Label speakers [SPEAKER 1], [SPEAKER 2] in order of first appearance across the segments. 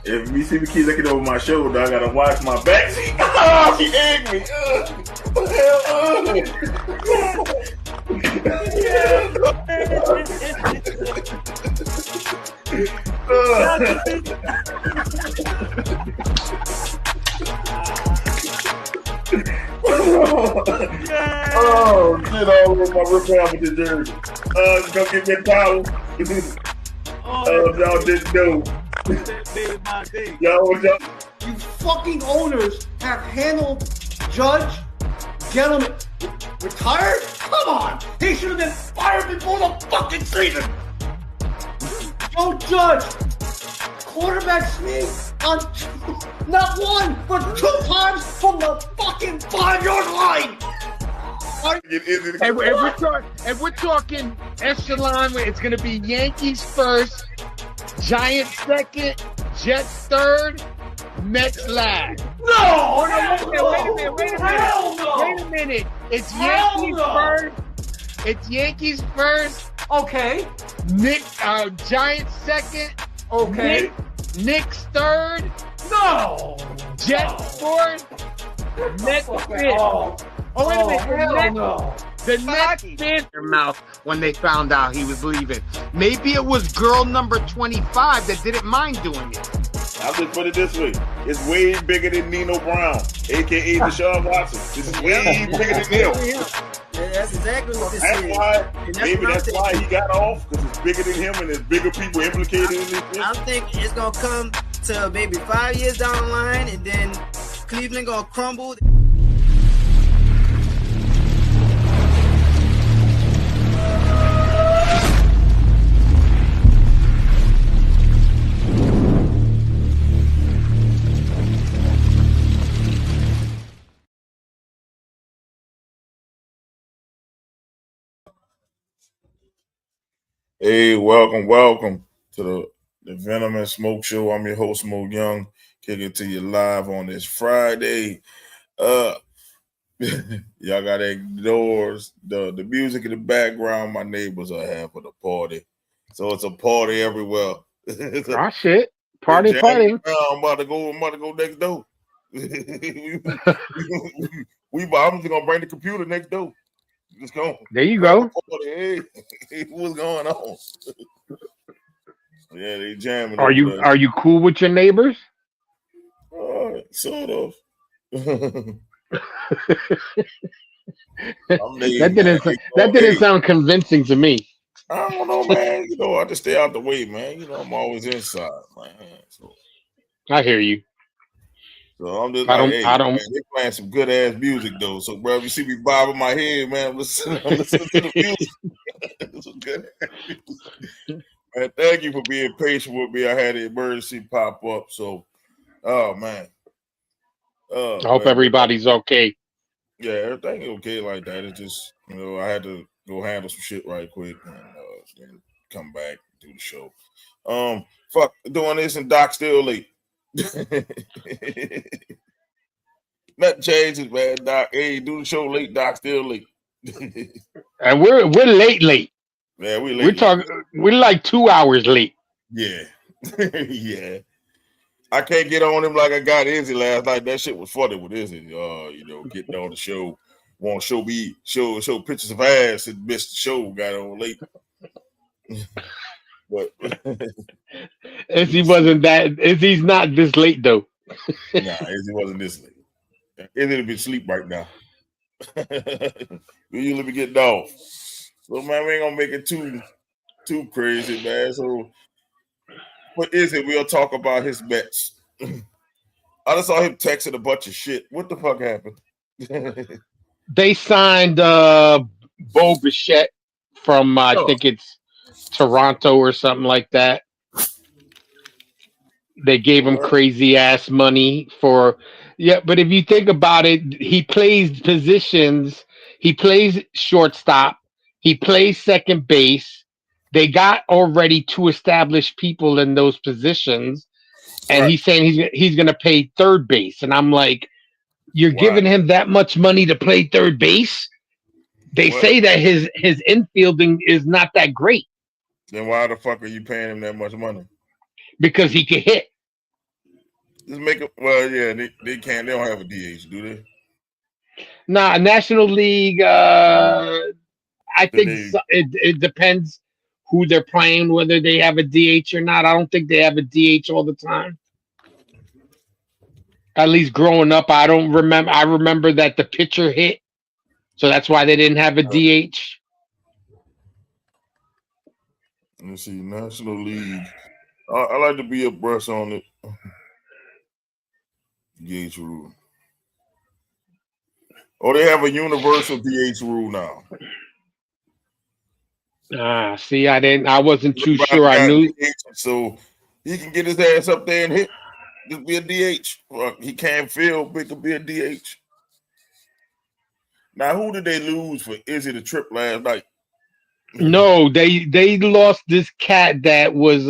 [SPEAKER 1] If you see me keep looking over my shoulder, I gotta watch my back. Oh, she egged me. Oh, shit all over my rip out with the jersey. Come get me a towel. Y'all didn't know. Y'all.
[SPEAKER 2] You fucking owners have handled Judge, gentlemen, retired? Come on! He should have been fired before the fucking season! Joe Judge, quarterback sneak on not one, but 2 times from the fucking 5-yard line!
[SPEAKER 3] And we're talking echelon, where it's going to be Yankees first, Giants second, Jets third, Mets last.
[SPEAKER 2] No!
[SPEAKER 3] Wait a minute. It's
[SPEAKER 2] Hell
[SPEAKER 3] Yankees
[SPEAKER 2] no.
[SPEAKER 3] first. It's Yankees first.
[SPEAKER 2] Okay.
[SPEAKER 3] Giants second.
[SPEAKER 2] Okay.
[SPEAKER 3] Knicks third.
[SPEAKER 2] No!
[SPEAKER 3] Jets fourth. Mets fifth.
[SPEAKER 2] Oh,
[SPEAKER 3] Wait a minute.
[SPEAKER 2] hell no.
[SPEAKER 3] The Nets in their mouth when they found out he was leaving. Maybe it was girl number 25 that didn't mind doing it.
[SPEAKER 1] I'll just put it this way. It's way bigger than Nino Brown, a.k.a. Deshaun Watson. This is way bigger than him.
[SPEAKER 4] Yeah, that's exactly what this is.
[SPEAKER 1] That's why he got off, because it's bigger than him and there's bigger people implicated in this.
[SPEAKER 4] I think it's going to come to maybe 5 years down the line, and then Cleveland going to crumble.
[SPEAKER 1] Hey, welcome to the Venom and Show. I'm your host, Mo Young, kicking it to you live on this Friday. Y'all got indoors, the music in the background. My neighbors are having a party, so it's a party everywhere.
[SPEAKER 3] Shit, party.
[SPEAKER 1] I'm about to go next door. I'm just gonna bring the computer next door. Just go.
[SPEAKER 3] There you go.
[SPEAKER 1] Hey, what's going on? Yeah, they jamming.
[SPEAKER 3] Are you cool with your neighbors?
[SPEAKER 1] Sort of.
[SPEAKER 3] That didn't sound convincing to me.
[SPEAKER 1] I don't know, man. I just stay out the way, man. I'm always inside, man. So
[SPEAKER 3] I hear you.
[SPEAKER 1] So I'm just
[SPEAKER 3] I don't.
[SPEAKER 1] Man, they playing some good ass music though. So bro, if you see me bobbing my head, man, I'm listening to the music. Some good ass music. Man, thank you for being patient with me. I had an emergency pop up, so man.
[SPEAKER 3] I hope everybody's okay.
[SPEAKER 1] Yeah, everything okay like that. It's just I had to go handle some shit right quick and then come back do the show. Fuck doing this and Doc still late. Nothing changes, man. Doc, hey, do the show late. Doc still late,
[SPEAKER 3] and we're late.
[SPEAKER 1] Yeah, we're late.
[SPEAKER 3] We're like 2 hours late.
[SPEAKER 1] Yeah, yeah. I can't get on him like I got Izzy last night. That shit was funny with Izzy. Getting on the show, want to show pictures of ass and missed the show. Got on late. But
[SPEAKER 3] Izzy's not this late though.
[SPEAKER 1] Nah, Izzy wasn't this late. Izzy'll be asleep right now. We usually be getting off. So man, we ain't gonna make it too crazy, man. So what is it? We'll talk about his bets. I just saw him texting a bunch of shit. What the fuck happened?
[SPEAKER 3] They signed Bo Bichette from I think it's Toronto or something like that. They gave him crazy ass money but if you think about it, he plays positions. He plays shortstop. He plays second base. They got already 2 established people in those positions, and he's saying he's going to pay third base. And I'm like, you're giving him that much money to play third base? They say that his infielding is not that great.
[SPEAKER 1] Then why the fuck are you paying him that much money?
[SPEAKER 3] Because he can hit.
[SPEAKER 1] Just make it. Well, yeah, they can't. They don't have a DH, do they?
[SPEAKER 3] Nah, National League. I
[SPEAKER 1] Do
[SPEAKER 3] think
[SPEAKER 1] they?
[SPEAKER 3] it depends who they're playing, whether they have a DH or not. I don't think they have a DH all the time. At least growing up, I don't remember. I remember that the pitcher hit, so that's why they didn't have a DH.
[SPEAKER 1] Let me see. National League. I like to be abreast on it. DH rule. Oh, they have a universal DH rule now.
[SPEAKER 3] See, I wasn't too sure.
[SPEAKER 1] Everybody
[SPEAKER 3] I
[SPEAKER 1] got
[SPEAKER 3] knew.
[SPEAKER 1] DH, so he can get his ass up there and hit. Just be a DH. Well, he can't field, but he could be a DH. Now, who did they lose for Izzy the Trip last night?
[SPEAKER 3] No, they lost this cat that was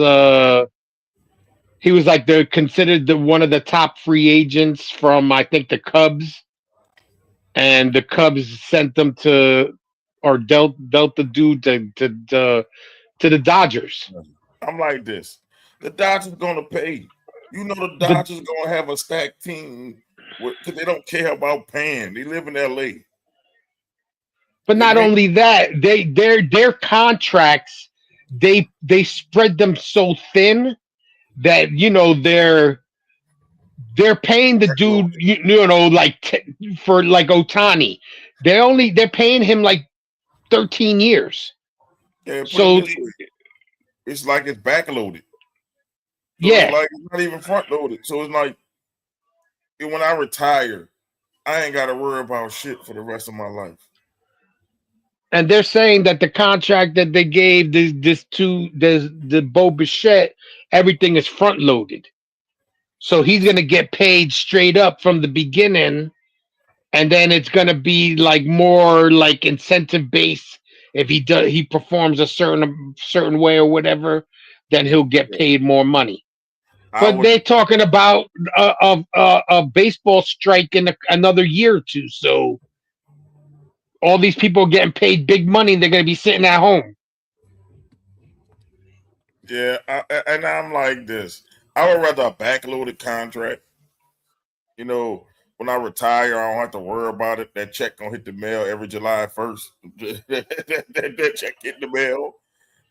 [SPEAKER 3] he was like the considered the one of the top free agents from I think the Cubs, and the Cubs sent them to or dealt the dude to the Dodgers.
[SPEAKER 1] I'm like this. The Dodgers gonna pay. You know the
[SPEAKER 3] The,
[SPEAKER 1] Dodgers gonna have a stacked team because they don't care about paying. They live in LA.
[SPEAKER 3] but
[SPEAKER 1] They
[SPEAKER 3] not
[SPEAKER 1] make
[SPEAKER 3] only that, their contracts they spread them so thin that they're paying the dude like for like Otani. They're paying him like 13 years.
[SPEAKER 1] yeah, put it
[SPEAKER 3] So
[SPEAKER 1] this way. It's like it's backloaded. So it's
[SPEAKER 3] yeah,
[SPEAKER 1] like it's not even front loaded. So it's like when I retire, I ain't gotta worry about shit for the rest of my life.
[SPEAKER 3] and they're saying that the contract that they gave the Bo Bichette, everything is front loaded. So he's gonna get paid straight up from the beginning, and then it's gonna be like more like incentive based. If he performs a certain way or whatever, then he'll get
[SPEAKER 1] Yeah.
[SPEAKER 3] paid more money.
[SPEAKER 1] I
[SPEAKER 3] But
[SPEAKER 1] would
[SPEAKER 3] they're talking about a baseball strike in another year or two. So all these people are getting paid big money. They're going to be sitting at home.
[SPEAKER 1] yeah, and I'm like this. I would rather a backloaded contract. You know, when I retire, I don't have to worry about it. That check gonna hit the mail every July 1st. that check hit the mail.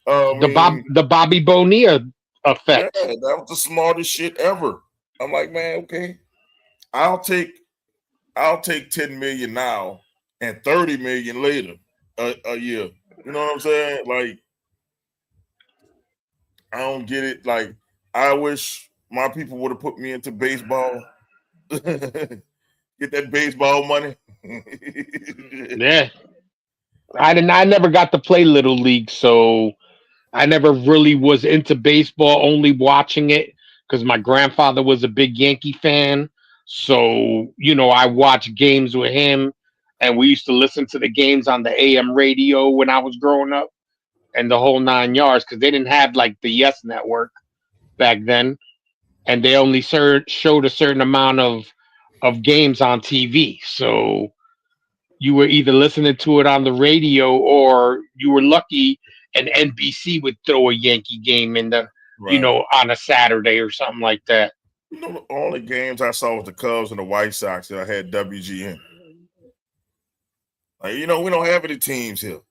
[SPEAKER 1] I mean,
[SPEAKER 3] The Bobby Bonilla
[SPEAKER 1] yeah,
[SPEAKER 3] effect.
[SPEAKER 1] that was the smartest shit ever. I'm like, man, okay, I'll take I'll take 10 million now and 30 million later a year. You know what I'm saying? Like, I don't get it. Like, I wish my people would have put me into baseball. Get that baseball money.
[SPEAKER 3] Yeah, I never got to play little league, so I never really was into baseball. Only watching it because my grandfather was a big Yankee fan. So I watched games with him, and we used to listen to the games on the AM radio when I was growing up, and the whole 9 yards because they didn't have like the Yes Network back then, and they only showed a certain amount of games on TV. So you were either listening to it on the radio or you were lucky and NBC would throw a Yankee game in
[SPEAKER 1] Right.
[SPEAKER 3] on a Saturday or something like that.
[SPEAKER 1] You know, the only games I saw was the Cubs and the White Sox that I had WGN. Like, we don't have any teams here.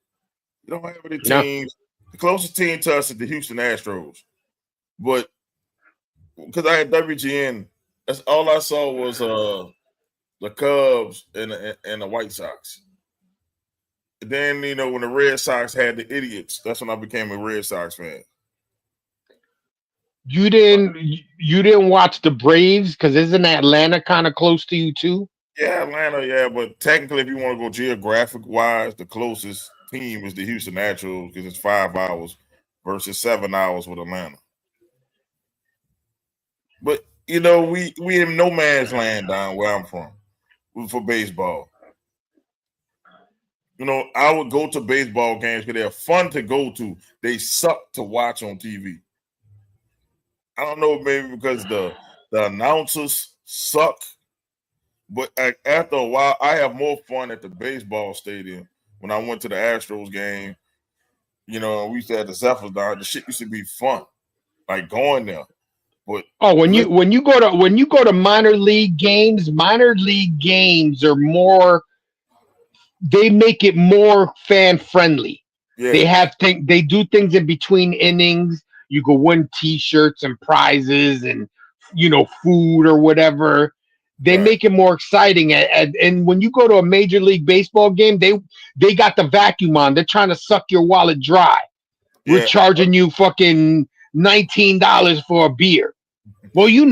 [SPEAKER 1] We don't have any
[SPEAKER 3] No,
[SPEAKER 1] teams. The closest team to us is the Houston Astros. But because I had WGN, that's all I saw was the Cubs and the White Sox. Then, when the Red Sox had the idiots, that's when I became a Red Sox fan.
[SPEAKER 3] you didn't watch the Braves because isn't Atlanta kind of close to you too?
[SPEAKER 1] Yeah, Atlanta, yeah, but technically, if you want to go geographic wise, the closest team is the Houston Astros because it's 5 hours versus 7 hours with Atlanta. But we in no man's land down where I'm from for baseball. I would go to baseball games because they're fun to go to. They suck to watch on TV. I don't know, maybe because the announcers suck. But after a while, I have more fun at the baseball stadium. When I went to the Astros game, we used to have the Zephyrs down. The shit used to be fun, like going there. But
[SPEAKER 3] when you go to minor league games are more. They make it more fan friendly.
[SPEAKER 1] yeah,
[SPEAKER 3] They do things in between innings. You go win T-shirts and prizes and food or whatever. They
[SPEAKER 1] right,
[SPEAKER 3] make it more exciting. And when you go to a major league baseball game, they got the vacuum on. They're trying to suck your wallet dry. We're
[SPEAKER 1] yeah.
[SPEAKER 3] charging you fucking $19 for a beer. Well, you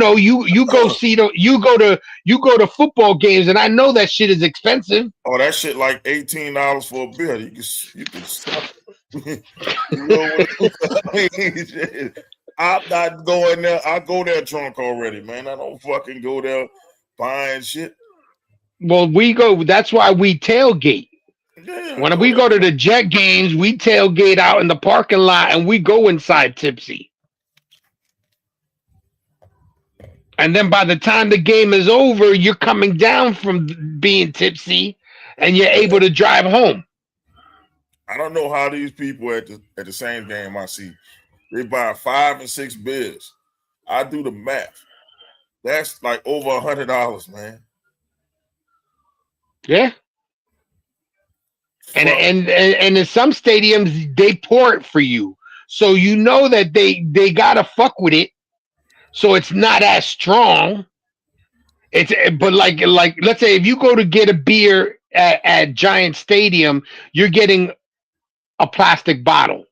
[SPEAKER 3] go see you go to football games, and I know that shit is expensive.
[SPEAKER 1] Oh, that shit like $18 for a beer. You can suck. You know what I mean? Shit. I'm not going there. I go there drunk already, man. I don't fucking go there buying shit.
[SPEAKER 3] Well, we go. That's why we tailgate.
[SPEAKER 1] Yeah, I
[SPEAKER 3] When
[SPEAKER 1] go
[SPEAKER 3] we
[SPEAKER 1] there.
[SPEAKER 3] go to the Jet games, we tailgate out in the parking lot, and we go inside tipsy. And then by the time the game is over, you're coming down from being tipsy, and you're able to drive home.
[SPEAKER 1] I don't know how these people at the same game I see, they buy 5 and 6 beers. I do the math. That's like over $100, man.
[SPEAKER 3] Yeah. And in some stadiums they pour it for you, so you know that they gotta fuck with it, so it's not as strong. But like let's say if you go to get a beer at Giant Stadium, you're getting a plastic bottle.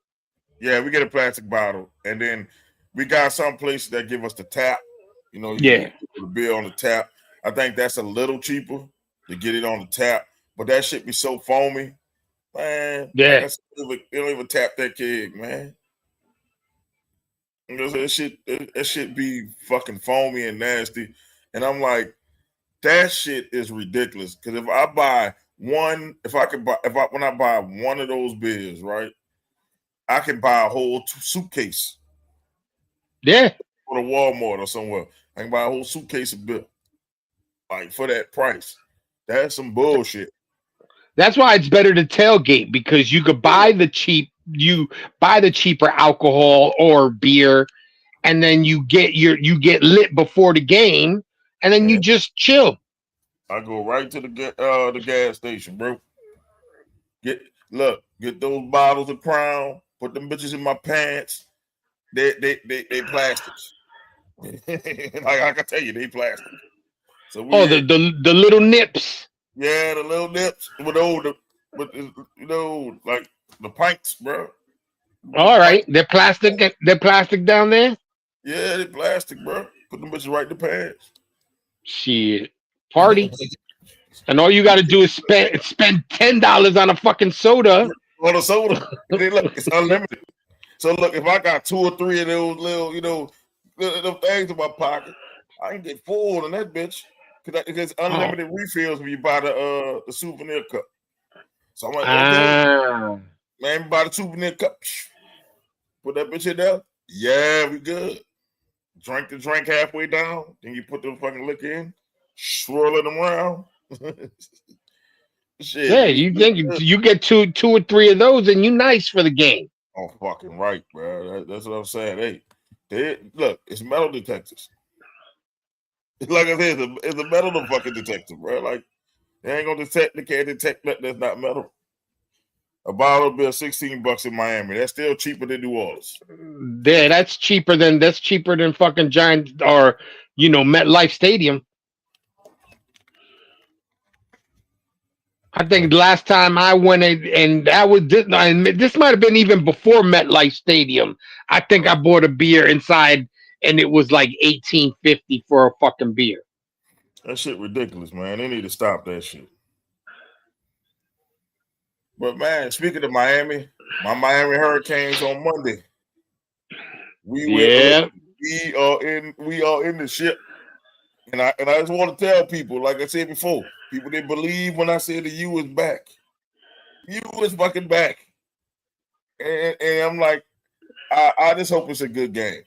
[SPEAKER 1] Yeah, we get a plastic bottle, and then we got some places that give us the tap. You know, you can
[SPEAKER 3] Yeah,
[SPEAKER 1] get the beer on the tap. I think that's a little cheaper to get it on the tap, but that shit be so foamy, man. Like
[SPEAKER 3] yeah.
[SPEAKER 1] I said, they don't even tap that keg, man. That shit be fucking foamy and nasty, and I'm like, that shit is ridiculous. Because if I buy one, when I buy one of those beers, right, I can buy a whole suitcase.
[SPEAKER 3] Yeah.
[SPEAKER 1] Go to Walmart or somewhere. I can buy a whole suitcase of beer, like for that price. That's some bullshit.
[SPEAKER 3] That's why it's better to tailgate, because you could buy the cheaper alcohol or beer, and then you get lit before the game, and then you
[SPEAKER 1] Yeah,
[SPEAKER 3] just chill.
[SPEAKER 1] I go right to the gas station, bro. Get those bottles of Crown. Put them bitches in my pants. They plastics. Like I can tell you, they plastic. So
[SPEAKER 3] Oh,
[SPEAKER 1] we
[SPEAKER 3] the little nips.
[SPEAKER 1] yeah, the little nips with like the pints, bro.
[SPEAKER 3] All
[SPEAKER 1] The
[SPEAKER 3] right,
[SPEAKER 1] pints.
[SPEAKER 3] they're plastic. They're plastic down there.
[SPEAKER 1] Yeah, they plastic, bro. Put them bitches right in the pants.
[SPEAKER 3] Shit, party. And all you got to do is spend $10 on a fucking soda.
[SPEAKER 1] On a soda. And then look, it's unlimited. So look, if I got 2 or 3 of those little, little things in my pocket, I can get full on that bitch. Because it's
[SPEAKER 3] Oh,
[SPEAKER 1] unlimited refills when you buy the souvenir cup. So I'm like, okay,
[SPEAKER 3] ah,
[SPEAKER 1] man, buy the souvenir cup. Put that bitch in there. Yeah, we good. Drink the drink halfway down. Then you put the fucking liquor in, swirl it around. Shit,
[SPEAKER 3] yeah. You think you get two or three of those, and you nice for the game.
[SPEAKER 1] oh, fucking right, bro. That's what I'm saying. Look, it's metal detectors. Like I said, it's a metal fucking detector, bro. Like they ain't gonna detect. They can't detect that that's not metal. A bottle bill $16 in Miami. That's still cheaper than New Orleans.
[SPEAKER 3] Yeah, that's cheaper than fucking Giant or MetLife Stadium. I think the last time I went and that was this, and this might have been even before MetLife Stadium. I think I bought a beer inside, and it was like $18.50 for a fucking beer.
[SPEAKER 1] That shit ridiculous, man. They need to stop that shit. But man, speaking of Miami, my Miami Hurricanes on Monday.
[SPEAKER 3] Yeah,
[SPEAKER 1] We are in the ship. And I just want to tell people, like I said before, people didn't believe when I said the U is back. U is fucking back. And I'm like, I just hope it's a good game.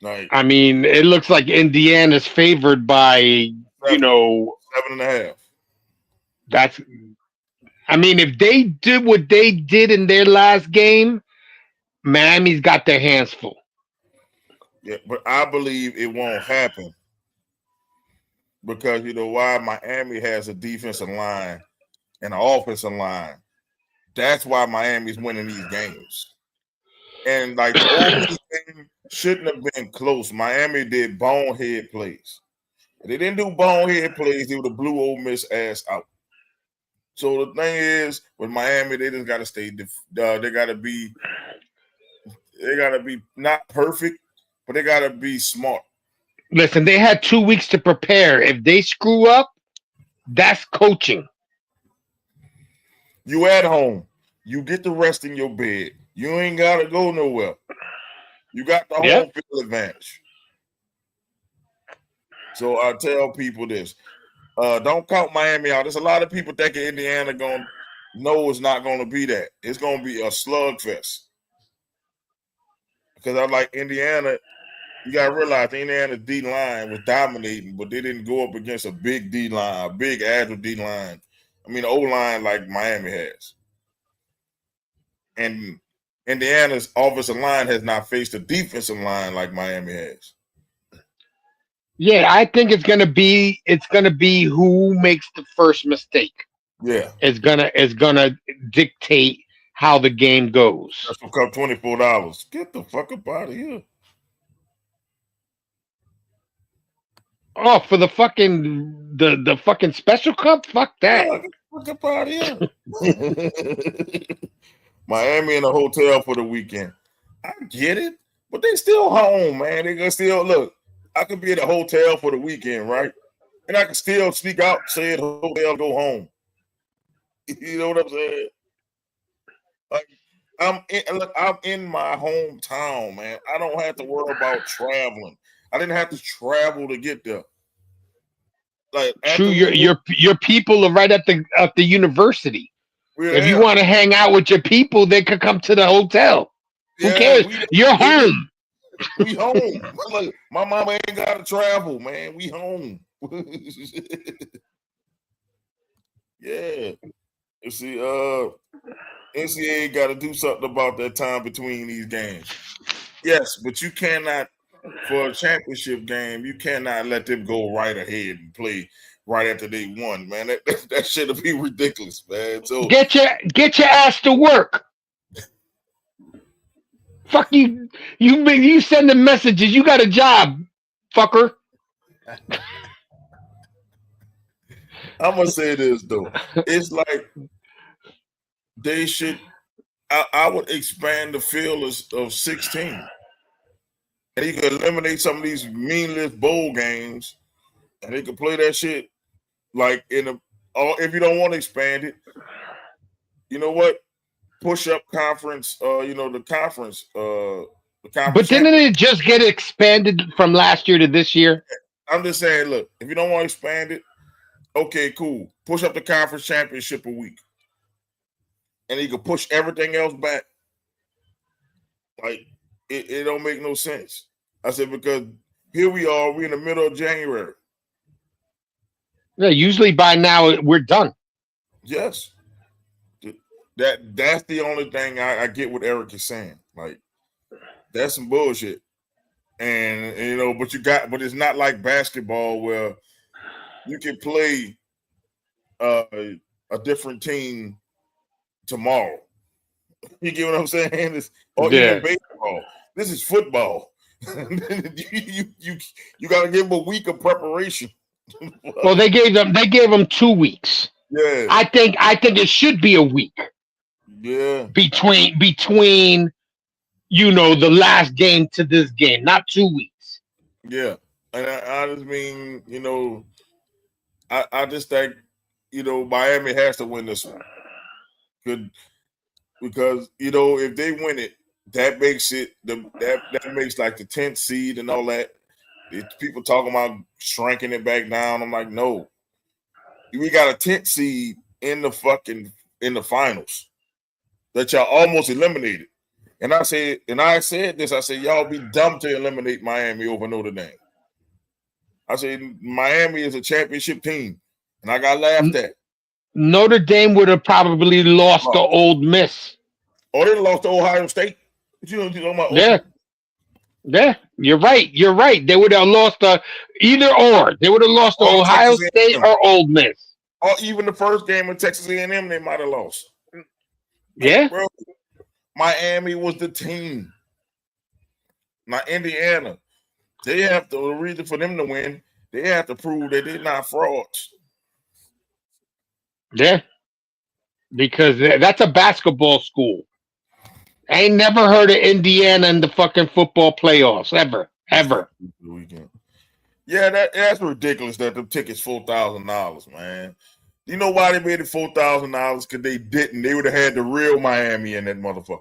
[SPEAKER 1] Like
[SPEAKER 3] I mean, it looks like Indiana's favored by
[SPEAKER 1] 7.5.
[SPEAKER 3] that's. I mean, if they did what they did in their last game, Miami's got their hands full.
[SPEAKER 1] Yeah, but I believe it won't happen because you know why? Miami has a defensive line and an offensive line. That's why Miami's winning these games. And like the Ole Miss game shouldn't have been close. Miami did bonehead plays. If they didn't do bonehead plays, they would have blew Ole Miss ass out. So the thing is, with Miami, they just got to stay. They got to be not perfect, but they got to be smart.
[SPEAKER 3] Listen, they had 2 weeks to prepare. If they screw up, that's coaching.
[SPEAKER 1] You at home, you get the rest in your bed. You ain't got to go nowhere. You got the home field advantage. So I tell people this: don't count Miami out. There's a lot of people thinking Indiana it's not going to be that. It's going to be a slugfest. Because I like Indiana. You got to realize the Indiana D line was dominating, but they didn't go up against a big D line, a big agile D line. I mean, the O line like Miami has. And Indiana's offensive line has not faced a defensive line like Miami has.
[SPEAKER 3] Yeah, I think it's gonna be who makes the first mistake.
[SPEAKER 1] Yeah,
[SPEAKER 3] It's gonna dictate how the game goes.
[SPEAKER 1] That's what cost $24. Get the fuck up out of here.
[SPEAKER 3] Oh, for the fucking special cup? Fuck that.
[SPEAKER 1] Yeah, get the fuck up out of here. Miami in a hotel for the weekend. I get it, but they still home, man. They gonna still look. I could be at a hotel for the weekend, right? And I can still speak out, say at hotel, go home. You know what I'm saying? Like I'm in my hometown, man. I don't have to worry about traveling. I didn't have to travel to get there. Like
[SPEAKER 3] true, your people are right at the university. If you
[SPEAKER 1] there.
[SPEAKER 3] want to hang out with your people, they could come to the hotel. Who cares? You're home.
[SPEAKER 1] We home. Like, my mama ain't got to travel, man. We home. Yeah. You see, NCAA got to do something about that time between these games. Yes, but you cannot, for a championship game, you cannot let them go right ahead and play right after they won, man. That should be ridiculous, man. So
[SPEAKER 3] get your ass to work. Fuck you! You sending messages. You got a job, fucker.
[SPEAKER 1] I'm gonna say this though. It's like they should. I would expand the field of 16, and you could eliminate some of these meaningless bowl games, and they could play that shit like or if you don't want to expand it, you know what? Push up conference. The conference. The conference.
[SPEAKER 3] But didn't it just get expanded from last year to this year?
[SPEAKER 1] I'm just saying, look, if you don't want to expand it, okay, cool. Push up the conference championship a week. And you can push everything else back. Like, it don't make no sense. I said, because here we're in the middle of January.
[SPEAKER 3] Yeah, usually by now we're done.
[SPEAKER 1] Yes. That's the only thing I get what Eric is saying. Like, that's some bullshit. And but it's not like basketball where you can play a different team tomorrow. You get what I'm saying? Even baseball. This is football. you got to give them a week of preparation.
[SPEAKER 3] Well, they gave them 2 weeks.
[SPEAKER 1] Yeah.
[SPEAKER 3] I think it should be a week.
[SPEAKER 1] Yeah.
[SPEAKER 3] Between the last game to this game, not 2 weeks.
[SPEAKER 1] Yeah. And I just mean, I just think, Miami has to win this one. Good, because if they win it, that makes it that makes like the 10th seed and all that. People talking about shrinking it back down. I'm like, no, we got a 10th seed in the finals that y'all almost eliminated. And I said this. I said y'all be dumb to eliminate Miami over Notre Dame. I said Miami is a championship team, and I got laughed at.
[SPEAKER 3] Notre Dame would have probably lost to Ole Miss.
[SPEAKER 1] Oh, they lost to Ohio State. You know about
[SPEAKER 3] yeah. Yeah, you're right. You're right. They would have lost either or. They would have lost to
[SPEAKER 1] Or
[SPEAKER 3] Ohio
[SPEAKER 1] Texas
[SPEAKER 3] State
[SPEAKER 1] A&M.
[SPEAKER 3] or Ole Miss.
[SPEAKER 1] Or even the first game with Texas A&M, they might have lost.
[SPEAKER 3] Yeah,
[SPEAKER 1] Bro, Miami was the team. Not Indiana. They have to, the reason for them to win, they have to prove that they're not frauds.
[SPEAKER 3] yeah. Because that's a basketball school. I ain't never heard of Indiana in the fucking football playoffs ever, ever.
[SPEAKER 1] Yeah, that's ridiculous that the tickets $4,000, man. You know why they made it $4,000? Because they didn't. They would have had the real Miami in that motherfucker.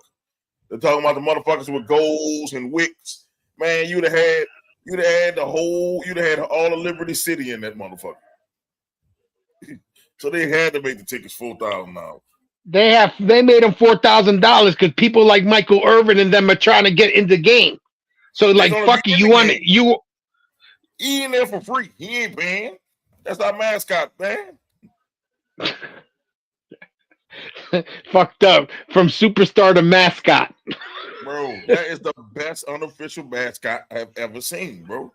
[SPEAKER 1] They're talking about the motherfuckers with goals and wicks. Man, you'd have had all of Liberty City in that motherfucker. So they had to make the tickets $4,000.
[SPEAKER 3] They made them $4,000 because people like Michael Irvin and them are trying to get in the game. So
[SPEAKER 1] They're
[SPEAKER 3] like,
[SPEAKER 1] gonna
[SPEAKER 3] fuck
[SPEAKER 1] be
[SPEAKER 3] you.
[SPEAKER 1] in
[SPEAKER 3] You
[SPEAKER 1] the
[SPEAKER 3] want
[SPEAKER 1] game.
[SPEAKER 3] you?
[SPEAKER 1] He in there for free. He ain't paying. That's our mascot, man.
[SPEAKER 3] Fucked up from superstar to mascot.
[SPEAKER 1] Bro, that is the best unofficial mascot I've ever seen, bro.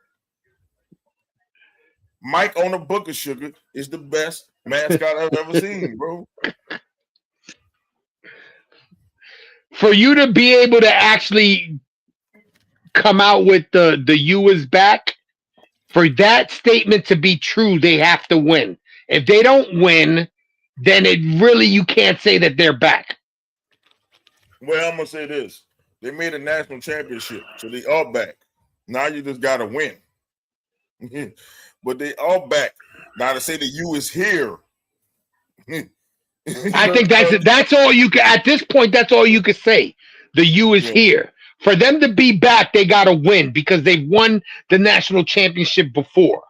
[SPEAKER 1] Mike on the Book of Sugar is the best mascot I've ever seen, bro.
[SPEAKER 3] For you to be able to actually come out with the U is back, for that statement to be true, they have to win. If they don't win, then it really, you can't say that they're back.
[SPEAKER 1] Well, I'm gonna say this: they made a national championship, so they are back. Now you just gotta win. But they are back. Now to say the U is here.
[SPEAKER 3] I think that's all you can at this point. That's all you can say. The U is here. For them to be back, they got to win because they've won the national championship before.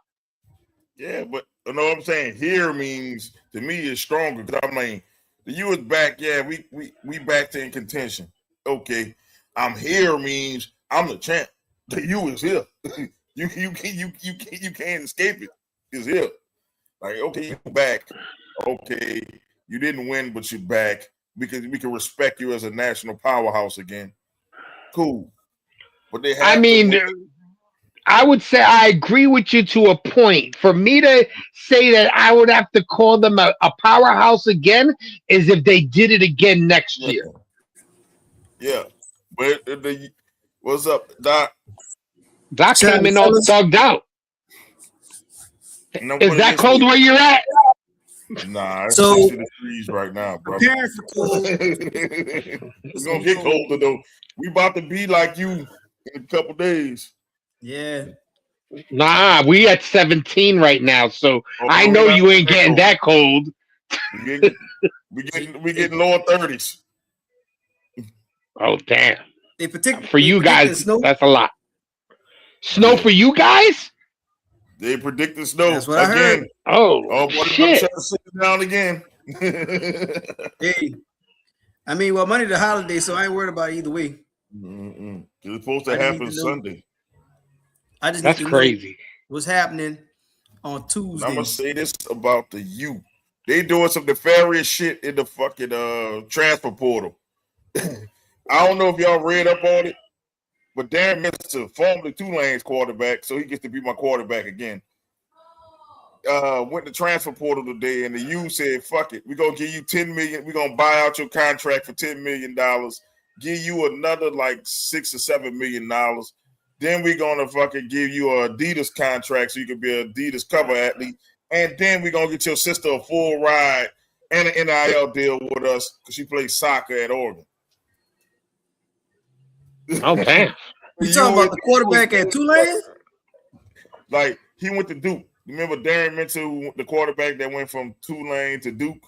[SPEAKER 1] Yeah, but you know what I'm saying? Here means to me is stronger because I mean the U is back. Yeah, we back to in contention. Okay, I'm here means I'm the champ. The U is here. you can't escape it. It's here. Like okay, you're back. Okay, you didn't win, but you're back because we can respect you as a national powerhouse again. Cool, but they have.
[SPEAKER 3] I mean, I would say I agree with you to a point. For me to say that I would have to call them a powerhouse again is if they did it again next year.
[SPEAKER 1] Yeah, but what's up, Doc?
[SPEAKER 3] Doc came in all thugged out. Is that cold where you're at?
[SPEAKER 1] Nah, it's
[SPEAKER 4] So-
[SPEAKER 1] 60 degrees right now, bro.
[SPEAKER 4] Preparing for cold.
[SPEAKER 1] It's gonna get colder though. We about to be like you in a couple days.
[SPEAKER 4] Yeah.
[SPEAKER 3] Nah, we at 17 right now, so I know you ain't getting that cold.
[SPEAKER 1] We getting lower 30s.
[SPEAKER 3] Oh damn!
[SPEAKER 4] They
[SPEAKER 3] For you guys,
[SPEAKER 4] snow.
[SPEAKER 3] that's a lot. Snow for you guys?
[SPEAKER 1] They predicted snow
[SPEAKER 4] That's what I
[SPEAKER 1] again.
[SPEAKER 4] heard.
[SPEAKER 3] Oh,
[SPEAKER 1] boy,
[SPEAKER 3] shit!
[SPEAKER 1] Shut the city down again.
[SPEAKER 4] Hey, I mean, well, Monday's the holiday, so I ain't worried about it either way.
[SPEAKER 1] It's supposed to happen Sunday.
[SPEAKER 4] I just
[SPEAKER 3] That's
[SPEAKER 4] need to
[SPEAKER 3] crazy.
[SPEAKER 4] know what's happening on Tuesday.
[SPEAKER 1] I'm gonna say this about the U. They doing some nefarious shit in the fucking transfer portal. I don't know if y'all read up on it, but Darren Minster, formerly Tulane's quarterback, so he gets to be my quarterback again. Went to transfer portal today, and the U said, "Fuck it, we're gonna give you $10 million. We're gonna buy out your contract for $10 million. Give you another like $6 or $7 million. Then we're gonna fucking give you a Adidas contract so you can be an Adidas cover athlete, and then we're gonna get your sister a full ride and an NIL deal with us because she plays soccer at Oregon."
[SPEAKER 3] Oh damn!
[SPEAKER 4] You talking about the quarterback at Tulane?
[SPEAKER 1] Like he went to Duke. Remember Darren Minster, the quarterback that went from Tulane to Duke?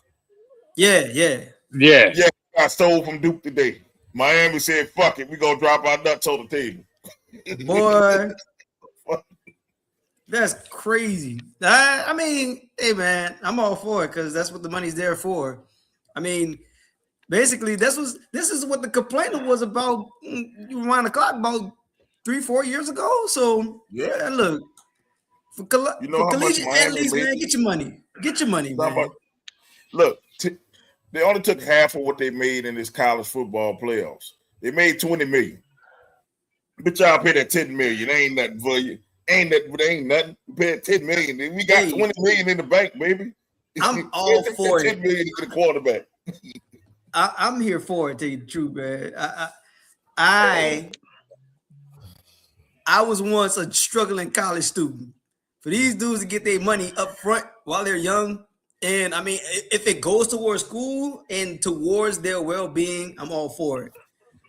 [SPEAKER 4] Yeah.
[SPEAKER 3] Yeah.
[SPEAKER 1] Got sold from Duke today. Miami said, "Fuck it, we gonna drop our nuts on the table."
[SPEAKER 4] Boy, that's crazy. I mean, hey man, I'm all for it because that's what the money's there for. I mean, basically, this is what the complaint was about around the clock about 3-4 years ago. So
[SPEAKER 1] yeah,
[SPEAKER 4] look, for collegiate athletes, man, get your money, man.
[SPEAKER 1] Look, they only took half of what they made in this college football playoffs. They made $20 million. But y'all pay that $10 million. Ain't nothing for you. Ain't nothing. Pay that $10 million. We got $20 million in the bank, baby.
[SPEAKER 4] I'm all for it.
[SPEAKER 1] $10 million to the quarterback.
[SPEAKER 4] I'm here for it. To tell you the truth, man. I was once a struggling college student. For these dudes to get their money up front while they're young, and I mean, if it goes towards school and towards their well-being, I'm all for it.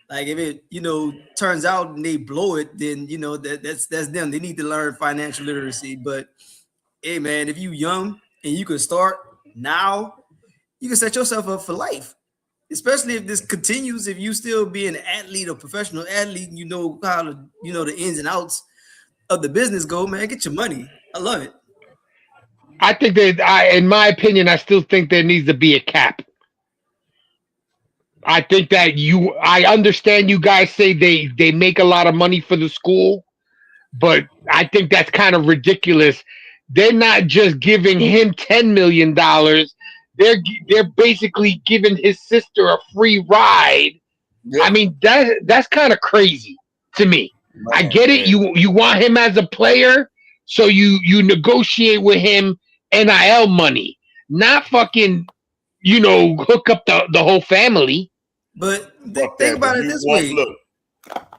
[SPEAKER 4] Like if it, turns out and they blow it, then that's them. They need to learn financial literacy. But hey, man, if you young and you can start now, you can set yourself up for life. Especially if this continues, if you still be an athlete or professional athlete, you know how to, the ins and outs of the business go, man, get your money. I love it.
[SPEAKER 3] I think that, in my opinion, I still think there needs to be a cap. I think that I understand you guys say they make a lot of money for the school, but I think that's kind of ridiculous. They're not just giving him $10 million. They're basically giving his sister a free ride. Yep. I mean, that's kind of crazy to me. Man, I get it. You want him as a player, so you negotiate with him NIL money, not fucking hook up the whole family.
[SPEAKER 4] But think about it this way.
[SPEAKER 1] Look.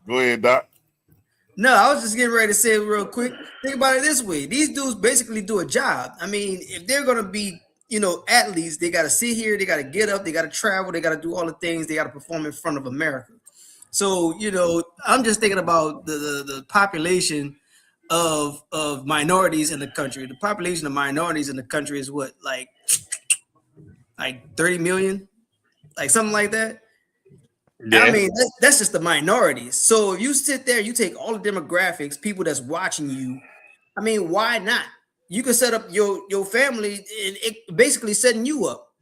[SPEAKER 1] Go ahead, Doc.
[SPEAKER 4] No, I was just getting ready to say it real quick. Think about it this way. These dudes basically do a job. I mean, if they're going to be, athletes, they got to sit here, they got to get up, they got to travel, they got to do all the things, they got to perform in front of America. So, I'm just thinking about the population of minorities in the country. The population of minorities in the country is what, like 30 million? Like something like that? Yeah. I mean, that's just the minorities. So if you sit there, you take all the demographics, people that's watching you. I mean, why not? You can set up your family and it basically setting you up.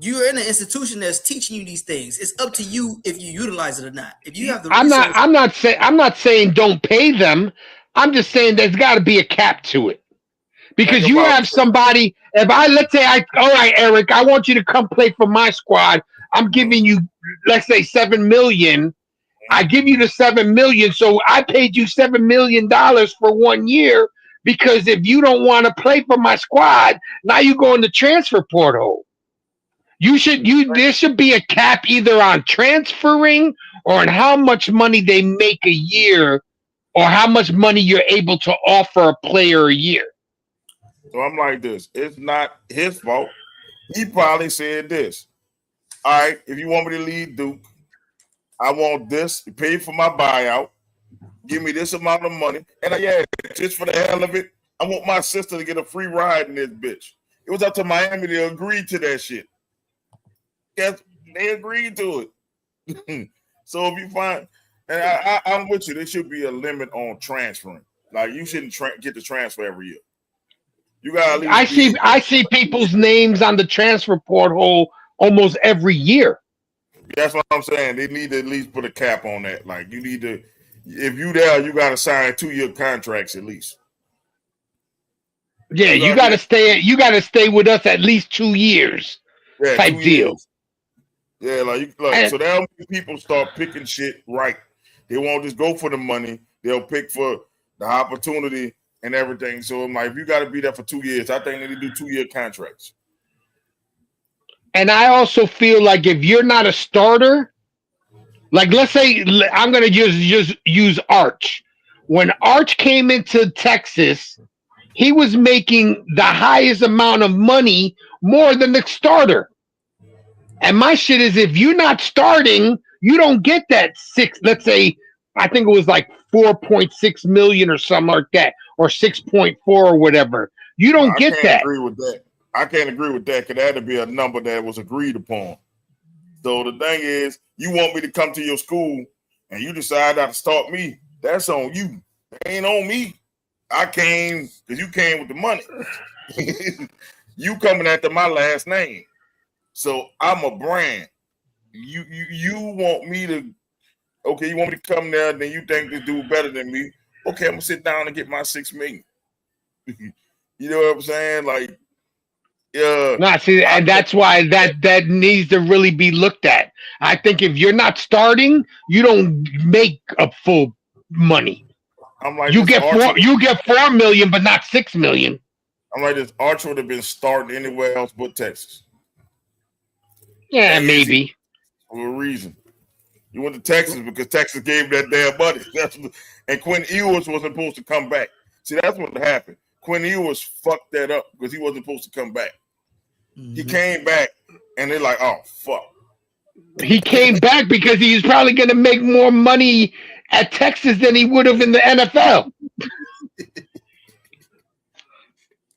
[SPEAKER 4] You're in an institution that's teaching you these things. It's up to you if you utilize it or not. If you have the resources,
[SPEAKER 3] I'm not saying don't pay them. I'm just saying there's got to be a cap to it. Because you have somebody, let's say, all right, Eric, I want you to come play for my squad. I'm giving you, let's say, $7 million. I give you the $7 million, so I paid you $7 million for 1 year because if you don't want to play for my squad, now you go in the transfer portal. There should be a cap either on transferring or on how much money they make a year or how much money you're able to offer a player a year.
[SPEAKER 1] So I'm like this. It's not his fault. He probably said this. All right, if you want me to leave Duke, I want this. Pay for my buyout. Give me this amount of money. And just for the hell of it, I want my sister to get a free ride in this bitch. It was up to Miami to agree to that shit. Yes, they agreed to it. So if you find, and I'm with you, there should be a limit on transferring. Like you shouldn't get the transfer every year. You got.
[SPEAKER 3] I see people's names on the transfer portal almost every year.
[SPEAKER 1] That's what I'm saying. They need to at least put a cap on that. Like you need to, if you there, you got to sign 2-year contracts at least.
[SPEAKER 3] Yeah, you got to stay. You got to stay with us at least 2 years.
[SPEAKER 1] Yeah,
[SPEAKER 3] type
[SPEAKER 1] 2
[SPEAKER 3] deal.
[SPEAKER 1] Years. Yeah, so now people start picking shit right. They won't just go for the money. They'll pick for the opportunity and everything. So I'm like, if you got to be there for 2 years, I think they need to do 2-year contracts.
[SPEAKER 3] And I also feel like if you're not a starter, like let's say I'm going to just use Arch. When Arch came into Texas, he was making the highest amount of money more than the starter. And my shit is if you're not starting, you don't get that let's say, I think it was like 4.6 million or something like that, or 6.4 or whatever. You don't get that.
[SPEAKER 1] I can't agree with that because that had to be a number that was agreed upon. So the thing is, you want me to come to your school and you decide not to start me. That's on you. It ain't on me. I came because you came with the money. You coming after my last name. So I'm a brand. You want me to, okay, you want me to come there, then you think this dude better than me. Okay, I'm gonna sit down and get my $6 million. You know what I'm saying? Like, yeah.
[SPEAKER 3] No, see, and that's why that needs to really be looked at. I think if you're not starting, you don't make a full money.
[SPEAKER 1] I'm like,
[SPEAKER 3] You get 4 million, but not 6 million.
[SPEAKER 1] I'm like, this Archer would have been starting anywhere else but Texas.
[SPEAKER 3] Yeah, maybe.
[SPEAKER 1] For a reason. You went to Texas because Texas gave that damn money. And Quinn Ewers wasn't supposed to come back. See, that's what happened. Quinn Ewers fucked that up because he wasn't supposed to come back. He came back, and they're like, oh, fuck.
[SPEAKER 3] He came back because he was probably going to make more money at Texas than he would have in the NFL.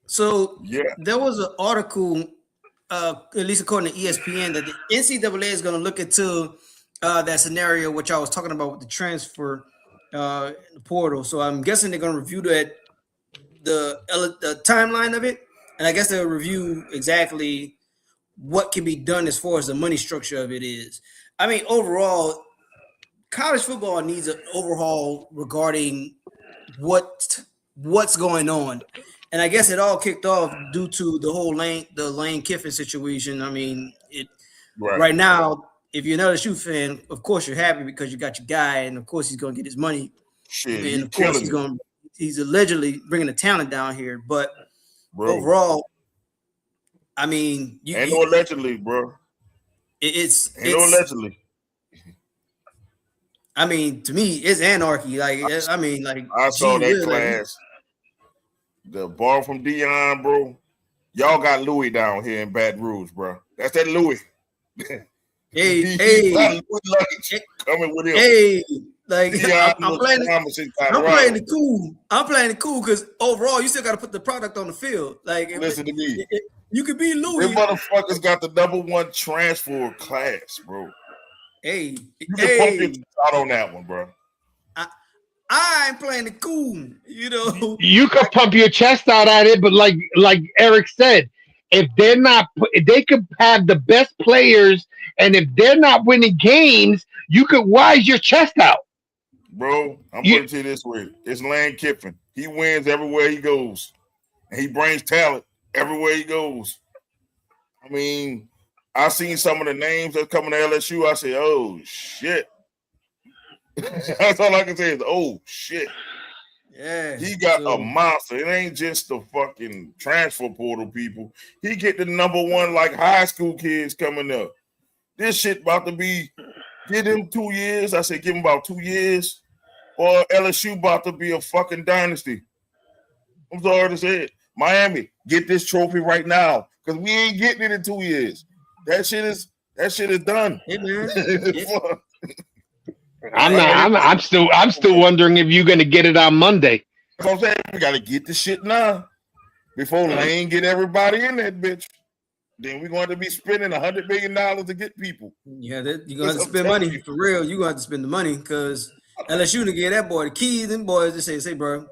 [SPEAKER 4] So there was an article, at least according to ESPN, that the NCAA is going to look into that scenario which I was talking about with the transfer portal. So I'm guessing they're going to review the timeline of it, and I guess they'll review exactly what can be done as far as the money structure of it is. I mean, overall, college football needs an overhaul regarding what's going on. And I guess it all kicked off due to the whole Lane Kiffin situation. I mean, right now, if you're an LSU fan, of course you're happy because you got your guy, and of course he's going to get his money.
[SPEAKER 1] Shit,
[SPEAKER 4] and of course he's allegedly bringing the talent down here. But overall, I mean,
[SPEAKER 1] ain't no allegedly, bro.
[SPEAKER 4] It's
[SPEAKER 1] allegedly.
[SPEAKER 4] I mean, to me, it's anarchy. Like, I
[SPEAKER 1] saw that class. The ball from Dion, bro. Y'all got Louis down here in Baton Rouge, bro. That's that Louis.
[SPEAKER 4] Hey,
[SPEAKER 1] coming with him.
[SPEAKER 4] Hey, like I'm playing the cool. I'm playing it cool because overall, you still got to put the product on the field. Like,
[SPEAKER 1] listen to me.
[SPEAKER 4] You could be Louis.
[SPEAKER 1] Them motherfuckers got the #1 transfer class, bro.
[SPEAKER 4] Hey,
[SPEAKER 1] you can pump your shot on that one, bro.
[SPEAKER 4] I ain't playing it cool, you know.
[SPEAKER 3] You could pump your chest out at it, but like Eric said, if they could have the best players, and if they're not winning games, you could wise your chest out.
[SPEAKER 1] Bro, I'm going to tell you this way. It's Lane Kiffin. He wins everywhere he goes. And he brings talent everywhere he goes. I mean, I seen some of the names that coming to LSU. I say, oh, shit. That's all I can say is, oh, shit.
[SPEAKER 4] Yeah.
[SPEAKER 1] He got a monster. It ain't just the fucking transfer portal people. He get the #1 like high school kids coming up. This shit about to be, give him 2 years. I say give him about 2 years. Or LSU about to be a fucking dynasty. I'm sorry to say it. Miami, get this trophy right now. Because we ain't getting it in 2 years. That shit is done.
[SPEAKER 4] Hey, man.
[SPEAKER 3] I'm still wondering if you're gonna get it on Monday.
[SPEAKER 1] That's what I'm saying. We gotta get the shit now before Lane get everybody in that bitch. Then we're going to be spending $100 million to get people.
[SPEAKER 4] Yeah, you're gonna have to spend money for real. You're gonna have to spend the money because LSU to get that boy the keys. Them boys just say, bro,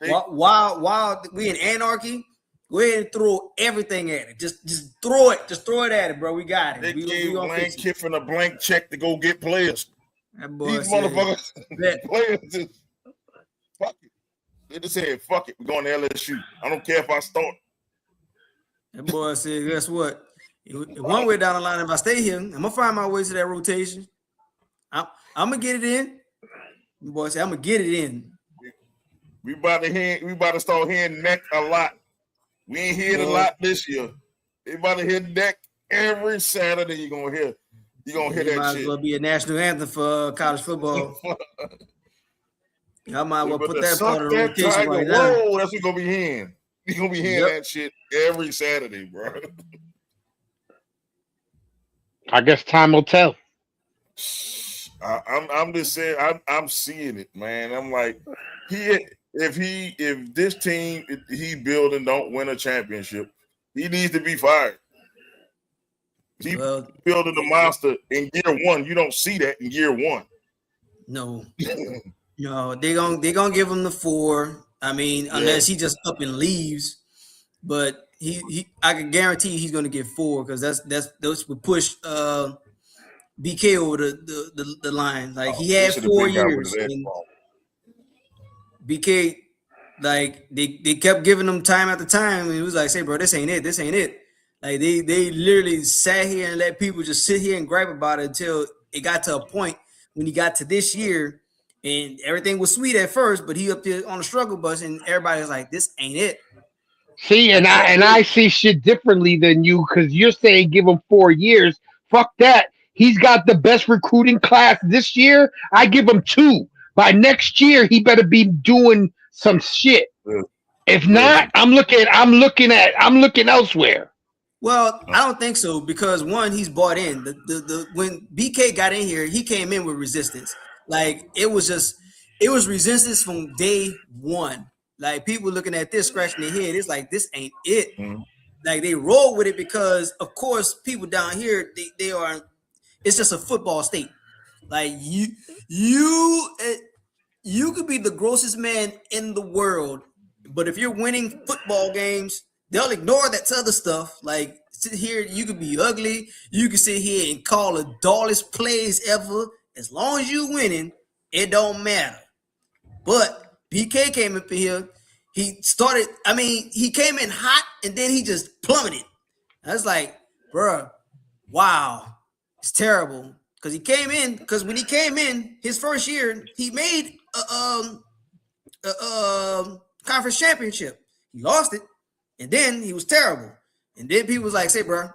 [SPEAKER 4] while we in anarchy, go ahead and throw everything at it. Just throw it. Just throw it at it, bro. We got it.
[SPEAKER 1] They gave Lane Kiffin a blank check to go get players.
[SPEAKER 4] That boy
[SPEAKER 1] These motherfuckers, players just fuck it. They just said, fuck it, we're going to LSU. I don't care if I start.
[SPEAKER 4] That boy said, guess what? One way down the line, if I stay here, I'm gonna find my way to that rotation. I'm gonna get it in. The boy said, I'm gonna get it in.
[SPEAKER 1] We about to start hearing neck a lot. We ain't hearing a lot this year. They about to hear neck every Saturday. You're gonna hear that shit.
[SPEAKER 4] Might as well be a national anthem for college football. I might as well put that part of the rotation right now.
[SPEAKER 1] Whoa, that's what you're gonna be hearing. You're gonna be hearing that shit every Saturday, bro.
[SPEAKER 3] I guess time will tell.
[SPEAKER 1] I'm just saying, I'm seeing it, man. I'm like, if this team he building don't win a championship, he needs to be fired. He's building the monster in year one. You don't see that in year one.
[SPEAKER 4] No, no, they gonna give him the 4. I mean, unless he just up and leaves, but I can guarantee he's gonna get 4 because those would push BK over the line. Like he had 4 years. BK, like they kept giving him time after time, and he was like, "Say, bro, this ain't it." Like they literally sat here and let people just sit here and gripe about it until it got to a point when he got to this year, And everything was sweet at first, but he up there on the struggle bus, and everybody was like, "This ain't it."
[SPEAKER 3] See, and I see shit differently than you because you're saying give him 4 years. Fuck that. He's got the best recruiting class this year. I give him 2. By next year, he better be doing some shit. If not, I'm looking elsewhere.
[SPEAKER 4] Well, I don't think so because one, he's bought in. The when BK got in here, he came in with resistance. Like it was resistance from day one. Like people looking at this, scratching their head. It's like this ain't it.
[SPEAKER 1] Mm-hmm.
[SPEAKER 4] Like they roll with it because, of course, people down here they are. It's just a football state. Like you could be the grossest man in the world, but if you're winning football games, they'll ignore that other stuff. Like sit here, you could be ugly. You can sit here and call the dullest plays ever. As long as you winning, it don't matter. But BK came up here. He started. I mean, he came in hot and then he just plummeted. I was like, bruh, wow, it's terrible. Because he came in. Because when he came in his first year, he made conference championship. He lost it, and then he was terrible. And then people was like, "Say, bro,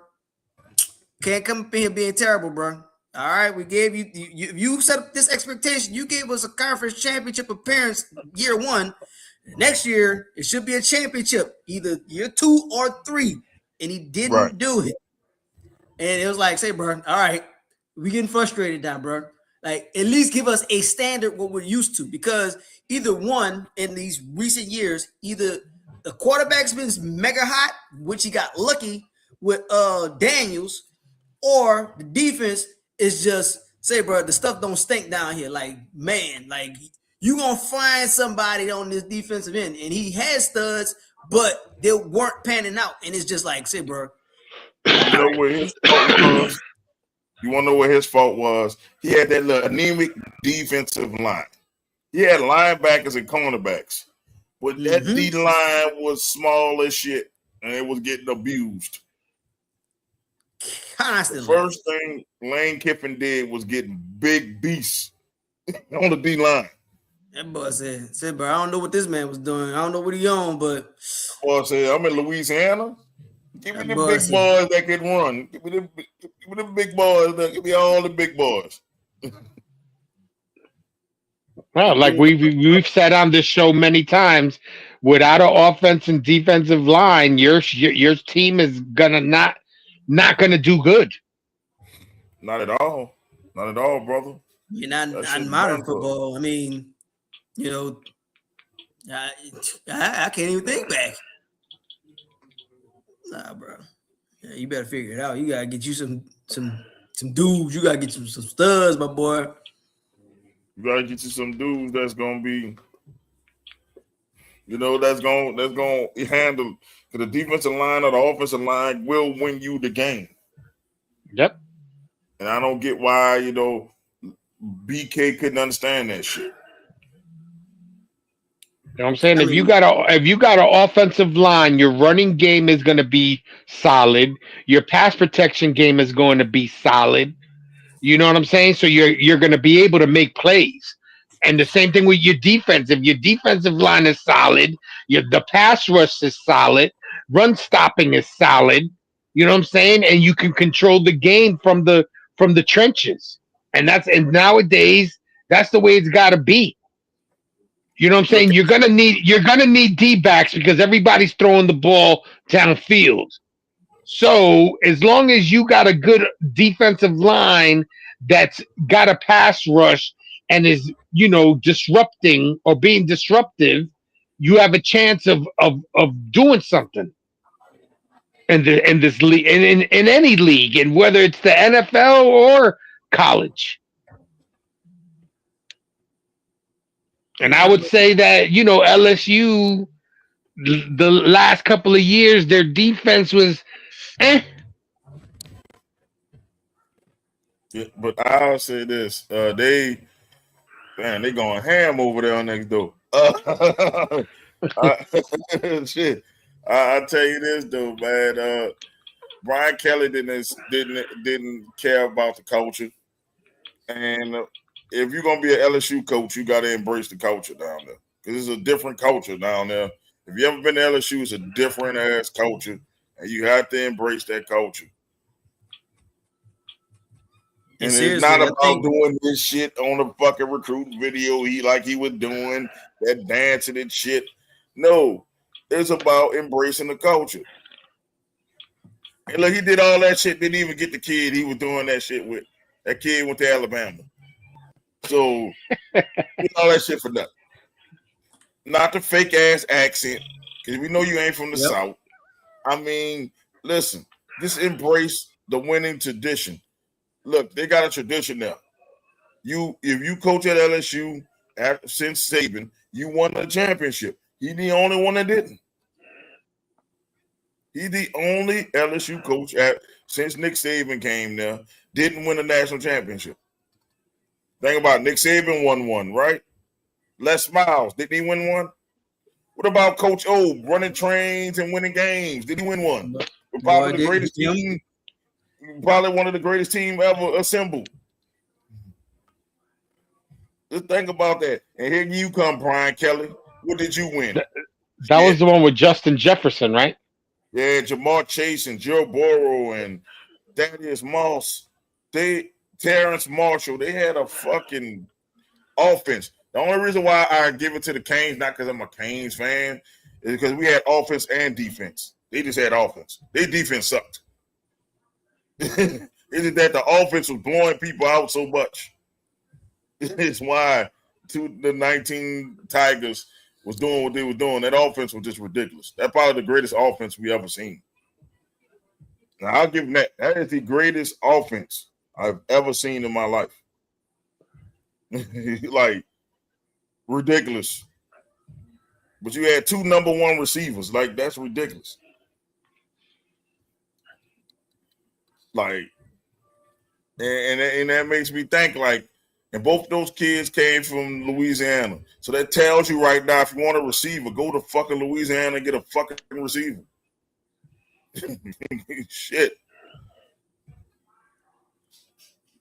[SPEAKER 4] can't come up in here being terrible, bro. All right, we gave you set up this expectation. You gave us a conference championship appearance year 1. Next year it should be a championship, either year 2 or 3, and he didn't do it. And it was like, say, bro, all right, we getting frustrated now, bro. Like, at least give us a standard what we're used to, because either one in these recent years, either the quarterback's been mega hot, which he got lucky with Daniels, or the defense is just say, bro, the stuff don't stink down here. Like, man, like you gonna find somebody on this defensive end, and he has studs, but they weren't panning out. And it's just like, say, bro,
[SPEAKER 1] you know what his fault was? You want to know what his fault was? He had that little anemic defensive line. He had linebackers and cornerbacks, but that D line was small as shit, and it was getting abused.
[SPEAKER 4] Constantly.
[SPEAKER 1] The first thing Lane Kiffin did was getting big beasts on the D line.
[SPEAKER 4] That boy said, bro, I don't know what this man was doing. I don't know what he on, but
[SPEAKER 1] boy said, I'm in Louisiana. Give me the big boys that can run. Give me the big boys. Give me all the big boys.
[SPEAKER 3] Well, like we've said on this show many times, without an offense and defensive line, your team is gonna not gonna do good.
[SPEAKER 1] Not at all. Not at all, brother.
[SPEAKER 4] You're not modern football. I mean, you know, I can't even think back. Nah, bro. Yeah, you better figure it out. You gotta get you some dudes. You gotta get you some studs, my boy.
[SPEAKER 1] You gotta get you some dudes that's gonna be, that's gonna handle. Because the defensive line or the offensive line will win you the game.
[SPEAKER 3] Yep.
[SPEAKER 1] And I don't get why BK couldn't understand that shit.
[SPEAKER 3] You know what I'm saying? If you got an offensive line, your running game is going to be solid. Your pass protection game is going to be solid. You know what I'm saying? So you're going to be able to make plays. And the same thing with your defense. If your defensive line is solid, the pass rush is solid, run stopping is solid. You know what I'm saying? And you can control the game from the trenches. And nowadays that's the way it's got to be. You know what I'm saying? You're gonna need D-backs because everybody's throwing the ball downfield. So as long as you got a good defensive line that's got a pass rush and is disrupting or being disruptive, you have a chance of doing something in this league, in any league, and whether it's the NFL or college. And I would say that, LSU, the last couple of years, their defense was
[SPEAKER 1] Yeah, but I'll say this. They going ham over there next door. Shit. I'll tell you this, though, man. Brian Kelly didn't care about the culture. And if you're gonna be an LSU coach, you got to embrace the culture down there because it's a different culture down there. If you ever been to LSU, it's a different ass culture, and you have to embrace that culture. And it's not about doing this shit on the fucking recruiting video he was doing, that dancing and shit. No, it's about embracing the culture. And look, he did all that shit, didn't even get the kid he was doing that shit with. That kid went to Alabama. So, did all that shit for nothing. Not the fake ass accent, because we know you ain't from the South. I mean, listen, just embrace the winning tradition. Look, they got a tradition now. If you coach at LSU since Saban, you won the championship. He's the only one that didn't. He's the only LSU coach since Nick Saban came there didn't win a national championship. Think about it. Nick Saban won one, right? Les Miles, didn't he win one? What about Coach O running trains and winning games? Did he win one? Probably the greatest team. Probably one of the greatest teams ever assembled. Just think about that. And here you come, Brian Kelly. What did you win?
[SPEAKER 3] That was the one with Justin Jefferson, right?
[SPEAKER 1] Yeah, Jamar Chase and Joe Burrow and Thaddeus Moss. Terrence Marshall. They had a fucking offense. The only reason why I give it to the Canes, not because I'm a Canes fan, is because we had offense and defense. They just had offense. Their defense sucked. Isn't that the offense was blowing people out so much? It's why the 19 Tigers was doing what they were doing. That offense was just ridiculous. That's probably the greatest offense we ever seen. Now, I'll give them that. That is the greatest offense I've ever seen in my life. Like, ridiculous. But you had 2 number 1 receivers. Like, that's ridiculous. Like, and that makes me think, like, and both those kids came from Louisiana. So that tells you right now, if you want a receiver, go to fucking Louisiana and get a fucking receiver. Shit.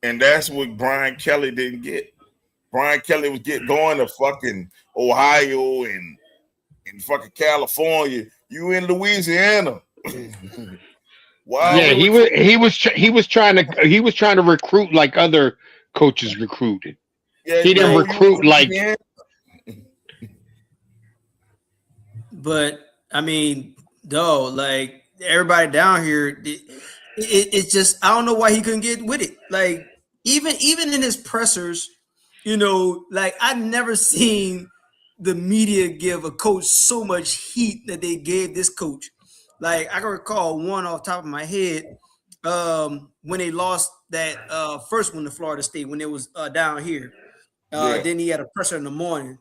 [SPEAKER 1] And that's what Brian Kelly didn't get. Brian Kelly was going to fucking Ohio and fucking California. You in Louisiana. Wow.
[SPEAKER 3] Yeah, he was trying to recruit like other coaches recruited.
[SPEAKER 1] Yeah,
[SPEAKER 3] he didn't recruit like.
[SPEAKER 4] But I mean, though, like everybody down here, it's just I don't know why he couldn't get with it. Like even in his pressers, you know, like I've never seen the media give a coach so much heat that they gave this coach. Like I can recall one off the top of my head when they lost that first one to Florida State when it was down here. Then he had a presser in the morning.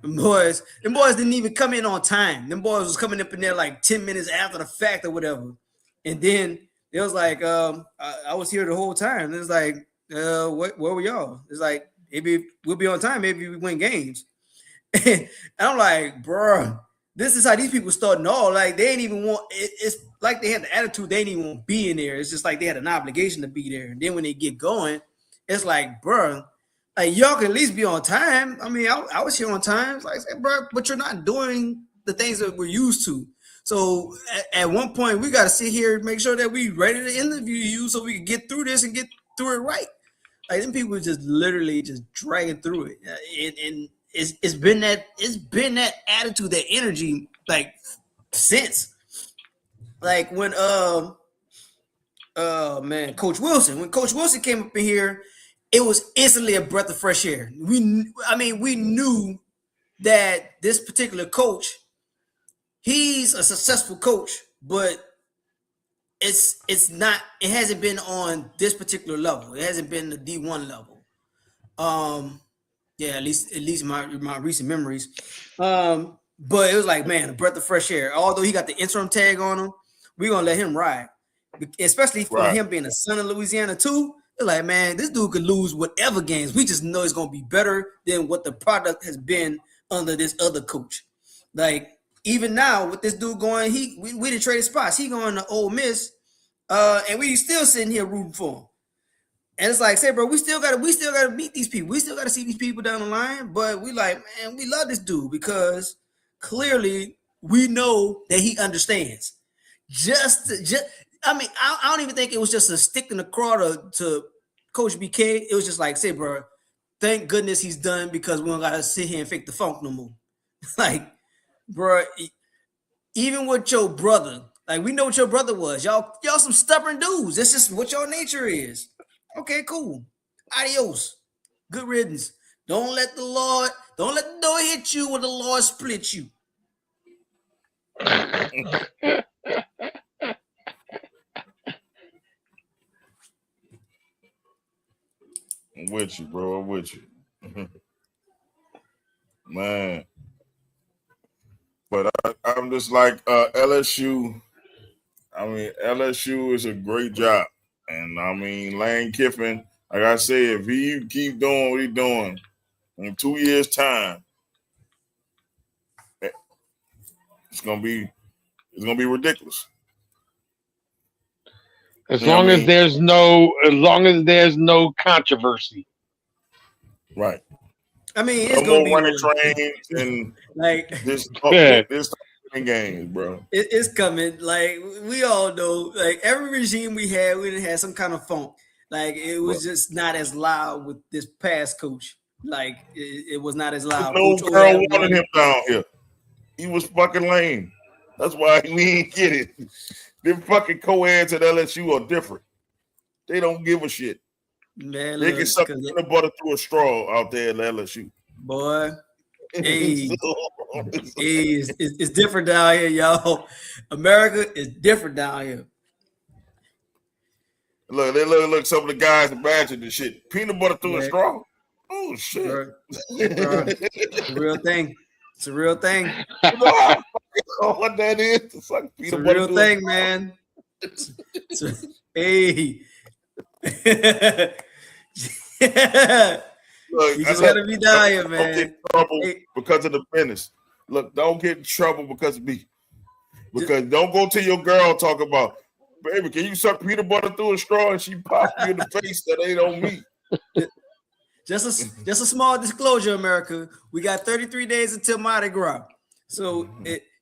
[SPEAKER 4] Them boys didn't even come in on time. Them boys was coming up in there like 10 minutes after the fact or whatever. And then it was like, I was here the whole time. It was like, where were y'all? It's like, maybe we'll be on time. Maybe we win games. And I'm like, bro, this is how these people start. No, like they ain't even want it's like they had the attitude they didn't even want to be in there. It's just like they had an obligation to be there. And then when they get going, it's like, bro, like y'all can at least be on time. I mean, I was here on time. Like I said, bro, but you're not doing the things that we're used to. So at one point, we got to sit here and make sure that we ready to interview you so we can get through this and get through it right. Like them people just literally just dragging through it. And it's been that attitude, that energy, like since like when Coach Wilson came up in here, it was instantly a breath of fresh air. We knew that this particular coach, he's a successful coach, but it hasn't been on this particular level. It hasn't been the D1 level. At least my recent memories. But it was like, man, a breath of fresh air. Although he got the interim tag on him, we're gonna let him ride. Especially for him being a son of Louisiana too. It's like, man, this dude could lose whatever games. We just know it's gonna be better than what the product has been under this other coach. Like even now with this dude going, we didn't trade spots. He going to Ole Miss, and we still sitting here rooting for him. And it's like, say, bro, we still gotta meet these people. We still gotta see these people down the line. But we like, man, we love this dude because clearly we know that he understands. I mean, I don't even think it was just a stick in the craw to Coach BK. It was just like, say, bro, thank goodness he's done because we don't gotta sit here and fake the funk no more. Like, bro, even with your brother, like we know what your brother was. Y'all some stubborn dudes. That's just what your nature is. Okay, cool. Adios. Good riddance. Don't let the door hit you when the Lord split you.
[SPEAKER 1] I'm with you, bro. I'm with you. Man. But I'm just like LSU. I mean, LSU is a great job. And I mean, Lane Kiffin, like I said, if he keep doing what he's doing in 2 years' time, it's gonna be ridiculous.
[SPEAKER 3] As long as there's no controversy.
[SPEAKER 1] Right.
[SPEAKER 4] I mean,
[SPEAKER 1] it's no more running trains and
[SPEAKER 4] like
[SPEAKER 1] this games, bro.
[SPEAKER 4] It's coming. Like we all know, like every regime we didn't have some kind of funk. Like it was just not as loud with this past coach. Like it was not as loud.
[SPEAKER 1] No girl wanted him down here. He was fucking lame. That's why we ain't get it. Them fucking co-eds at LSU are different. They don't give a shit.
[SPEAKER 4] Man,
[SPEAKER 1] they can suck peanut butter through a straw out there at LSU.
[SPEAKER 4] Boy, hey, it's different down here, y'all. America is different down here.
[SPEAKER 1] Look. Some of the guys imagine the shit. Peanut butter through a straw. Oh shit! Bro.
[SPEAKER 4] It's a real thing. It's a real thing.
[SPEAKER 1] You know what that is?
[SPEAKER 4] It's a real thing, man. Hey.
[SPEAKER 1] Look,
[SPEAKER 4] you just gotta be dying, man.
[SPEAKER 1] Don't get in trouble because of the business. Look, don't get in trouble because of me. Because don't go to your girl and talk about, baby, can you suck peanut butter through a straw and she pop you in the face? That ain't on me.
[SPEAKER 4] Just a small disclosure, America. We got 33 days until Mardi Gras. So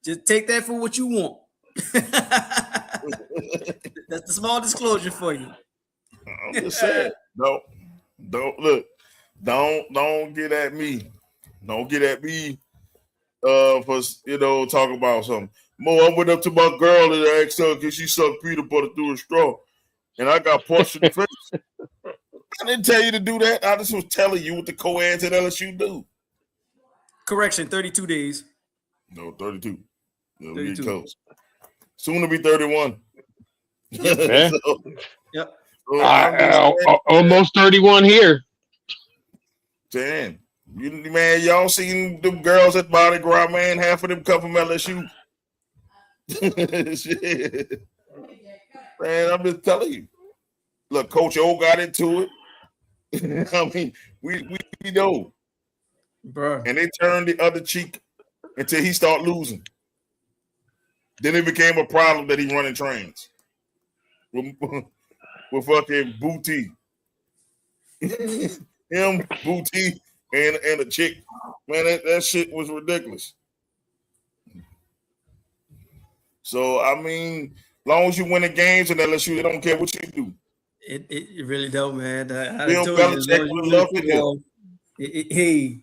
[SPEAKER 4] just take that for what you want. That's the small disclosure for you.
[SPEAKER 1] I'm just saying. Don't get at me. Don't get at me for talking about something. Mo, I went up to my girl and I asked her, can she suck peanut butter through a straw? And I got punched in the face. I didn't tell you to do that. I just was telling you what the co-eds at LSU do.
[SPEAKER 4] Correction, 32 days.
[SPEAKER 1] No, 32. 32. Close. Soon to be 31.
[SPEAKER 3] Yep.
[SPEAKER 4] Yep.
[SPEAKER 3] So almost 31 here.
[SPEAKER 1] Damn. Man, y'all seen them girls at Mardi Gras, man? Half of them come from LSU. Shit. Man, I'm just telling you. Look, Coach O got into it. I mean, we know.
[SPEAKER 4] Bro.
[SPEAKER 1] And they turned the other cheek until he started losing. Then it became a problem that he running trains with fucking Booty. Him, Booty, and a chick. Man, that shit was ridiculous. So, I mean, as long as you win the games in LSU, they don't care what you do.
[SPEAKER 4] It really don't, man.
[SPEAKER 1] Bill Belichick would love it.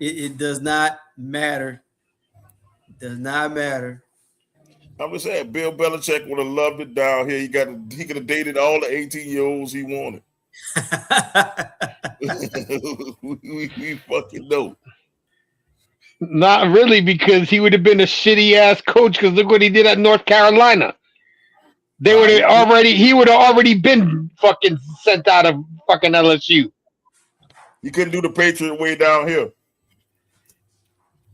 [SPEAKER 4] It does not matter. It does not matter.
[SPEAKER 1] I'm just saying, Bill Belichick would have loved it down here. He could have dated all the 18-year-olds he wanted. we fucking know.
[SPEAKER 3] Not really, because he would have been a shitty ass coach. Because look what he did at North Carolina. He would have already been fucking sent out of fucking LSU.
[SPEAKER 1] You couldn't do the Patriot way down here.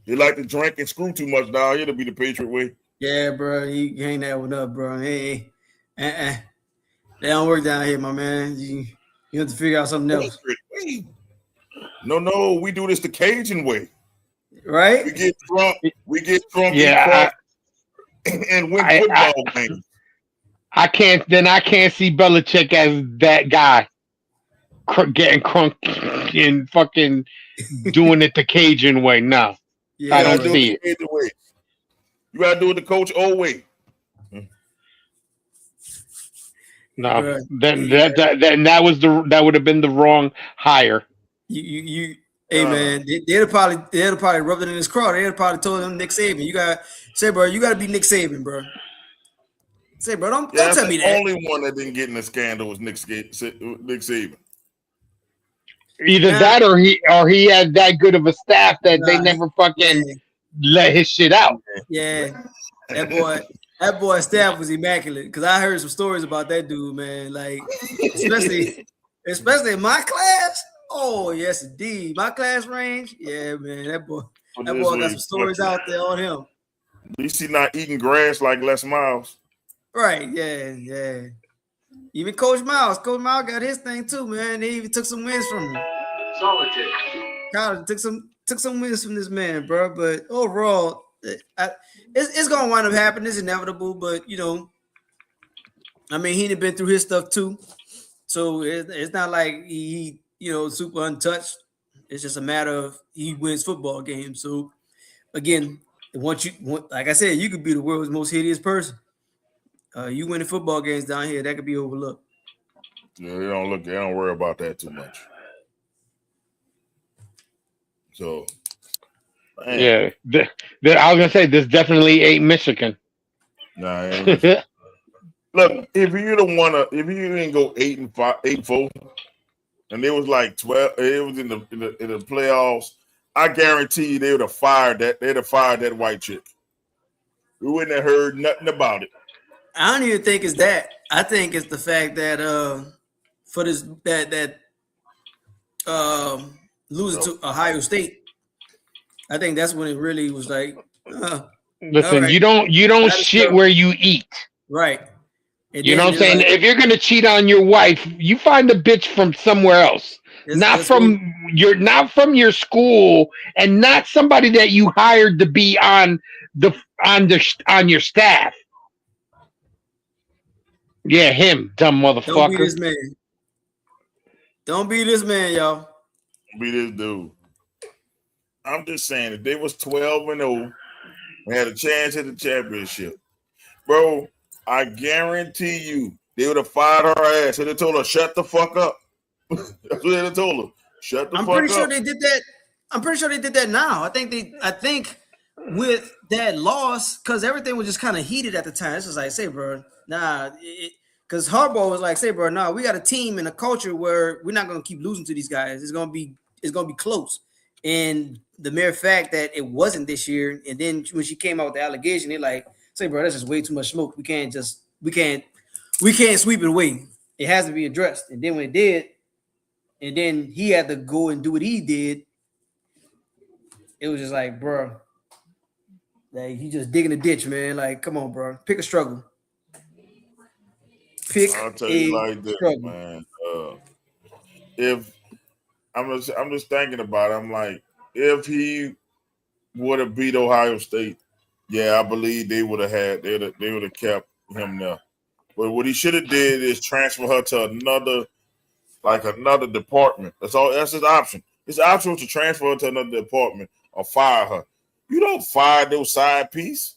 [SPEAKER 1] You like to drink and screw too much down here to be the Patriot way.
[SPEAKER 4] Yeah, bro, you ain't that one up, bro. Hey, they don't work down here, my man. You have to figure out something else.
[SPEAKER 1] No, we do this the Cajun way.
[SPEAKER 4] Right?
[SPEAKER 1] We get drunk,
[SPEAKER 3] yeah,
[SPEAKER 1] and win football games.
[SPEAKER 3] I can't see Belichick as that guy. getting crunk and fucking doing it the Cajun way. No,
[SPEAKER 4] Yeah,
[SPEAKER 3] I
[SPEAKER 1] You gotta
[SPEAKER 3] don't
[SPEAKER 1] do
[SPEAKER 3] see
[SPEAKER 1] it
[SPEAKER 3] it.
[SPEAKER 1] the way. You gotta do it the coach old way.
[SPEAKER 3] No,
[SPEAKER 4] bro.
[SPEAKER 3] then that would have been the wrong hire.
[SPEAKER 4] You hey man, they'd have probably rubbed it in his craw. They'd have probably told him Nick Saban. You got bro, you gotta be Nick Saban, bro. Say, bro, don't
[SPEAKER 1] That's
[SPEAKER 4] tell
[SPEAKER 1] the
[SPEAKER 4] me that.
[SPEAKER 1] only one that didn't get in the scandal was Nick Saban.
[SPEAKER 3] Either
[SPEAKER 4] Nah,
[SPEAKER 3] that or he had that good of a staff that they
[SPEAKER 4] nah,
[SPEAKER 3] never
[SPEAKER 4] yeah,
[SPEAKER 3] fucking let his shit out.
[SPEAKER 4] yeah. That boy's staff was immaculate. Because I heard some stories about that dude, man. Like, especially in my class. Oh, yes, indeed. My class range. Yeah, man. That boy got some stories out there on him.
[SPEAKER 1] At least he's not eating grass like Les Miles.
[SPEAKER 4] Right, yeah. Even Coach Miles got his thing too, man. They even took some wins from him.
[SPEAKER 5] Solitaire.
[SPEAKER 4] College took some wins from this man, bro. But overall, it's gonna wind up happening. It's inevitable. But I mean, he done been through his stuff too, so it's not like he super untouched. It's just a matter of he wins football games. So again, like I said, you could be the world's most hideous person. You winning football games down here, that could be overlooked.
[SPEAKER 1] Yeah, they don't worry about that too much. So, man.
[SPEAKER 3] Yeah, I was gonna say this definitely ain't Michigan.
[SPEAKER 1] Nah, look, if you didn't go 8-4, and it was like 12, it was in the playoffs, I guarantee you they would have fired that white chick. We wouldn't have heard nothing about it.
[SPEAKER 4] I don't even think it's that. I think it's the fact that for this losing to Ohio State, I think that's when it really was like,
[SPEAKER 3] Listen,
[SPEAKER 4] right.
[SPEAKER 3] you don't shit where you eat.
[SPEAKER 4] Right. And
[SPEAKER 3] you know what I'm saying? If you're gonna cheat on your wife, you find a bitch from somewhere else. Not from your school, and not somebody that you hired to be on your staff. Yeah, him, dumb motherfucker.
[SPEAKER 4] Don't be this man. Don't be this man, y'all.
[SPEAKER 1] Be this dude. I'm just saying, if they was 12-0 and had a chance at the championship, bro, I guarantee you they would have fired her ass. They'd have told her, shut the fuck up. That's what they'd have told her. Shut the fuck up.
[SPEAKER 4] I'm pretty sure they did that. I'm pretty sure they did that now. I think with that loss, because everything was just kind of heated at the time. It's just like, say, bro, nah, because Harbaugh was like, say, bro, nah, we got a team and a culture where we're not gonna keep losing to these guys. It's gonna be close. And the mere fact that it wasn't this year, and then when she came out with the allegation, they're like, say, bro, that's just way too much smoke. We can't sweep it away. It has to be addressed. And then when it did, and then he had to go and do what he did, it was just like, bro, like he just digging a ditch, man. Like, come on, bro, pick a struggle.
[SPEAKER 1] I'll tell you like this,
[SPEAKER 4] struggle.
[SPEAKER 1] man. If I'm just thinking about it, I'm like, if he would have beat Ohio State, yeah, I believe they would have kept him there. But what he should have did is transfer her to another department. That's his option. His option was to transfer her to another department or fire her. You don't fire those side piece.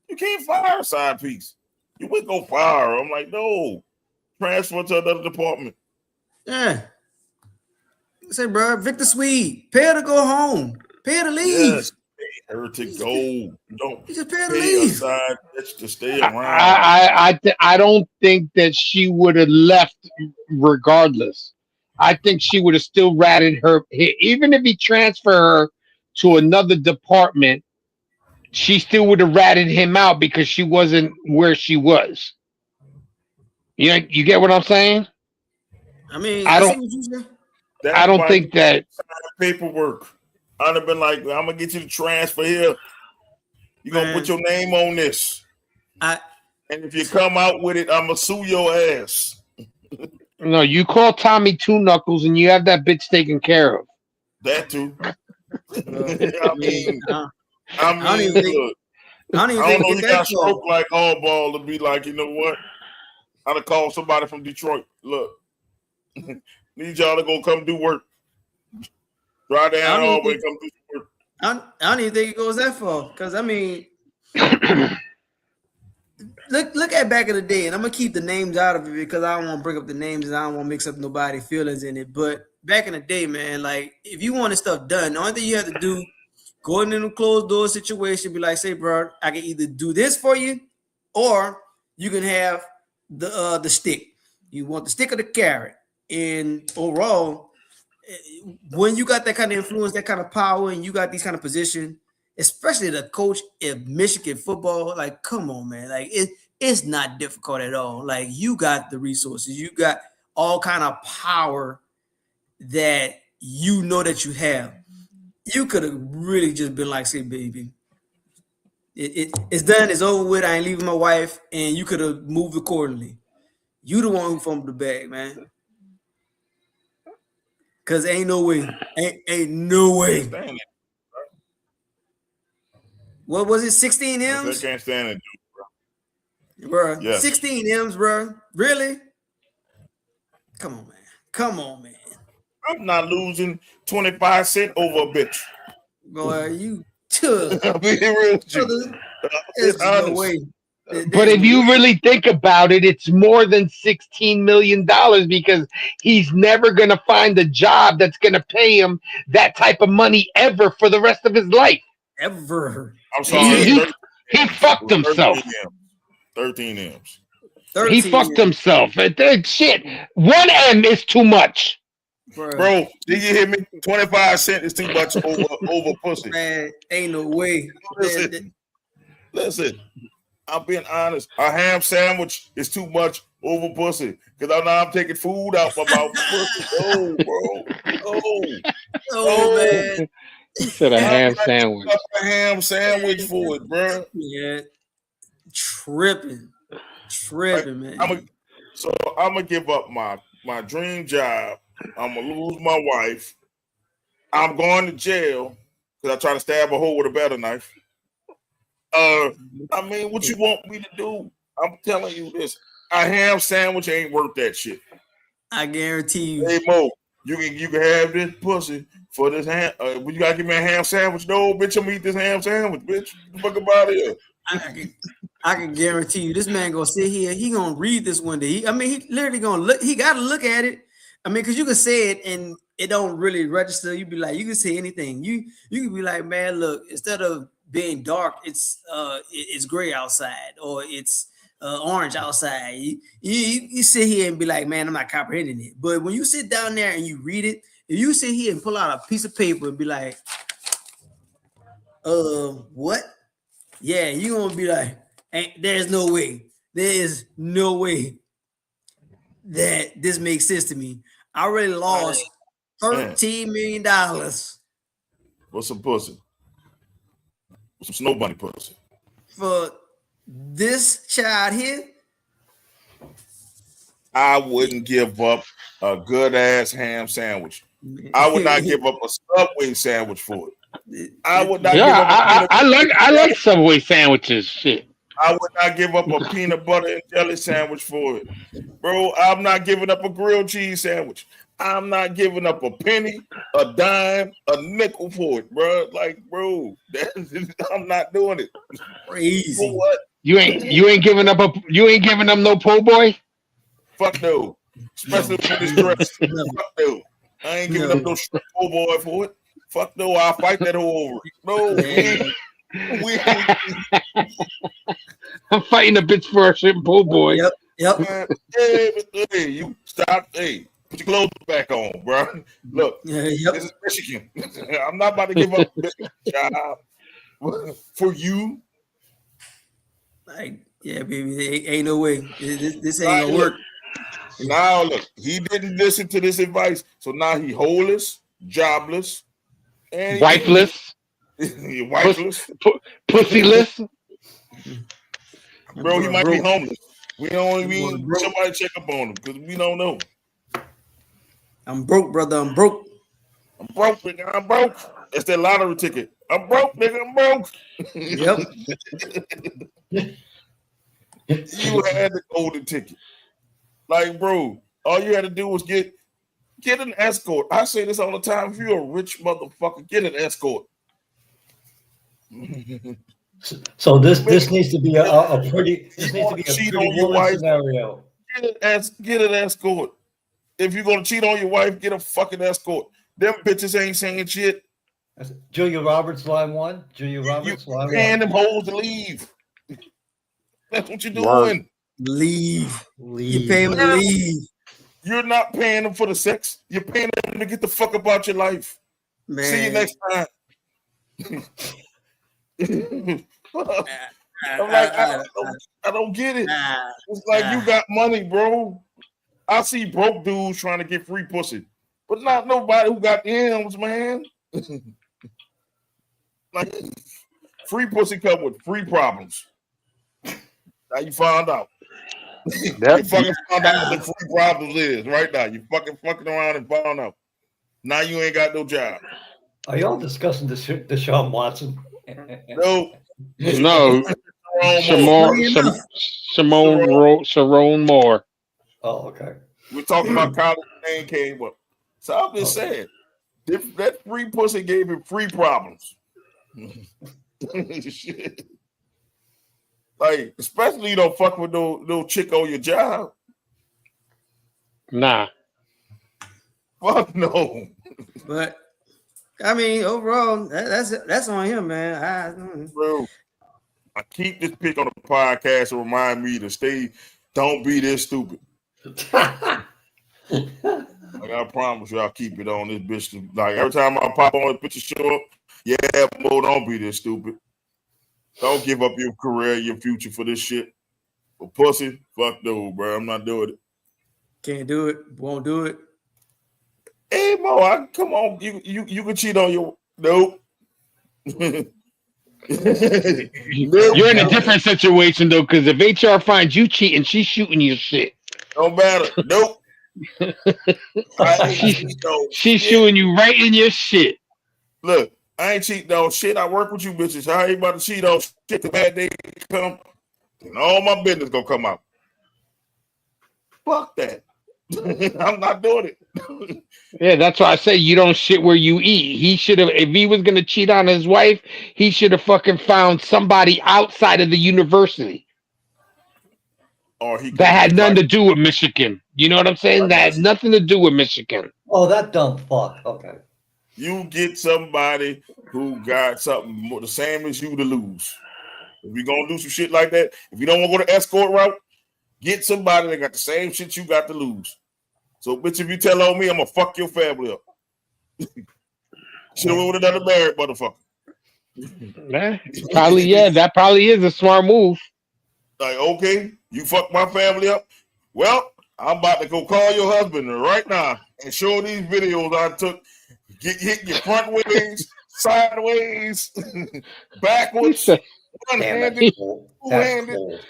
[SPEAKER 1] You can't fire a side piece. You wouldn't go fire her. I'm like, no. Transfer to another department.
[SPEAKER 4] Yeah. Say, bro, Victor Swede, pay her to go home. Pay her to leave.
[SPEAKER 1] Yes, pay her to go. You don't
[SPEAKER 4] just pay her to
[SPEAKER 1] pay
[SPEAKER 4] leave.
[SPEAKER 1] a side bitch to stay around.
[SPEAKER 3] I don't think that she would have left regardless. I think she would have still ratted her. Even if he transferred her to another department, she still would have ratted him out because she wasn't where she was. You get what I'm saying?
[SPEAKER 4] I mean,
[SPEAKER 3] I
[SPEAKER 4] see what you said.
[SPEAKER 3] I don't think that
[SPEAKER 1] paperwork. I'd have been like, I'm gonna get you to transfer here. You're gonna put your name on this. And if you come out with it, I'm gonna sue your ass.
[SPEAKER 3] No, you call Tommy Two Knuckles and you have that bitch taken care of.
[SPEAKER 1] That too. I don't know. He got stroke like Hardball to be like, you know what? I'd have called somebody from Detroit. Look, Need y'all to go come do work. Drive down the hallway, come do work.
[SPEAKER 4] I don't even think it goes that far. Because, I mean, look at back in the day, and I'm going to keep the names out of it because I don't want to bring up the names and I don't want to mix up nobody's feelings in it. But back in the day, man, like, if you wanted stuff done, the only thing you have to do, go in a closed door situation, be like, say, bro, I can either do this for you or you can have the stick. You want the stick or the carrot. And overall, when you got that kind of influence, that kind of power, and you got these kind of position, especially the coach of Michigan football, like, come on, man. Like, it's not difficult at all. Like, you got the resources. You got all kind of power that you know that you have. You could have really just been like, say, baby, it's done. It's over with. I ain't leaving my wife. And you could have moved accordingly. You the one who fumbled the bag, man. Because ain't no way. Ain't no way. What was it, 16 M's?
[SPEAKER 1] They can't stand it,
[SPEAKER 4] bro.
[SPEAKER 1] Yes.
[SPEAKER 4] 16 M's, bro. Really? Come on, man. Come on, man.
[SPEAKER 1] I'm not losing 25 cents over a bitch.
[SPEAKER 4] Boy, you took.
[SPEAKER 1] I'll be real with you.
[SPEAKER 4] There's no way.
[SPEAKER 3] But if you really think about it, it's more than $16 million because he's never going to find a job that's going to pay him that type of money ever for the rest of his life.
[SPEAKER 4] Ever.
[SPEAKER 1] I'm sorry.
[SPEAKER 3] He fucked himself.
[SPEAKER 1] 13 M's.
[SPEAKER 3] He fucked himself. Shit. 1 M is too much.
[SPEAKER 1] Bro, did you hear me? 25 cents is too much over pussy.
[SPEAKER 4] Man, ain't no way.
[SPEAKER 1] Listen. I'm being honest. A ham sandwich is too much over pussy. Because now I'm taking food out my mouth. Oh, bro. Oh,
[SPEAKER 4] man.
[SPEAKER 3] He said a ham sandwich.
[SPEAKER 1] A ham sandwich for it, bro.
[SPEAKER 4] Yeah. Tripping, man.
[SPEAKER 1] I'm going to give up my dream job. I'm going to lose my wife. I'm going to jail because I try to stab a hole with a butter knife. I mean, what you want me to do? I'm telling you this. A ham sandwich ain't worth that shit.
[SPEAKER 4] I guarantee you.
[SPEAKER 1] Hey, Mo, you can have this pussy for this ham. You gotta give me a ham sandwich. No, bitch, I'm gonna eat this ham sandwich, bitch. Get the fuck about here.
[SPEAKER 4] I can guarantee you, this man gonna sit here. He gonna read this one day. He literally gonna look. He gotta look at it. I mean, because you can say it and it don't really register. You be like, you can say anything. You can be like, man, look, instead of being dark, it's gray outside, or it's orange outside. You sit here and be like, man, I'm not comprehending it. But when you sit down there and you read it, if you sit here and pull out a piece of paper and be like, what? Yeah, you're gonna be like, there's no way. There is no way that this makes sense to me. I already lost $13 million.
[SPEAKER 1] What's some pussy? Some snow bunny pussy.
[SPEAKER 4] For this child here?
[SPEAKER 1] I wouldn't give up a good ass ham sandwich. I would not give up a Subway sandwich for it. I would not give up
[SPEAKER 3] I like Subway sandwiches. Shit.
[SPEAKER 1] I would not give up a peanut butter and jelly sandwich for it. Bro, I'm not giving up a grilled cheese sandwich. I'm not giving up a penny, a dime, a nickel for it, bro. Like, bro, I'm not doing it.
[SPEAKER 4] Crazy.
[SPEAKER 1] For what?
[SPEAKER 3] You ain't giving up no po' boy?
[SPEAKER 1] Fuck no. Especially when it's dressed. Fuck no. I ain't giving up no shrimp po' boy for it. Fuck no, I'll fight that hoe over it. No,
[SPEAKER 3] I'm fighting a bitch for a shrimp po' boy.
[SPEAKER 4] Yep.
[SPEAKER 1] Hey, you stop. Hey, put your clothes back on, bro. Look, This is Michigan. I'm not about to give up this job for you.
[SPEAKER 4] Like, yeah, baby, ain't no way. This ain't gonna work.
[SPEAKER 1] Now look, he didn't listen to this advice, so now he homeless, jobless, and
[SPEAKER 3] wifeless,
[SPEAKER 1] wifeless,
[SPEAKER 3] pussyless.
[SPEAKER 1] Bro, he might be homeless. We don't even somebody check up on him because we don't know.
[SPEAKER 4] I'm broke, brother. I'm broke.
[SPEAKER 1] I'm broke, nigga. I'm broke. That's that lottery ticket. I'm broke, nigga. I'm broke.
[SPEAKER 4] Yep.
[SPEAKER 1] You had the golden ticket. Like, bro, all you had to do was get Get an escort. I say this all the time. If you're a rich motherfucker, get an escort.
[SPEAKER 5] So this needs to be a pretty woman scenario.
[SPEAKER 1] Get an escort. If you're gonna cheat on your wife, get a fucking escort. Them bitches ain't saying shit.
[SPEAKER 5] Julia Roberts, line one. Julia Roberts, line one.
[SPEAKER 1] And them hoes to leave. That's what you're doing.
[SPEAKER 4] Leave. You pay them to leave.
[SPEAKER 1] You're not paying them for the sex. You're paying them to get the fuck about your life.
[SPEAKER 4] Man.
[SPEAKER 1] See you next time. I'm like, I don't get it. It's like you got money, bro. I see broke dudes trying to get free pussy, but not nobody who got M's, man. Like free pussy come with free problems. Now you found out. You fucking found out what the free problems is right now. You fucking around and found out. Now you ain't got no job.
[SPEAKER 5] Are y'all discussing Deshaun Watson?
[SPEAKER 1] No.
[SPEAKER 3] Sharon Moore.
[SPEAKER 5] Oh, okay.
[SPEAKER 1] We're talking about college name came up. So I'm just saying that free pussy gave him free problems. Shit. Like, especially you don't fuck with no chick on your job.
[SPEAKER 3] Nah.
[SPEAKER 1] Fuck no.
[SPEAKER 4] But I mean, overall, that's on him, man.
[SPEAKER 1] Bro, I keep this pick on the podcast to remind me to don't be this stupid. Like, I promise you, I'll keep it on this bitch. Like every time I pop on, the picture show up. Yeah, Mo, don't be this stupid. Don't give up your career, your future for this shit. For pussy, fuck no, bro. I'm not doing it.
[SPEAKER 4] Can't do it. Won't do it.
[SPEAKER 1] Hey Mo, come on. You can cheat on your nope.
[SPEAKER 3] You're in a different situation though, because if HR finds you cheating, she's shooting your shit.
[SPEAKER 1] Don't matter. Nope.
[SPEAKER 3] She's shooting you right in your shit.
[SPEAKER 1] Look, I ain't cheating on shit. I work with you bitches. I ain't about to cheat on shit. The bad day come, and all my business gonna come out. Fuck that. I'm not doing it.
[SPEAKER 3] Yeah, that's why I say you don't shit where you eat. He should have, if he was gonna cheat on his wife, he should have fucking found somebody outside of the university.
[SPEAKER 1] Or he
[SPEAKER 3] that had nothing to do with Michigan. You know what I'm saying? That had nothing to do with Michigan.
[SPEAKER 5] Oh, that dumb fuck. Okay.
[SPEAKER 1] You get somebody who got something the same as you to lose. If you're gonna do some shit like that, if you don't want to go the escort route, get somebody that got the same shit you got to lose. So, bitch, if you tell on me, I'm gonna fuck your family up. Should have went with another married motherfucker.
[SPEAKER 3] That probably is a smart move.
[SPEAKER 1] Like, okay, you fuck my family up. Well, I'm about to go call your husband right now and show these videos I took. Hit your front ways, sideways, backwards, one-handed, two-handed.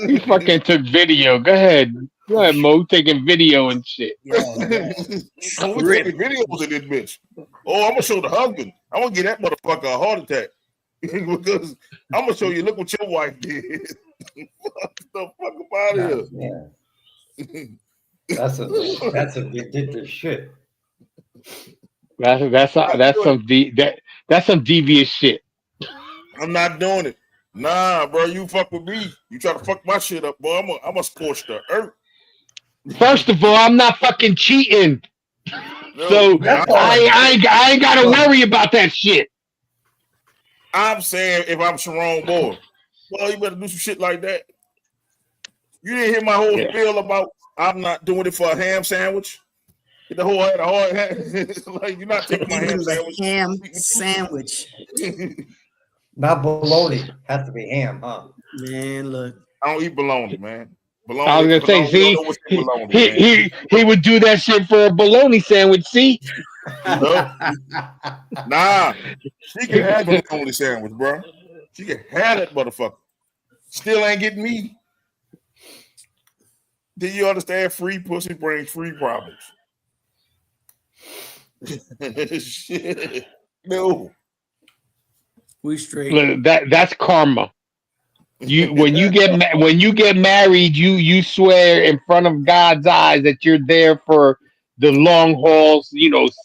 [SPEAKER 3] He fucking took video. Go ahead, Mo, taking video and shit.
[SPEAKER 1] So we taking videos of this bitch. Oh, I'm gonna show the husband. I'm gonna get that motherfucker a heart attack because I'm gonna show you. Look what your wife did. What the fuck about here?
[SPEAKER 5] That's a ridiculous shit.
[SPEAKER 3] That's some devious shit.
[SPEAKER 1] I'm not doing it. Nah, bro, you fuck with me. You try to fuck my shit up, boy. I'm a scorch the earth.
[SPEAKER 3] First of all, I'm not fucking cheating.
[SPEAKER 1] No,
[SPEAKER 3] so I ain't gotta worry about that shit.
[SPEAKER 1] I'm saying if I'm Sharon Moore, well, you better do some shit like that. You didn't hear my whole spiel about I'm not doing it for a ham sandwich. The whole like you're not taking my ham sandwich.
[SPEAKER 4] Ham sandwich.
[SPEAKER 5] Not bologna. Has to be ham, huh?
[SPEAKER 4] Man, look.
[SPEAKER 1] I don't eat bologna, man. Bologna,
[SPEAKER 3] I was gonna say, see, he would do that shit for a bologna sandwich. See,
[SPEAKER 1] nah, she can have a bologna sandwich, bro. She can have that motherfucker. Still ain't getting me. Do you understand? Free pussy brings free problems. Shit, no.
[SPEAKER 4] We straight.
[SPEAKER 3] Look, that's karma. When you get married, you swear in front of God's eyes that you're there for the long hauls,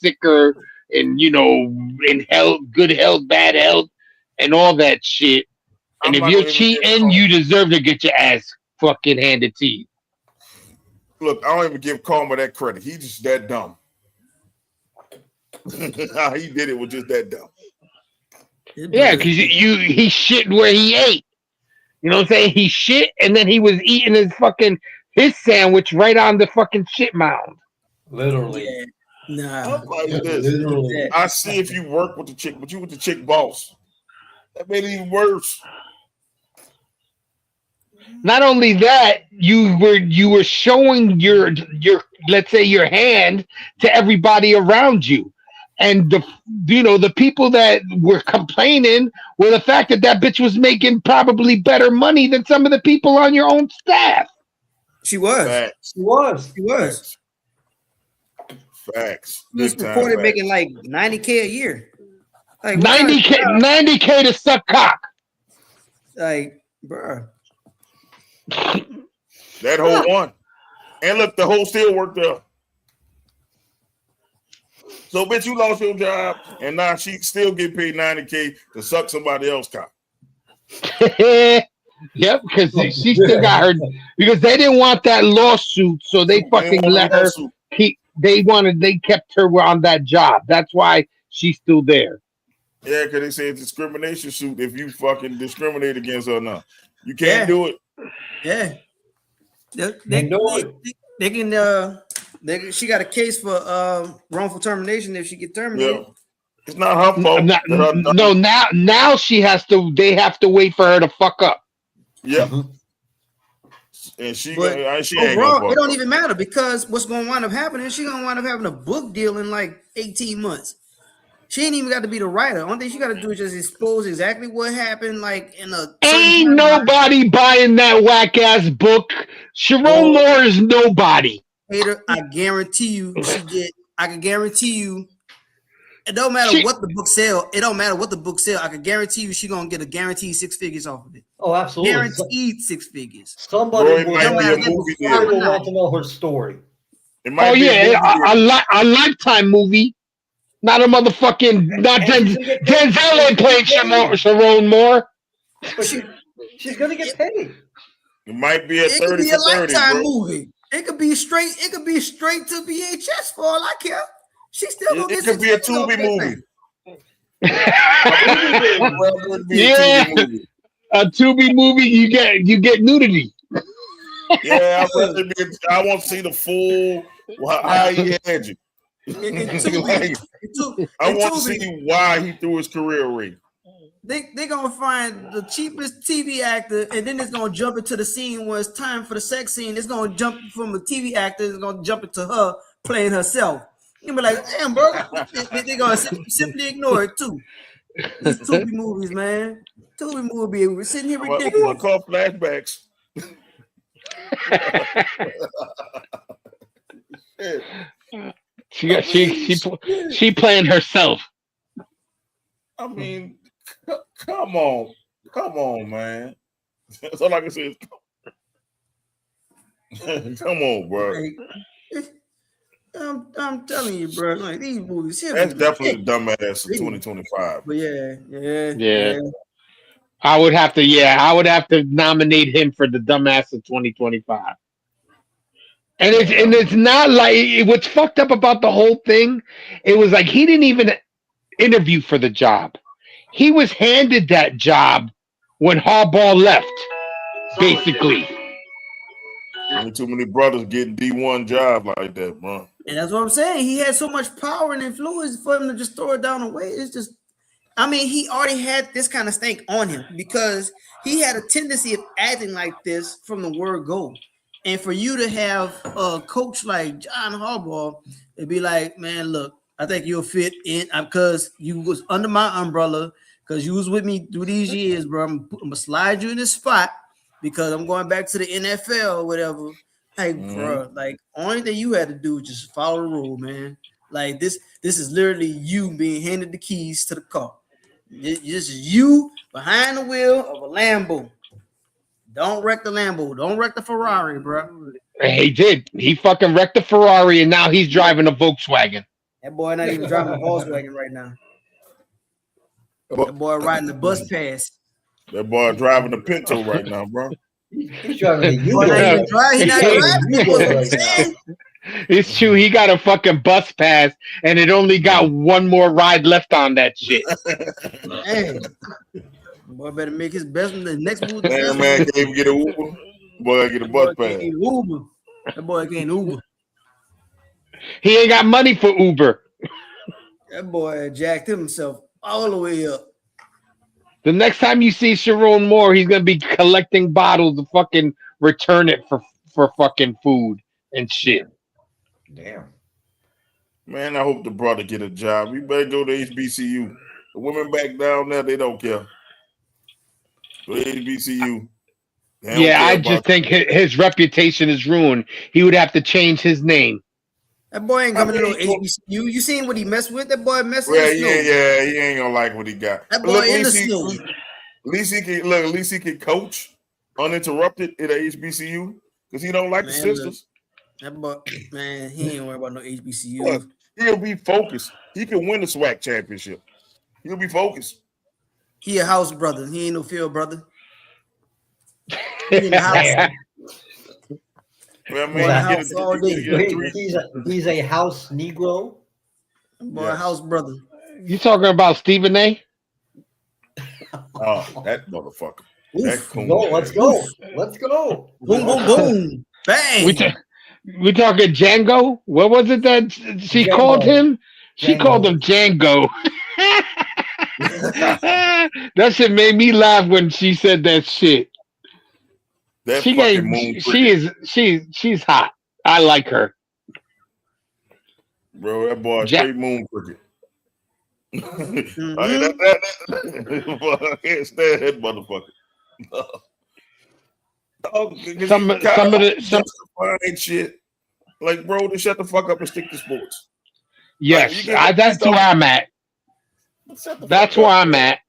[SPEAKER 3] sicker and in health, good health, bad health, and all that shit. And
[SPEAKER 1] I'm
[SPEAKER 3] if
[SPEAKER 1] not
[SPEAKER 3] you're
[SPEAKER 1] gonna even give
[SPEAKER 3] cheating, you deserve to get your ass fucking handed to you.
[SPEAKER 1] Look, I don't even give Karma that credit. He's just that dumb. How he did it was just that dumb.
[SPEAKER 3] Yeah, because he shit where he ate. You know what I'm saying? He shit and then he was eating his sandwich right on the fucking shit mound.
[SPEAKER 5] Literally.
[SPEAKER 4] Yeah. Nah.
[SPEAKER 1] I'm like this.
[SPEAKER 5] Literally.
[SPEAKER 1] I see if you work with the chick, but you with the chick boss. That made it even worse.
[SPEAKER 3] Not only that, you were showing your let's say your hand to everybody around you. And the people that were complaining were the fact that bitch was making probably better money than some of the people on your own staff.
[SPEAKER 4] She was.
[SPEAKER 1] Facts.
[SPEAKER 5] She was.
[SPEAKER 4] She was.
[SPEAKER 1] Facts.
[SPEAKER 4] She was reported making like $90K a year. Like
[SPEAKER 3] $90K to suck cock.
[SPEAKER 4] Like, bruh.
[SPEAKER 1] That whole one. And look, the whole still worked out. So, bitch, you lost your job, and now she still get paid $90K to suck somebody else's cock.
[SPEAKER 3] Yep, because she still got her, because they didn't want that lawsuit, so they fucking let her keep. They kept her on that job. That's why she's still there.
[SPEAKER 1] Yeah, because they say it's discrimination suit if you fucking discriminate against her now. You can't do it.
[SPEAKER 4] Yeah. They can she got a case for wrongful termination if she get terminated.
[SPEAKER 1] Yeah. It's not her fault.
[SPEAKER 3] No, now she has to. They have to wait for her to fuck up.
[SPEAKER 1] Yep. And she ain't
[SPEAKER 4] wrong. It don't even matter because what's going to wind up happening? She gonna wind up having a book deal in like 18 months. She ain't even got to be the writer. Only thing she got to do is just expose exactly what happened. Like in a
[SPEAKER 3] ain't nobody buying that whack ass book. Sharon Moore is nobody.
[SPEAKER 4] Hater, I guarantee you, I can guarantee you. It don't matter what the book sell. It don't matter what the book sell. I can guarantee you she gonna get a guaranteed 6 figures off of it.
[SPEAKER 5] Oh, absolutely.
[SPEAKER 4] Guaranteed 6 figures.
[SPEAKER 5] Somebody will want to know her story.
[SPEAKER 3] Oh yeah, a Lifetime movie. Not a motherfucking Denzel ain't playing Sharon Moore.
[SPEAKER 5] But she's gonna get paid.
[SPEAKER 1] It might be a 30
[SPEAKER 4] could be
[SPEAKER 1] for
[SPEAKER 4] a
[SPEAKER 1] 30,
[SPEAKER 4] Lifetime
[SPEAKER 1] bro.
[SPEAKER 4] movie. It could be straight. It could be straight to VHS for all I care. She still gonna get.
[SPEAKER 1] It could be a Tubi movie.
[SPEAKER 3] Yeah, a Tubi movie. You get nudity.
[SPEAKER 1] Yeah, I want to see the full how he had you. I want to see why he threw his career away.
[SPEAKER 4] They gonna find the cheapest TV actor, and then it's gonna jump into the scene where it's time for the sex scene. It's gonna jump from a TV actor. It's gonna jump into her playing herself. You be like, damn, bro. They gonna simply ignore it too. These Tubi movies, man. Tubi movie, we're sitting here ridiculous.
[SPEAKER 1] I call flashbacks.
[SPEAKER 3] She playing herself.
[SPEAKER 1] I mean, come on, man. That's all I can say. Come on, bro.
[SPEAKER 4] I'm telling you, bro. Like these movies,
[SPEAKER 1] that's definitely the dumbass of 2025.
[SPEAKER 4] But yeah.
[SPEAKER 3] I would have to nominate him for the dumbass of 2025. And it's not like what's fucked up about the whole thing. It was like he didn't even interview for the job. He was handed that job when Harbaugh left, basically.
[SPEAKER 1] Ain't too many brothers getting D1 jobs like that, bro.
[SPEAKER 4] And that's what I'm saying. He had so much power and influence for him to just throw it down the way. It's just, I mean, he already had this kind of stank on him because he had a tendency of acting like this from the word go. And for you to have a coach like John Harbaugh, it'd be like, man, look, I think you'll fit in because you was under my umbrella because you was with me through these years, bro. I'm gonna slide you in this spot because I'm going back to the NFL or whatever. Like, bro, like only thing you had to do was just follow the rule, man. Like this is literally you being handed the keys to the car. This is you behind the wheel of a Lambo. Don't wreck the Lambo. Don't wreck the Ferrari, bro.
[SPEAKER 3] He did. He fucking wrecked a Ferrari, and now he's driving a Volkswagen.
[SPEAKER 4] That boy not even driving a Volkswagen right now. That boy riding the bus pass.
[SPEAKER 1] That boy driving the Pinto right now, bro.
[SPEAKER 5] He's driving a
[SPEAKER 4] Boy, not even
[SPEAKER 5] Yugo.
[SPEAKER 4] driving. He not driving.
[SPEAKER 3] It's true. He got a fucking bus pass, and it only got one more ride left on that shit.
[SPEAKER 4] Hey, boy, better make his best in the next move.
[SPEAKER 1] Man can't even get an Uber. Boy, get a bus pass.
[SPEAKER 4] Uber. That boy can't Uber.
[SPEAKER 3] He ain't got money for Uber.
[SPEAKER 4] That boy jacked himself all the way up.
[SPEAKER 3] The next time you see Sharon Moore, he's gonna be collecting bottles to fucking return it for fucking food and shit.
[SPEAKER 5] Damn.
[SPEAKER 1] Man, I hope the brother get a job. We better go to HBCU. The women back down there, they don't care. Go to HBCU.
[SPEAKER 3] Yeah, I just think his reputation is ruined. He would have to change his name.
[SPEAKER 4] That boy ain't coming to no HBCU. You seen what he messed with? That boy messed with.
[SPEAKER 1] Yeah, he ain't gonna like what he got.
[SPEAKER 4] That boy in the snow.
[SPEAKER 1] At least he can coach uninterrupted at a HBCU because he don't like the sisters.
[SPEAKER 4] That boy, man, he ain't worried about no HBCU.
[SPEAKER 1] Look, he'll be focused. He can win the SWAC championship. He'll be focused.
[SPEAKER 4] He a house brother. He ain't no field brother. He in the house.
[SPEAKER 1] Well, man,
[SPEAKER 5] he's a house Negro.
[SPEAKER 4] Boy, yes. House brother.
[SPEAKER 3] You talking about Stephen A?
[SPEAKER 1] Oh, that motherfucker.
[SPEAKER 5] Let's go. Let's go.
[SPEAKER 4] Boom, boom, boom. Bang.
[SPEAKER 3] We talking Django? What was it that she called him? She called him Django. That shit made me laugh when she said that shit. She's hot. I like her.
[SPEAKER 1] Bro, that boy straight moon cricket. I can't stand that motherfucker.
[SPEAKER 3] Some of
[SPEAKER 1] the shit. Like, bro, just shut the fuck up and stick to sports.
[SPEAKER 3] Yes, that's where I'm at. That's where I'm at.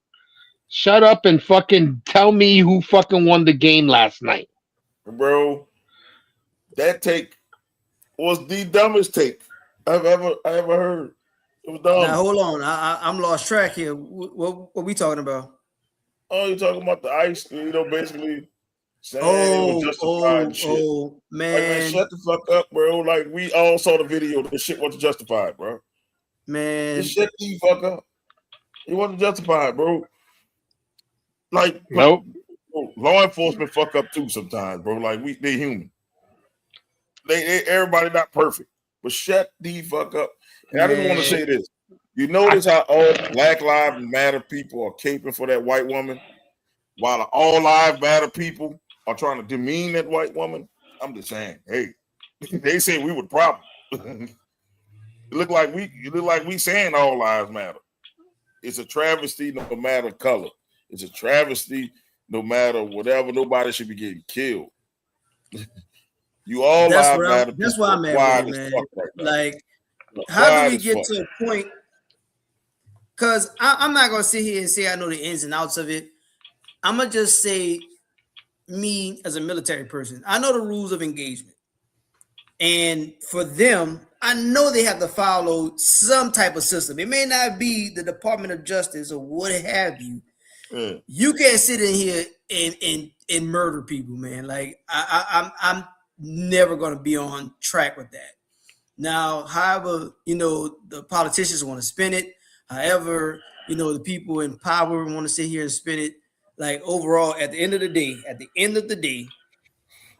[SPEAKER 3] Shut up and fucking tell me who fucking won the game last night.
[SPEAKER 1] Bro, that take was the dumbest take I've ever heard. It was dumb.
[SPEAKER 4] Now hold on, I'm lost track here. What we talking about?
[SPEAKER 1] Oh, you're talking about the ice, basically saying it was justified shit.
[SPEAKER 4] Oh, man.
[SPEAKER 1] Like, man, shut the fuck up, bro. Like, we all saw the video. This shit wasn't justified, bro.
[SPEAKER 4] Man.
[SPEAKER 1] This shit the fuck up. It wasn't justified, bro. Like,
[SPEAKER 3] nope.
[SPEAKER 1] Law enforcement fuck up too sometimes, bro. Like, they human. They everybody not perfect. But shut the fuck up. And I just want to say this. You notice how all Black Lives Matter people are caping for that white woman, while the All Lives Matter people are trying to demean that white woman? I'm just saying, hey, they say we were the problem. It look like we saying all lives matter. It's a travesty no matter color. It's a travesty no matter whatever. Nobody should be getting killed. You all lives matter.
[SPEAKER 4] That's why I'm at, man. Like, how do we get to a point? Because I'm not going to sit here and say I know the ins and outs of it. I'm going to just say me as a military person. I know the rules of engagement. And for them, I know they have to follow some type of system. It may not be the Department of Justice or what have you. You can't sit in here and murder people, man. Like, I'm never going to be on track with that. Now, however, the politicians want to spin it. However, the people in power want to sit here and spin it. Like, overall, at the end of the day,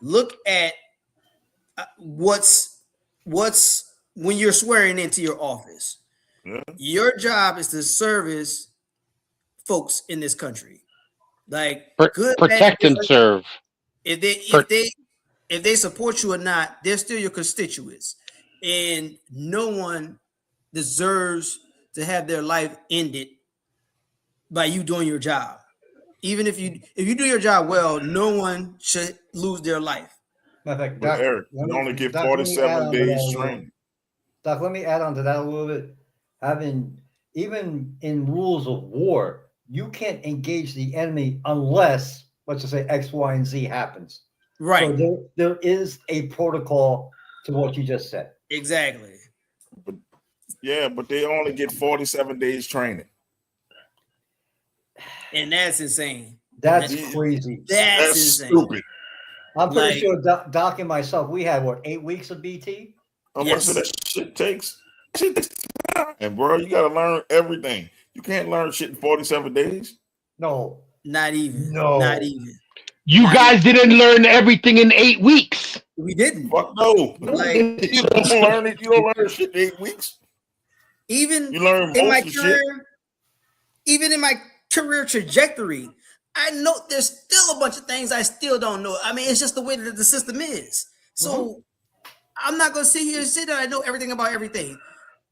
[SPEAKER 4] look at what's when you're swearing into your office. Your job is to service folks in this country. Like,
[SPEAKER 3] protect and serve.
[SPEAKER 4] If they support you or not, they're still your constituents. And no one deserves to have their life ended by you doing your job. Even if you do your job well, no one should lose their life.
[SPEAKER 5] Eric,
[SPEAKER 1] you only get 47 days training.
[SPEAKER 5] Doc, let me add on to that a little bit. Even in rules of war, you can't engage the enemy unless, let's just say, X, Y, and Z happens.
[SPEAKER 4] Right.
[SPEAKER 5] So there is a protocol to what you just said.
[SPEAKER 4] Exactly.
[SPEAKER 1] But but they only get 47 days training.
[SPEAKER 4] And that's insane.
[SPEAKER 5] That's crazy.
[SPEAKER 4] That's insane.
[SPEAKER 1] Stupid.
[SPEAKER 5] I'm pretty sure Doc and myself, we had 8 weeks of BT?
[SPEAKER 1] How much of that shit takes? And bro, you gotta learn everything. You can't learn shit in 47 days.
[SPEAKER 5] No.
[SPEAKER 4] Not even.
[SPEAKER 5] No.
[SPEAKER 4] Not even.
[SPEAKER 3] You guys didn't learn everything in 8 weeks.
[SPEAKER 4] We didn't.
[SPEAKER 1] Fuck no.
[SPEAKER 4] Like,
[SPEAKER 1] you don't learn it. You don't learn shit in 8 weeks.
[SPEAKER 4] Even
[SPEAKER 1] you learn
[SPEAKER 4] in my
[SPEAKER 1] most
[SPEAKER 4] career,
[SPEAKER 1] shit.
[SPEAKER 4] even in my career trajectory, I know there's still a bunch of things I still don't know. I mean, it's just the way that the system is. So I'm not gonna sit here and say that I know everything about everything.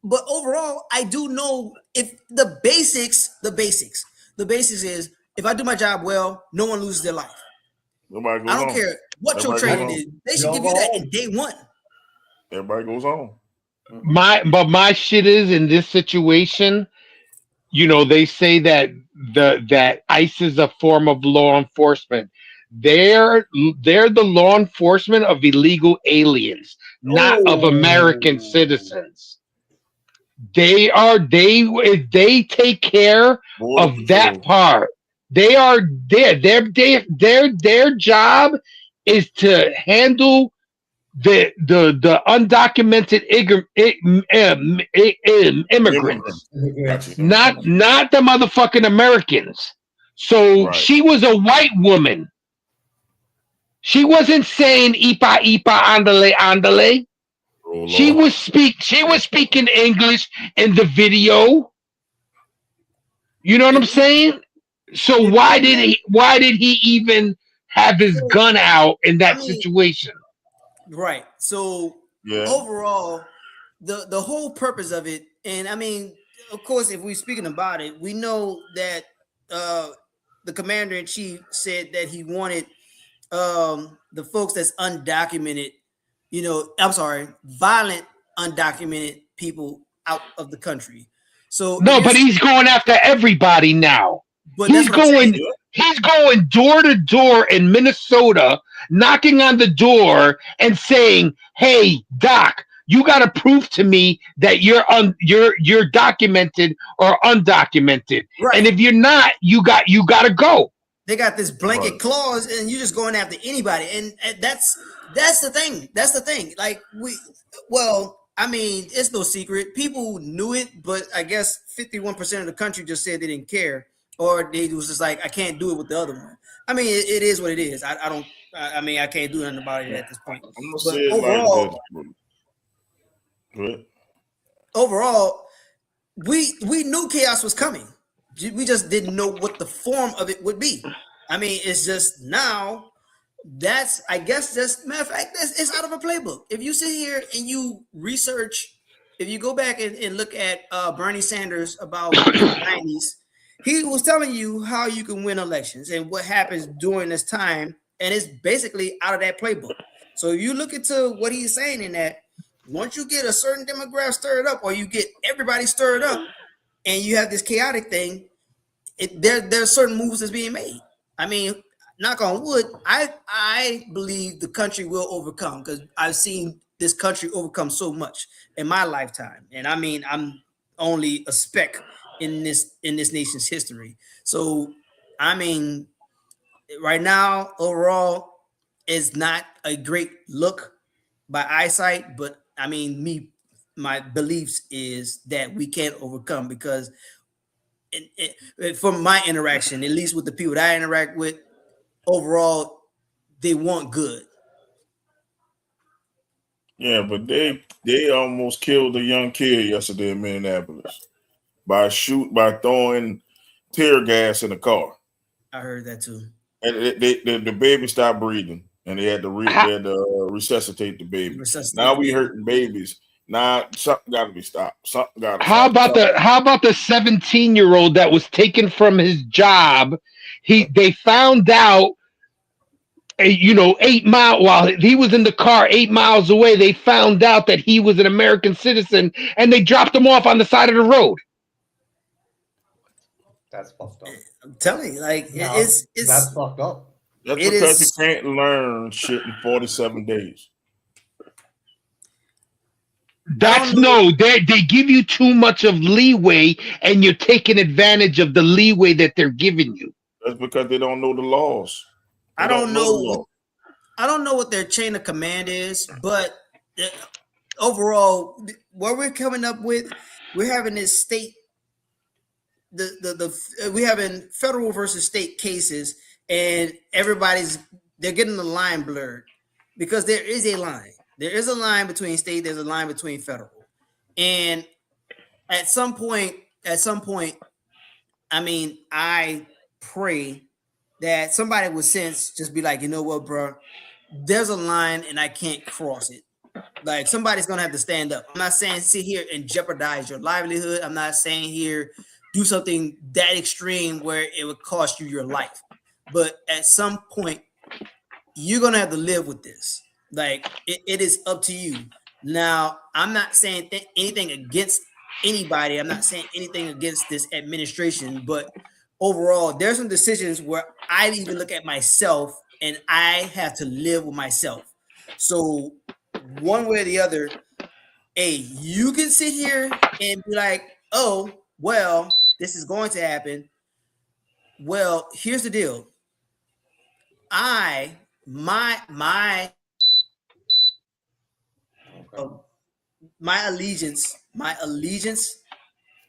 [SPEAKER 4] But overall, I do know if the basics is if I do my job well, no one loses their life.
[SPEAKER 1] Nobody goes
[SPEAKER 4] I don't
[SPEAKER 1] on.
[SPEAKER 4] care what
[SPEAKER 1] Everybody
[SPEAKER 4] your training is. They should give you that in day one.
[SPEAKER 1] Everybody goes on.
[SPEAKER 3] My shit is in this situation, you know, they say that that ICE is a form of law enforcement. They're the law enforcement of illegal aliens, not of American citizens. They take care of that part. They are there. Their job is to handle the undocumented immigrants, not the motherfucking Americans. So she was a white woman. She wasn't saying "ipa ipa andale andale." She was speaking English in the video. You know what I'm saying? So why did he even have his gun out in that situation?
[SPEAKER 4] Right. So overall, the whole purpose of it, and I mean, of course, if we're speaking about it, we know that the commander in chief said that he wanted the folks that's undocumented, violent undocumented people out of the country. So
[SPEAKER 3] but he's going after everybody now.
[SPEAKER 4] But
[SPEAKER 3] he's going door to door in Minnesota, knocking on the door and saying, "Hey, Doc, you got to prove to me that you're documented or undocumented, and if you're not, you got to go."
[SPEAKER 4] They got this blanket clause, and you're just going after anybody, and that's the thing. That's the thing. Like I mean, it's no secret. People knew it, but I guess 51% of the country just said they didn't care, or they was just like, I can't do it with the other one. I mean, it is what it is. I can't do nothing about it at this point.
[SPEAKER 1] I'm gonna say it overall,
[SPEAKER 4] overall, we knew chaos was coming. We just didn't know what the form of it would be. I mean, it's just now. I guess matter of fact, it's out of a playbook. If you sit here and you research, if you go back and look at Bernie Sanders about in the 90s, he was telling you how you can win elections and what happens during this time, and it's basically out of that playbook. So if you look into what he's saying in that, once you get a certain demographic stirred up, or you get everybody stirred up, and you have this chaotic thing, there's certain moves that's being made. I mean, knock on wood, I believe the country will overcome, because I've seen this country overcome so much in my lifetime. And I mean, I'm only a speck in this nation's history. So I mean, right now, overall, it's not a great look by eyesight, but I mean, my beliefs is that we can't overcome, because from my interaction, at least with the people that I interact with, overall, they want good.
[SPEAKER 1] Yeah, but they almost killed a young kid yesterday in Minneapolis by throwing tear gas in the car.
[SPEAKER 4] I heard that too.
[SPEAKER 1] And the baby stopped breathing, and they had to resuscitate the baby. Now we hurting babies. Now something got to be stopped.
[SPEAKER 3] How about the 17-year-old that was taken from his job? They found out, 8 miles while he was in the car 8 miles away. They found out that he was an American citizen, and they dropped him off on the side of the road.
[SPEAKER 5] That's fucked up.
[SPEAKER 4] I'm telling you, like,
[SPEAKER 5] that's fucked up.
[SPEAKER 1] That's because you can't learn shit in 47 days.
[SPEAKER 3] They give you too much of leeway, and you're taking advantage of the leeway that they're giving you.
[SPEAKER 1] That's because they don't know the laws.
[SPEAKER 4] I don't know what their chain of command is, but overall, what we're coming up with, we're having this state, we having federal versus state cases, and they're getting the line blurred because there is a line. There is a line between state. There's a line between federal, and at some point, I mean, I pray that somebody with sense just be like, you know what, bro? There's a line and I can't cross it. Like, somebody's gonna have to stand up. I'm not saying sit here and jeopardize your livelihood. I'm not saying here do something that extreme where it would cost you your life. But at some point, you're gonna have to live with this. Like, it is up to you. Now, I'm not saying anything against anybody. I'm not saying anything against this administration, but overall, there's some decisions where I need to look at myself and I have to live with myself. So one way or the other, hey, you can sit here and be like, oh, well, this is going to happen. Well, here's the deal. My allegiance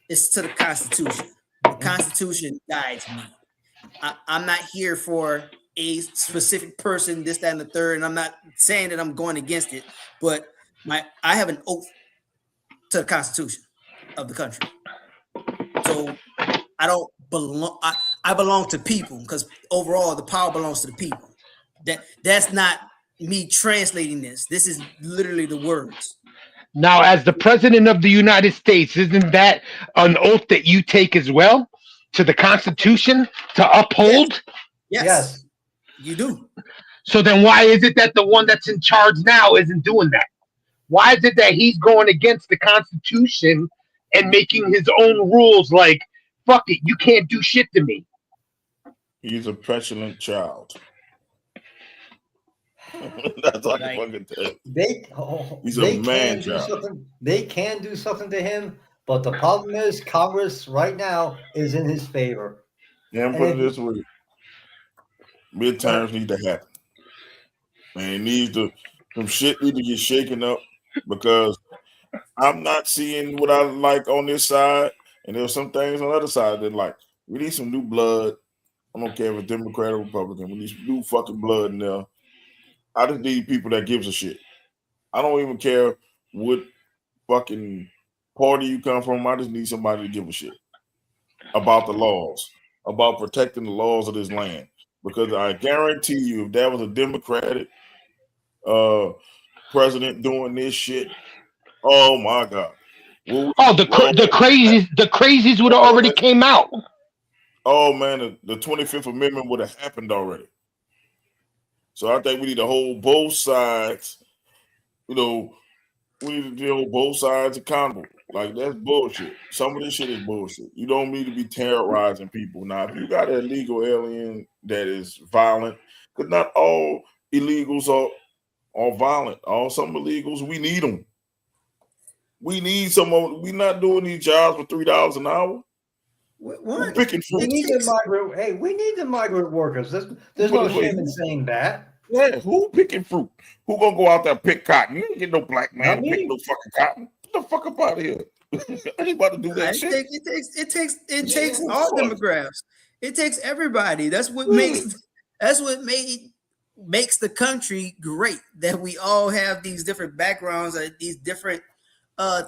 [SPEAKER 4] is to the Constitution. The Constitution guides me. I'm not here for a specific person, this, that, and the third, and I'm not saying that I'm going against it, but I have an oath to the Constitution of the country. So I don't belong. I belong to people, because overall the power belongs to the people. That's not me translating this. This is literally the words.
[SPEAKER 3] Now, as the president of the United States, isn't that an oath that you take as well to the Constitution to uphold?
[SPEAKER 4] Yes. You do.
[SPEAKER 3] So then why is it that the one that's in charge now isn't doing that? Why is it that he's going against the Constitution and making his own rules like, fuck it, you can't do shit to me?
[SPEAKER 1] He's a petulant child. That's all I can tell you. He's a man child.
[SPEAKER 5] They can do something to him, but the problem is Congress right now is in his favor.
[SPEAKER 1] Yeah, I'm putting it this way. Midterms need to happen. Man, some shit need to get shaken up, because I'm not seeing what I like on this side, and there's some things on the other side that like. We need some new blood. I don't care if it's Democrat or Republican. We need some new fucking blood in there. I just need people that gives a shit. I don't even care what fucking party you come from. I just need somebody to give a shit about the laws, about protecting the laws of this land. Because I guarantee you, if that was a Democratic president doing this shit, oh my God.
[SPEAKER 3] The crazies would have already came out.
[SPEAKER 1] Oh man, the 25th Amendment would have happened already. So I think we need to hold both sides, we need to hold both sides accountable. Like, that's bullshit. Some of this shit is bullshit. You don't need to be terrorizing people. Now, if you got an illegal alien that is violent, because not all illegals are violent. Some illegals, we need them. We need someone. We're not doing these jobs for $3 an hour.
[SPEAKER 5] We're picking fruit. We need the migrant workers. There's no shame in saying that.
[SPEAKER 1] Yeah, who picking fruit? Who gonna go out there and pick cotton? You ain't get no black man to pick no fucking cotton. Get the fuck up out of here. Anybody do that shit?
[SPEAKER 4] It takes all demographics. It takes everybody. That's what makes the country great. That we all have these different backgrounds, these different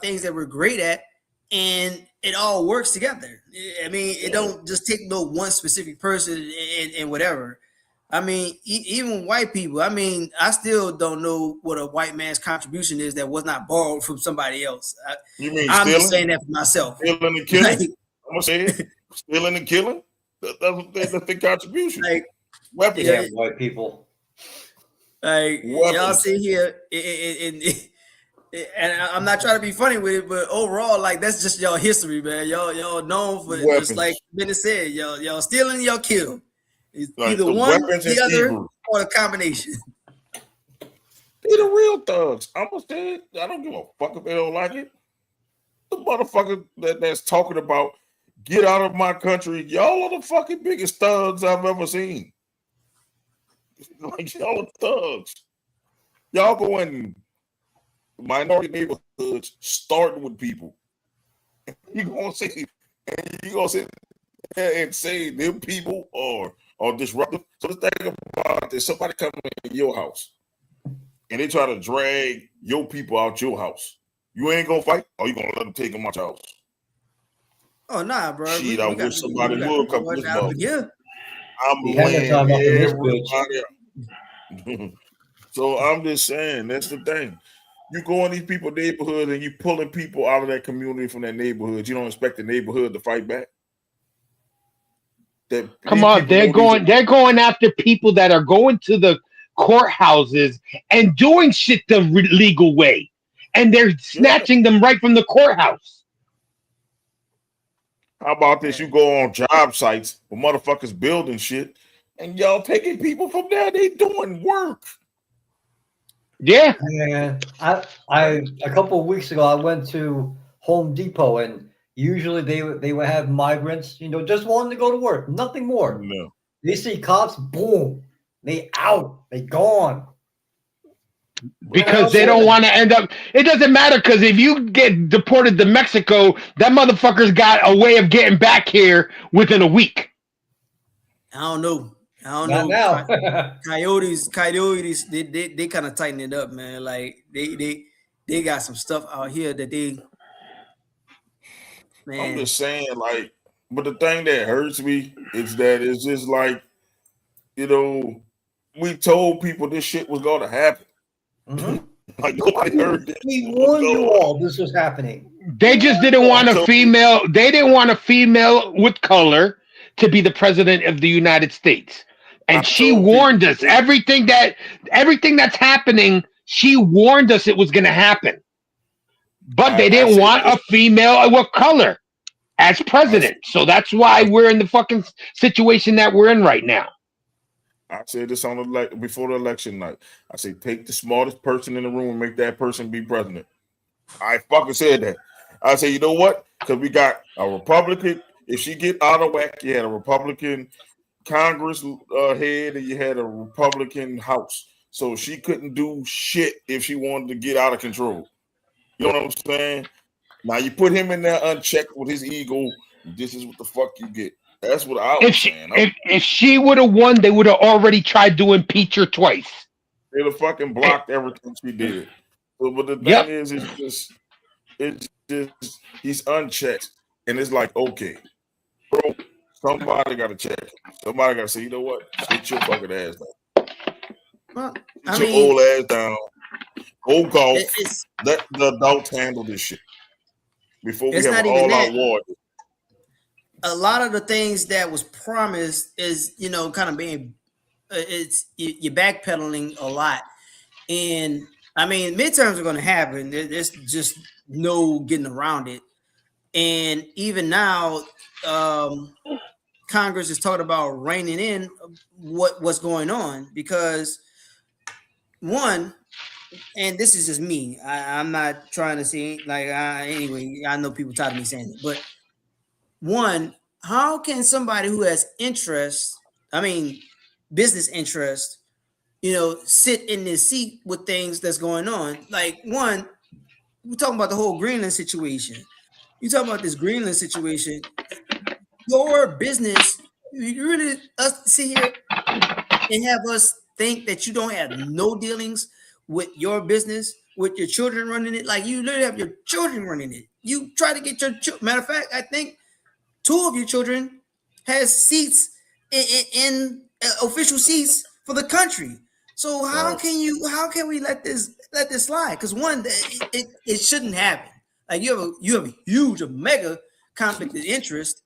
[SPEAKER 4] things that we're great at, and it all works together. I mean, it don't just take no one specific person and whatever. I mean, even white people. I mean, I still don't know what a white man's contribution is that was not borrowed from somebody else. I'm just saying that for myself.
[SPEAKER 1] Stealing and killing. I'm gonna say it. Stealing and killing. That's the contribution.
[SPEAKER 5] Like weapons, yeah, white people.
[SPEAKER 4] Like y'all sit here and I'm not trying to be funny with it, but overall, like, that's just y'all history, man. Y'all known for weapons. Just like Bennett said, y'all stealing, y'all kill. It's
[SPEAKER 1] Like
[SPEAKER 4] either
[SPEAKER 1] the
[SPEAKER 4] one,
[SPEAKER 1] weapons
[SPEAKER 4] the
[SPEAKER 1] and
[SPEAKER 4] other,
[SPEAKER 1] thievery.
[SPEAKER 4] or a combination.
[SPEAKER 1] They the real thugs. I'm gonna say it. I don't give a fuck if they don't like it. The motherfucker that's talking about get out of my country. Y'all are the fucking biggest thugs I've ever seen. Like y'all are thugs. Y'all go in minority neighborhoods, starting with people. You gonna sit there and say them people are disruptive. So the thing about this, somebody coming in your house and they try to drag your people out your house. You ain't gonna fight, or you gonna let them take them out your house?
[SPEAKER 4] Oh nah, bro.
[SPEAKER 1] Shit, I wish somebody would come to this
[SPEAKER 4] out
[SPEAKER 1] mother.
[SPEAKER 4] here.
[SPEAKER 1] I'm
[SPEAKER 5] We had that time up in this bitch.
[SPEAKER 1] everybody. So I'm just saying, that's the thing. You go in these people's neighborhoods and you pulling people out of that community from that neighborhood. You don't expect the neighborhood to fight back.
[SPEAKER 3] Come on, they're going after people that are going to the courthouses and doing shit the legal way, and they're snatching them right from the courthouse.
[SPEAKER 1] How about this? You go on job sites where motherfuckers building shit, and y'all taking people from there. They doing work.
[SPEAKER 3] Yeah.
[SPEAKER 5] I a couple of weeks ago I went to Home Depot, and usually they would have migrants, just wanting to go to work, nothing more.
[SPEAKER 1] No.
[SPEAKER 5] They see cops, boom, they out, they gone.
[SPEAKER 3] Because they don't want to end up. It doesn't matter, because if you get deported to Mexico, that motherfucker's got a way of getting back here within a week.
[SPEAKER 4] I don't know.
[SPEAKER 5] Not now.
[SPEAKER 4] Coyotes, they kind of tighten it up, man. Like they got some stuff out here that they. Man.
[SPEAKER 1] I'm just saying, like, but the thing that hurts me is that it's just like, we told people this shit was going to happen.
[SPEAKER 5] Mm-hmm.
[SPEAKER 1] Like nobody heard this.
[SPEAKER 5] We warned you all this was happening.
[SPEAKER 3] They just didn't want a female. They didn't want a female with color to be the president of the United States. And she warned us everything that's happening. She warned us it was going to happen. But they didn't want a female with color as president. So that's why we're in the fucking situation that we're in right now.
[SPEAKER 1] I said this before the election night. I said, take the smartest person in the room and make that person be president. I fucking said that. I said, you know what? Because we got a Republican. If she get out of whack, you had a Republican Congress head and you had a Republican House. So she couldn't do shit if she wanted to get out of control. You know what I'm saying? Now you put him in there unchecked with his ego. This is what the fuck you get. That's what I was saying.
[SPEAKER 3] If she would have won, they would have already tried to impeach her twice.
[SPEAKER 1] They'd have fucking blocked everything she did. But the thing is, it's just he's unchecked, and it's like, okay, bro, somebody got to check him. Somebody got to say, you know what? Sit your fucking ass down.
[SPEAKER 4] Well,
[SPEAKER 1] Sit your old ass down. Go golf. Let the adults handle this shit before we have an all-out war.
[SPEAKER 4] A lot of the things that was promised is, kind of being, you're backpedaling a lot. And I mean, midterms are going to happen. There's just no getting around it. And even now, Congress is talking about reining in what's going on, because one, and this is just me, I'm not trying to say anyway, I know people tired of me saying it, but one, how can somebody who has business interest, sit in this seat with things that's going on? Like, one, we're talking about the whole Greenland situation. You talking about this Greenland situation, your business, you really sit here and have us think that you don't have no dealings with your business, with your children running it. Like, you literally have your children running it. You try to get your matter of fact, I think 2 of your children has seats in official seats for the country. So how can we let this slide? Because one, it shouldn't happen. Like, you have a huge, a mega conflict of interest,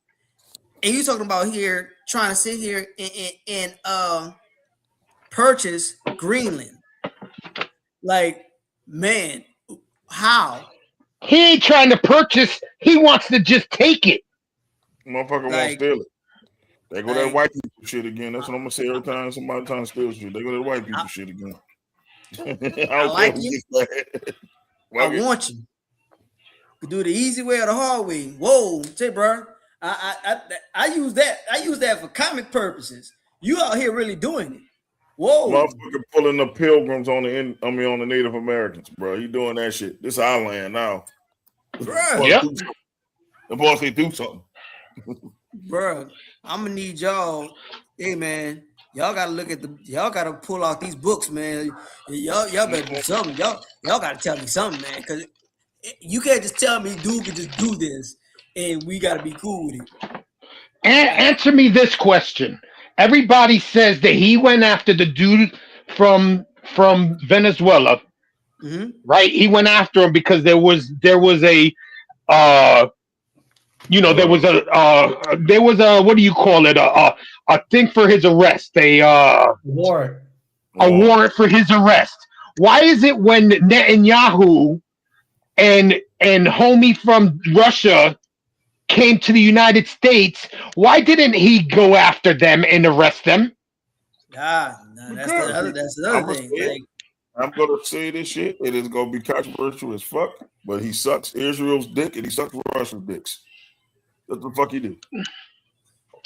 [SPEAKER 4] and you're talking about here trying to sit here and purchase Greenland. Like, man, how?
[SPEAKER 3] He ain't trying to purchase. He wants to just take it.
[SPEAKER 1] Motherfucker won't steal it. They go that white people shit again. That's what I'm gonna say every time somebody trying to steal shit. They go that white people shit again.
[SPEAKER 4] I like you. I want you to do the easy way or the hard way. Whoa, say, bro. I use that. I use that for comic purposes. You out here really doing it. Whoa,
[SPEAKER 1] motherfucker pulling the pilgrims on the Native Americans, bro. He doing that shit. This our land now.
[SPEAKER 4] Bro.
[SPEAKER 3] Yep.
[SPEAKER 1] The boss say do something.
[SPEAKER 4] Bro, I'm gonna need y'all. Hey man, y'all gotta look at y'all gotta pull out these books, man. Y'all better do something. Y'all gotta tell me something, man. Cause you can't just tell me dude can just do this and we gotta be cool with it.
[SPEAKER 3] Answer me this question. Everybody says that he went after the dude from Venezuela, right? He went after him because there was a there was a what do you call it, a thing for his arrest, a warrant for his arrest. Why is it when Netanyahu and homie from Russia came to the United States, why didn't he go after them and arrest them?
[SPEAKER 4] That's the other thing. Like,
[SPEAKER 1] I'm gonna say this shit. It is gonna be controversial as fuck, but he sucks Israel's dick and he sucks Russia's dicks. That's the fuck he do.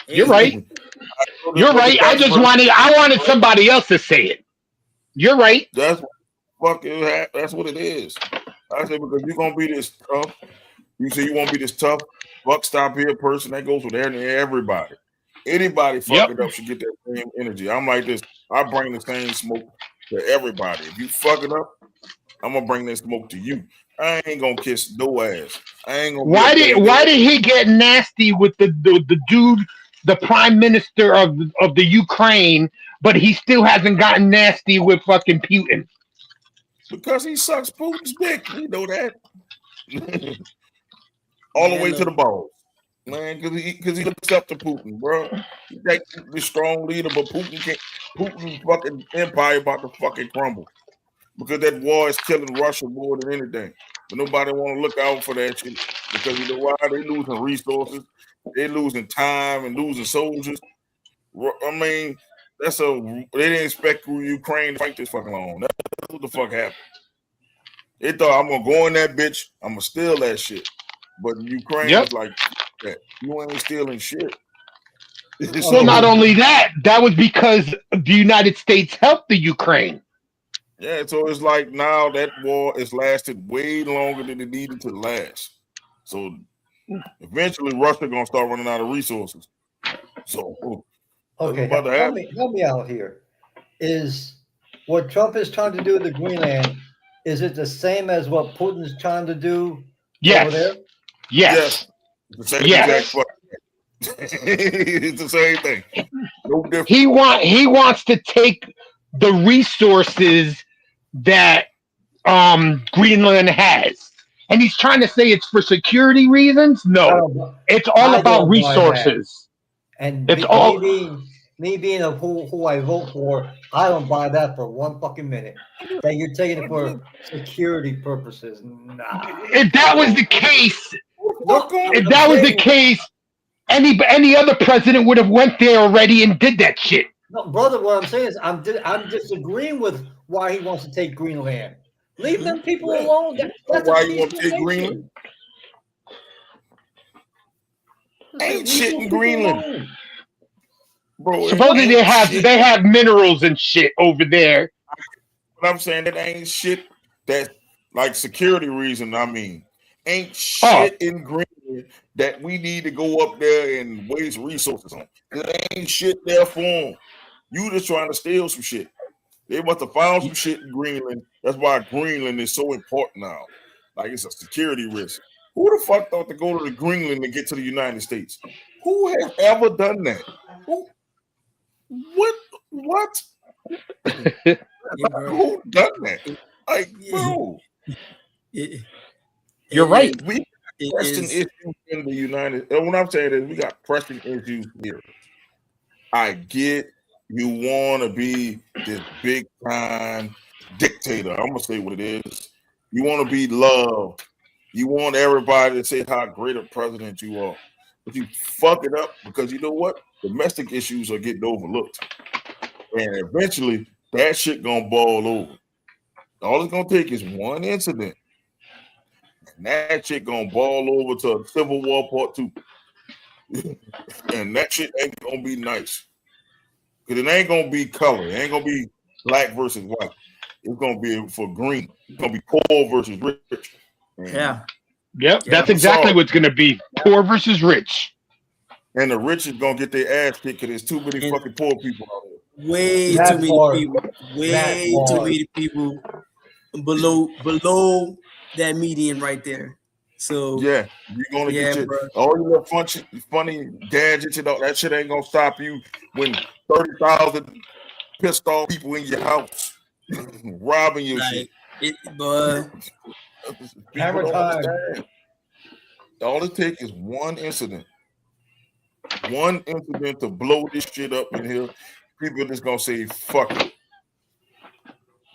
[SPEAKER 3] You're right. You're right. I wanted somebody else to say it. You're right.
[SPEAKER 1] That's what it is. I say because you're gonna be this tough. You say you won't be this tough, fuck stop here person that goes with everybody. Anybody fucking up should get that same energy. I'm like this. I bring the same smoke to everybody. If you fuck it up, I'm gonna bring that smoke to you. I ain't gonna kiss no ass. I ain't gonna.
[SPEAKER 3] Why did he get nasty with the dude, the prime minister of the Ukraine, but he still hasn't gotten nasty with fucking Putin?
[SPEAKER 1] Because he sucks Putin's dick. You know that. All the way to the balls, man. Because he looks up to Putin, bro. He's like the strong leader, but Putin's fucking empire about to fucking crumble because that war is killing Russia more than anything. But nobody want to look out for that shit because you know why? They losing resources, they losing time and losing soldiers. I mean, they didn't expect Ukraine to fight this fucking long. That's what the fuck happened. They thought I'm gonna go in that bitch, I'm gonna steal that shit. But Ukraine was like, you ain't stealing shit.
[SPEAKER 3] So not only that was because the United States helped the Ukraine.
[SPEAKER 1] Yeah, so it's like now that war has lasted way longer than it needed to last. So eventually Russia gonna start running out of resources. So
[SPEAKER 5] okay, help me out here. Is what Trump is trying to do with the Greenland, is it the same as what Putin's trying to do over there?
[SPEAKER 3] Yes.
[SPEAKER 1] It's the same exact fuck. It's the same thing. No different.
[SPEAKER 3] He wants to take the resources that Greenland has. And he's trying to say it's for security reasons? No. It's all about resources.
[SPEAKER 5] And
[SPEAKER 3] it's
[SPEAKER 5] me being who I vote for, I don't buy that for one fucking minute. That you're taking it for security purposes. Nah.
[SPEAKER 3] If that was the case, any other president would have went there already and did that shit.
[SPEAKER 5] No, brother, what I'm saying is I'm disagreeing with why he wants to take Greenland. Leave them people alone. That's
[SPEAKER 1] why you want to take Greenland? Ain't shit in Greenland. Bro,
[SPEAKER 3] supposedly they have minerals and shit over there.
[SPEAKER 1] But I'm saying that ain't shit that like security reason, I mean. Ain't shit in Greenland that we need to go up there and waste resources on. There ain't shit there for them. You just trying to steal some shit. They must have found some shit in Greenland. That's why Greenland is so important now. Like it's a security risk. Who the fuck thought to go to the Greenland and get to the United States? Who has ever done that? What? Who done that? Like, bro.
[SPEAKER 3] You're right.
[SPEAKER 1] We got pressing issues in the United. What I'm saying is we got pressing issues here. I get you want to be this big time dictator. I'm gonna say what it is. You want to be loved. You want everybody to say how great a president you are, but you fuck it up because you know what? domestic issues are getting overlooked. And eventually, that shit gonna ball over. All it's gonna take is one incident. And that shit gonna ball over to Civil War Part 2. And that shit ain't gonna be nice. Because it ain't gonna be color. It ain't gonna be black versus white. It's gonna be for green. It's gonna be poor versus rich.
[SPEAKER 4] Yeah.
[SPEAKER 3] Yep, that's exactly what's going to be. Poor versus rich.
[SPEAKER 1] And the rich is gonna get their ass kicked because there's too many fucking poor people out there.
[SPEAKER 4] Way
[SPEAKER 5] That
[SPEAKER 4] too many
[SPEAKER 5] part.
[SPEAKER 4] people. Way
[SPEAKER 5] That
[SPEAKER 4] too
[SPEAKER 5] part.
[SPEAKER 4] many people below that median right there. So
[SPEAKER 1] Yeah, you're gonna get your all your little funny gadgets and all that shit ain't gonna stop you when 30,000 pissed off people in your house robbing your shit.
[SPEAKER 4] But
[SPEAKER 5] Hammer time.
[SPEAKER 1] All it takes is one incident to blow this shit up in here. People are just gonna say fuck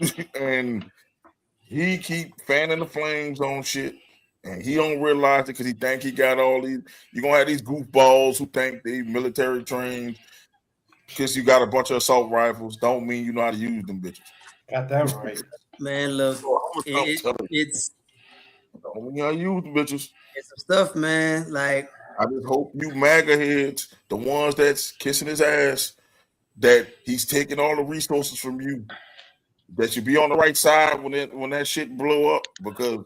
[SPEAKER 1] it. And he keep fanning the flames on shit. And he don't realize it because he think he got all these. You're gonna have these goofballs who think they military trained because you got a bunch of assault rifles. Don't mean you know how to use them bitches.
[SPEAKER 5] Got that right.
[SPEAKER 4] Man, look, it's
[SPEAKER 1] don't mean how to use them bitches.
[SPEAKER 4] It's some stuff, man. Like
[SPEAKER 1] I just hope you MAGA heads, the ones that's kissing his ass, that he's taking all the resources from you. That you be on the right side when that shit blow up, because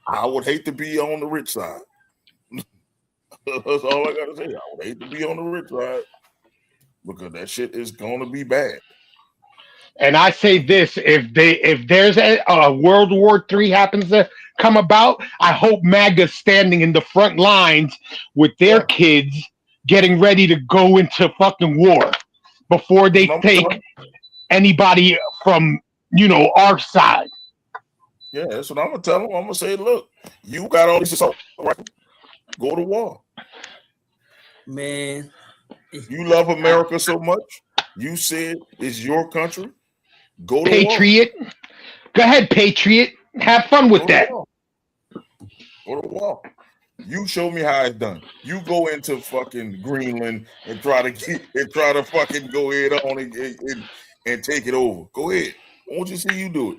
[SPEAKER 1] I would hate to be on the rich side. That's all I gotta say. I would hate to be on the rich side because that shit is gonna be bad.
[SPEAKER 3] And I say this: if there's a World War III happens to come about, I hope MAGA's standing in the front lines with their kids, getting ready to go into fucking war before they take anybody from our side.
[SPEAKER 1] Yeah, that's what I'm gonna tell them. I'm gonna say, look, you got all these assault rifles. Go to war.
[SPEAKER 4] Man,
[SPEAKER 1] you love America so much. You said it's your country. Go to
[SPEAKER 3] Patriot.
[SPEAKER 1] war.
[SPEAKER 3] Go ahead, Patriot. Have fun with that.
[SPEAKER 1] Go to war. You show me how it's done. You go into fucking Greenland and try to fucking go ahead on and take it over. Go ahead. I want you to see you do it.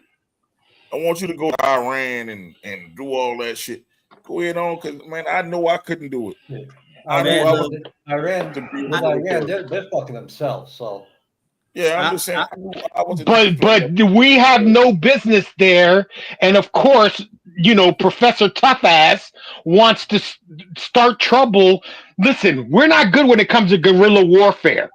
[SPEAKER 1] I want you to go to Iran and do all that shit. Go ahead on, because man, I know I couldn't do it.
[SPEAKER 5] Yeah.
[SPEAKER 1] Iran,
[SPEAKER 5] they're fucking themselves. So
[SPEAKER 1] yeah, I'm just saying.
[SPEAKER 3] But we have no business there, and of course, Professor Toughass wants to start trouble. Listen, we're not good when it comes to guerrilla warfare,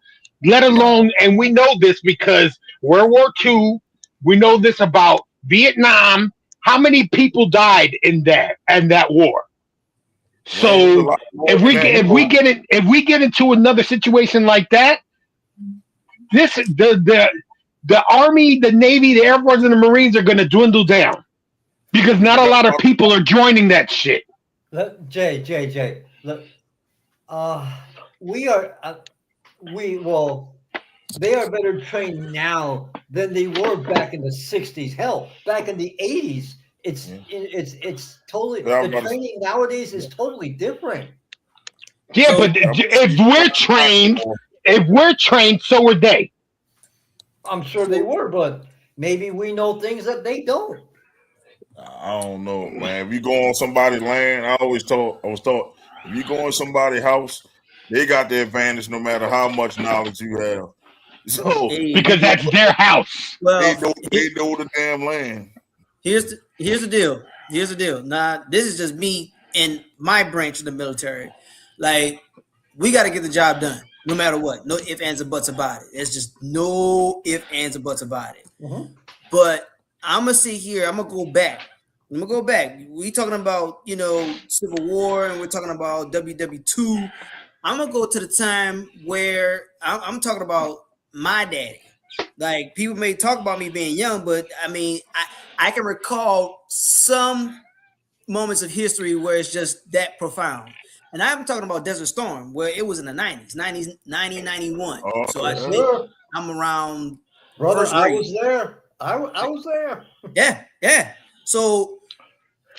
[SPEAKER 3] let alone, and we know this because World War II. We know this about Vietnam. How many people died in that war? So if we get into another situation like that, the Army, the Navy, the Air Force, and the Marines are going to dwindle down because not a lot of people are joining that shit.
[SPEAKER 5] Jay. Look, they are better trained now than they were back in the 60s. Hell, back in the 80s, it's totally the training nowadays is totally different.
[SPEAKER 3] Yeah, but if we're trained, so are they.
[SPEAKER 5] I'm sure they were, but maybe we know things that they don't.
[SPEAKER 1] I don't know, man. If you go on somebody's land, I was taught if you go on somebody's house, they got the advantage no matter how much knowledge you have. So
[SPEAKER 3] because that's their house.
[SPEAKER 4] Well,
[SPEAKER 1] they know the damn land.
[SPEAKER 4] Here's the deal. Now, this is just me and my branch of the military. Like, we got to get the job done, no matter what. No ifs, ands, or buts about it. There's just no ifs, ands, or buts about it. Mm-hmm. But I'm gonna sit here. I'm gonna go back. We talking about Civil War, and we're talking about WW2. I'm gonna go to the time where I'm talking about my daddy. Like, people may talk about me being young, but I mean, I can recall some moments of history where it's just that profound. And I'm talking about Desert Storm, where it was in the 90s, 91. So I think I'm around.
[SPEAKER 5] Brother, I was there. I was there.
[SPEAKER 4] Yeah. So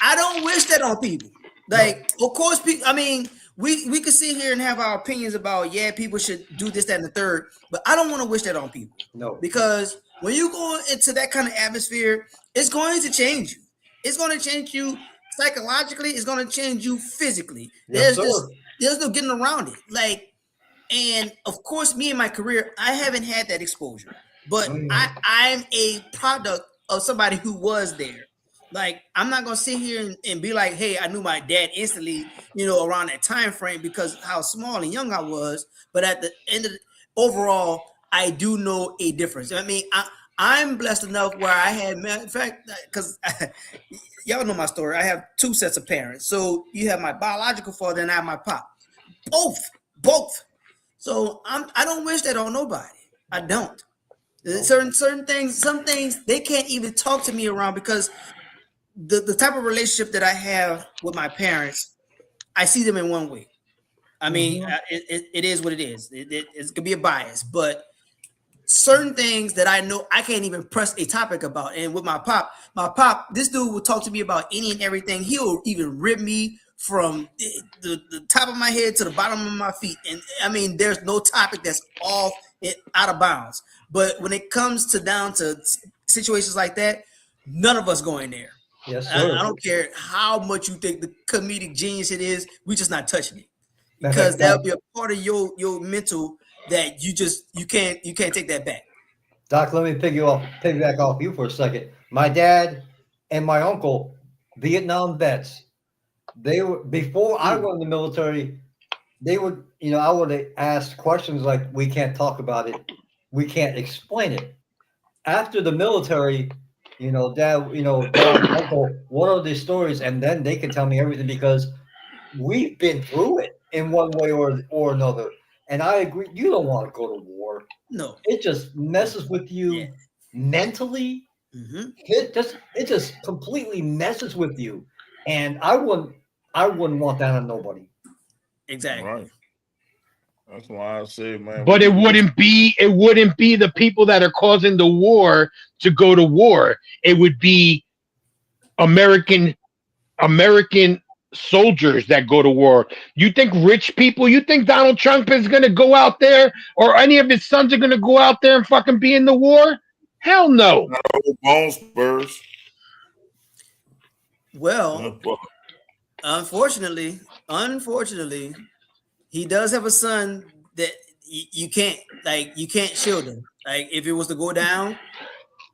[SPEAKER 4] I don't wish that on people. Like, of course, people. I mean, we could sit here and have our opinions about people should do this, that, and the third, but I don't want to wish that on people.
[SPEAKER 5] No,
[SPEAKER 4] because when you go into that kind of atmosphere, it's going to change you. It's going to change you psychologically. It's going to change you physically.
[SPEAKER 5] Yes,
[SPEAKER 4] There's no getting around it. Like, and of course, me in my career, I haven't had that exposure, but I'm a product of somebody who was there. Like, I'm not gonna sit here and be like, hey, I knew my dad instantly, around that time frame because how small and young I was. But at the end of overall, I do know a difference. I mean, I'm blessed enough where I had, in fact, because y'all know my story. I have two sets of parents. So you have my biological father and I have my pop. Both. So I don't wish that on nobody. I don't. Certain things, some things they can't even talk to me around because the type of relationship that I have with my parents, I see them in one way. I mean, it is what it is. It's gonna be a bias, but certain things that I know I can't even press a topic about. And with my pop, this dude will talk to me about any and everything. He'll even rip me from the top of my head to the bottom of my feet. And I mean, there's no topic that's out of bounds. But when it comes down to situations like that, none of us go in there.
[SPEAKER 5] Yes, sir.
[SPEAKER 4] I don't care how much you think the comedic genius it is. We just not touching it because that'll be a part of your mental that you can't take that back.
[SPEAKER 5] Doc, let me piggyback off you for a second. My dad and my uncle, Vietnam vets. They were before I went in the military. They would, I would ask questions like, "We can't talk about it. We can't explain it." After the military. Dad, uncle, what are these stories? And then they can tell me everything because we've been through it in one way or another. And I agree, you don't want to go to war.
[SPEAKER 4] No.
[SPEAKER 5] It just messes with you mentally.
[SPEAKER 4] Mm-hmm.
[SPEAKER 5] It just completely messes with you. And I wouldn't want that on nobody.
[SPEAKER 4] Exactly.
[SPEAKER 1] Right. That's why I say, man.
[SPEAKER 3] But it wouldn't be the people that are causing the war to go to war. It would be American soldiers that go to war. You think rich people? You think Donald Trump is going to go out there, or any of his sons are going to go out there and fucking be in the war? Hell no.
[SPEAKER 1] Bone Spurs.
[SPEAKER 4] Well, unfortunately, he does have a son that you can't shield him. Like, if it was to go down,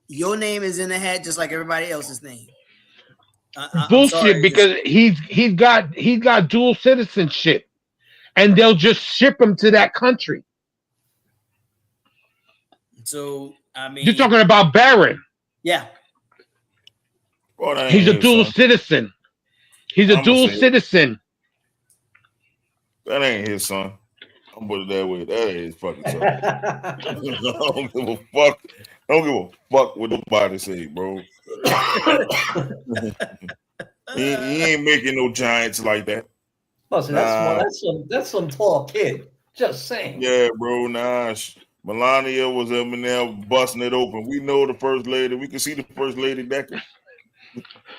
[SPEAKER 4] your name is in the hat just like everybody else's name.
[SPEAKER 3] Bullshit, because he's got dual citizenship, and they'll just ship him to that country.
[SPEAKER 4] So I mean,
[SPEAKER 3] you're talking about Barron.
[SPEAKER 4] Yeah.
[SPEAKER 3] He's a dual citizen. He's a dual citizen.
[SPEAKER 1] That ain't his son. I'm put it that way. That ain't his fucking son. I don't give a fuck. I don't give a fuck what nobody say, bro. he ain't making no giants like that.
[SPEAKER 5] Listen, that's some tall kid. Just saying.
[SPEAKER 1] Yeah, bro. Nah, Melania was up in there busting it open. We know the first lady. We can see the first lady naked.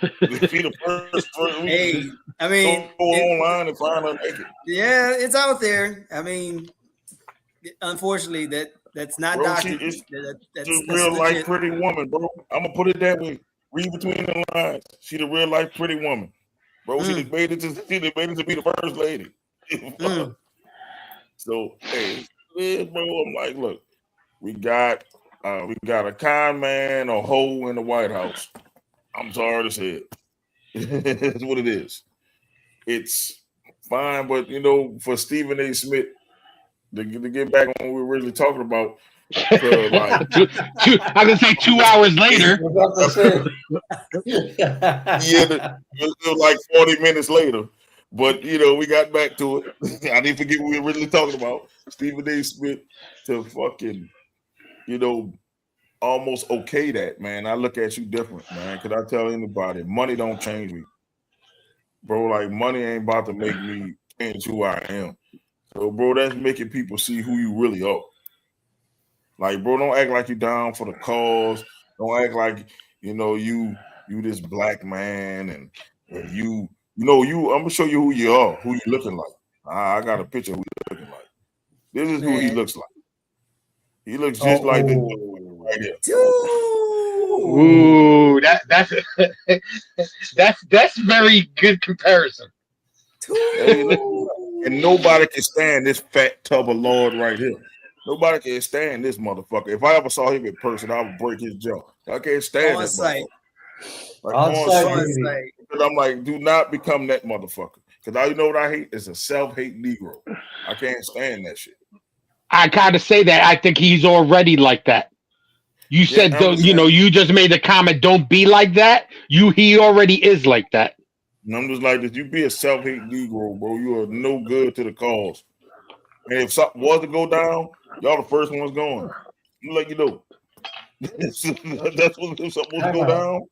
[SPEAKER 1] See the first
[SPEAKER 4] hey, I mean,
[SPEAKER 1] go online and find her naked.
[SPEAKER 4] Yeah, it's out there. I mean, unfortunately, that's not documented. That's
[SPEAKER 1] a real life pretty woman, bro. I'm gonna put it that way. Read between the lines. She the real life pretty woman, bro. She made it to be the first lady. So hey, bro, I'm like, look, we got a con man or hoe in the White House. I'm sorry to say it. It's what it is. It's fine, but for Stephen A. Smith to get back on what we were really talking about, like,
[SPEAKER 3] I was gonna say 2 hours later.
[SPEAKER 1] Yeah, it was like 40 minutes later. But we got back to it. I didn't forget what we were really talking about. Stephen A. Smith to fucking, almost okay that, man. I look at you different, man. Because I tell anybody, money don't change me. Bro, like, money ain't about to make me change who I am. So, bro, that's making people see who you really are. Like, bro, don't act like you down for the cause. Don't act like, you this black man and you I'm gonna show you who you are, who you looking like. I got a picture of who he looking like. This is who he looks like. He looks just like this right here.
[SPEAKER 3] Ooh, that's very good comparison.
[SPEAKER 1] Hey, and nobody can stand this fat tub of Lord right here. Nobody can stand this motherfucker. If I ever saw him in person, I would break his jaw. I can't stand
[SPEAKER 4] On
[SPEAKER 1] that
[SPEAKER 4] site.
[SPEAKER 1] motherfucker. Like,
[SPEAKER 5] On site,
[SPEAKER 4] On
[SPEAKER 5] baby.
[SPEAKER 4] site.
[SPEAKER 1] because I'm like, do not become that motherfucker. Because all you know what I hate is a self-hate Negro. I can't stand that shit.
[SPEAKER 3] I gotta say that I think he's already like that. You said,
[SPEAKER 1] I'm just
[SPEAKER 3] you just made the comment, don't be like that. He already is like that.
[SPEAKER 1] And I'm just like, did you be a self-hate Negro, bro? You are no good to the cause. And if something was to go down, y'all the first ones going. I'm let you know. That's what if something was to go down.